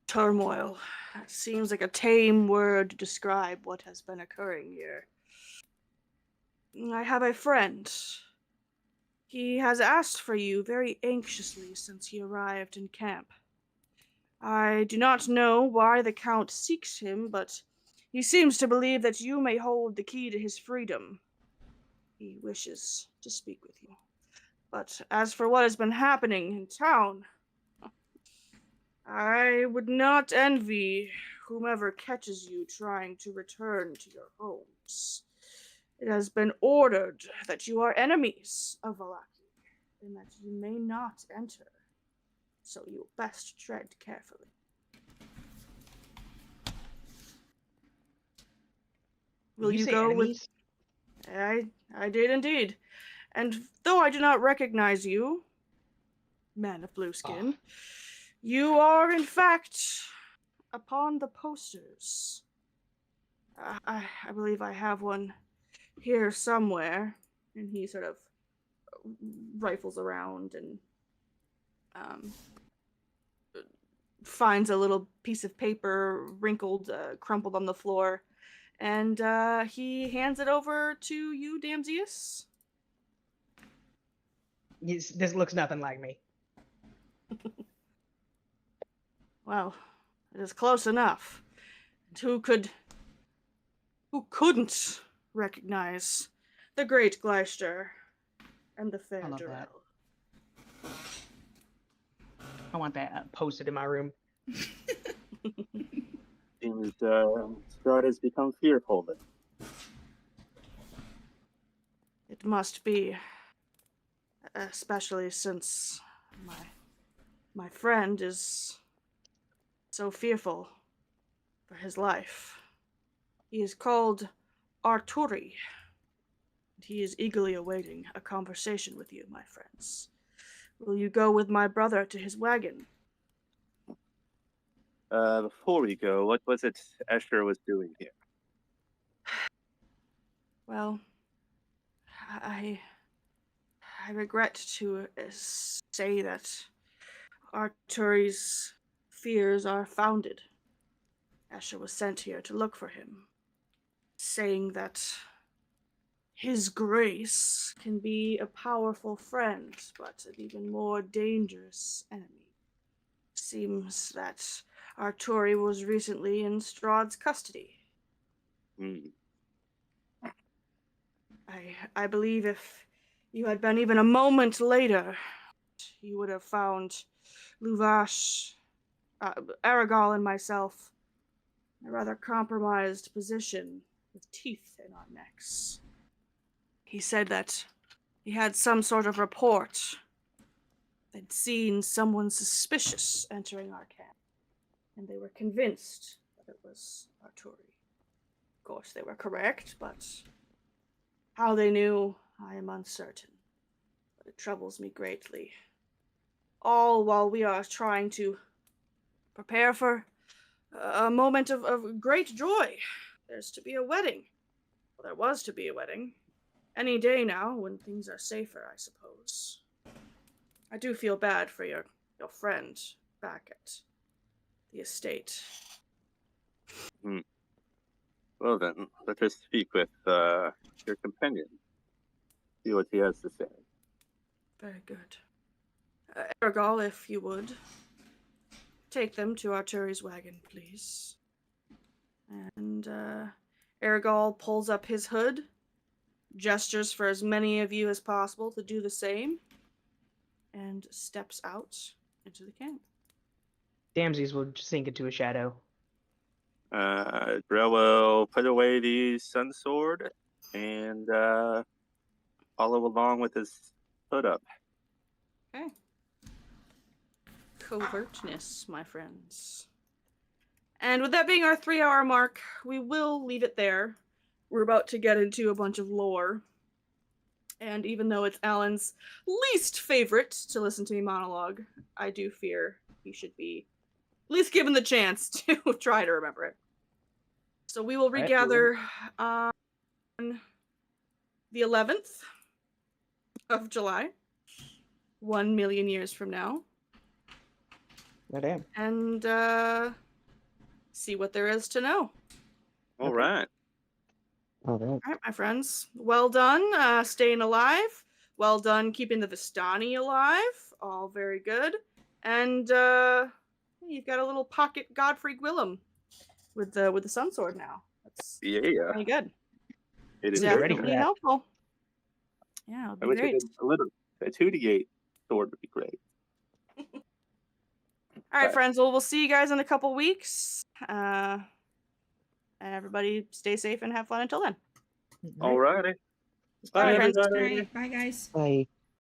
Turmoil. That seems like a tame word to describe what has been occurring here. I have a friend. He has asked for you very anxiously since he arrived in camp. I do not know why the Count seeks him, but he seems to believe that you may hold the key to his freedom. He wishes to speak with you. But as for what has been happening in town, I would not envy whomever catches you trying to return to your homes. It has been ordered that you are enemies of Valaki, and that you may not enter. So you best tread carefully. Will you go enemies? I did indeed. And though I do not recognize you, man of blue skin, you are in fact upon the posters. I believe I have one here somewhere. And he sort of rifles around and finds a little piece of paper, wrinkled, crumpled on the floor, and he hands it over to you, Damsius. This looks nothing like me. Well, it is close enough. And who couldn't recognize the great Gleister and the fair Durrell? I want that posted in my room. Seems Strahd has become fearful then. It must be, especially since my friend is so fearful for his life. He is called Arturi, and he is eagerly awaiting a conversation with you, my friends. Will you go with my brother to his wagon? Before we go, what was it Escher was doing here? Well, I regret to say that Arturi's fears are founded. Escher was sent here to look for him, saying that his grace can be a powerful friend, but an even more dangerous enemy. Seems that Arturi was recently in Strahd's custody. I believe if you had been even a moment later, you would have found Luvash, Aragal, and myself in a rather compromised position with teeth in our necks. He said that he had some sort of report. They'd seen someone suspicious entering our camp, and they were convinced that it was Arturi. Of course, they were correct, but how they knew, I am uncertain. But it troubles me greatly. All while we are trying to prepare for a moment of great joy. There's to be a wedding. Well, there was to be a wedding. Any day now, when things are safer, I suppose. I do feel bad for your friend back at the estate. Well then, let us speak with your companion. See what he has to say. Very good. Aragal, if you would, take them to Arturi's wagon, please. And Aragol pulls up his hood, gestures for as many of you as possible to do the same, and steps out into the camp. Damsies will sink into a shadow. Drell will put away the sun sword and follow along with his hood up. Okay. Covertness, my friends. And with that being our 3-hour mark, we will leave it there. We're about to get into a bunch of lore. And even though it's Alan's least favorite to listen to me monologue, I do fear he should be at least given the chance to try to remember it. So we will regather on the 11th of July, 1 million years from now. Oh, damn. And see what there is to know. All right. All right. All right, my friends. Well done staying alive. Well done keeping the Vistani alive. All very good. And you've got a little pocket Godfrey Gwillem with the sun sword now. That's pretty good. It is ready for definitely that. helpful. Yeah, it'll I be wish great. it a little. A 2d8 sword would be great. All right, friends. Well, we'll see you guys in a couple weeks. And everybody stay safe and have fun until then. All righty. Bye, Bye, friends. everybody. All right, bye guys. Bye.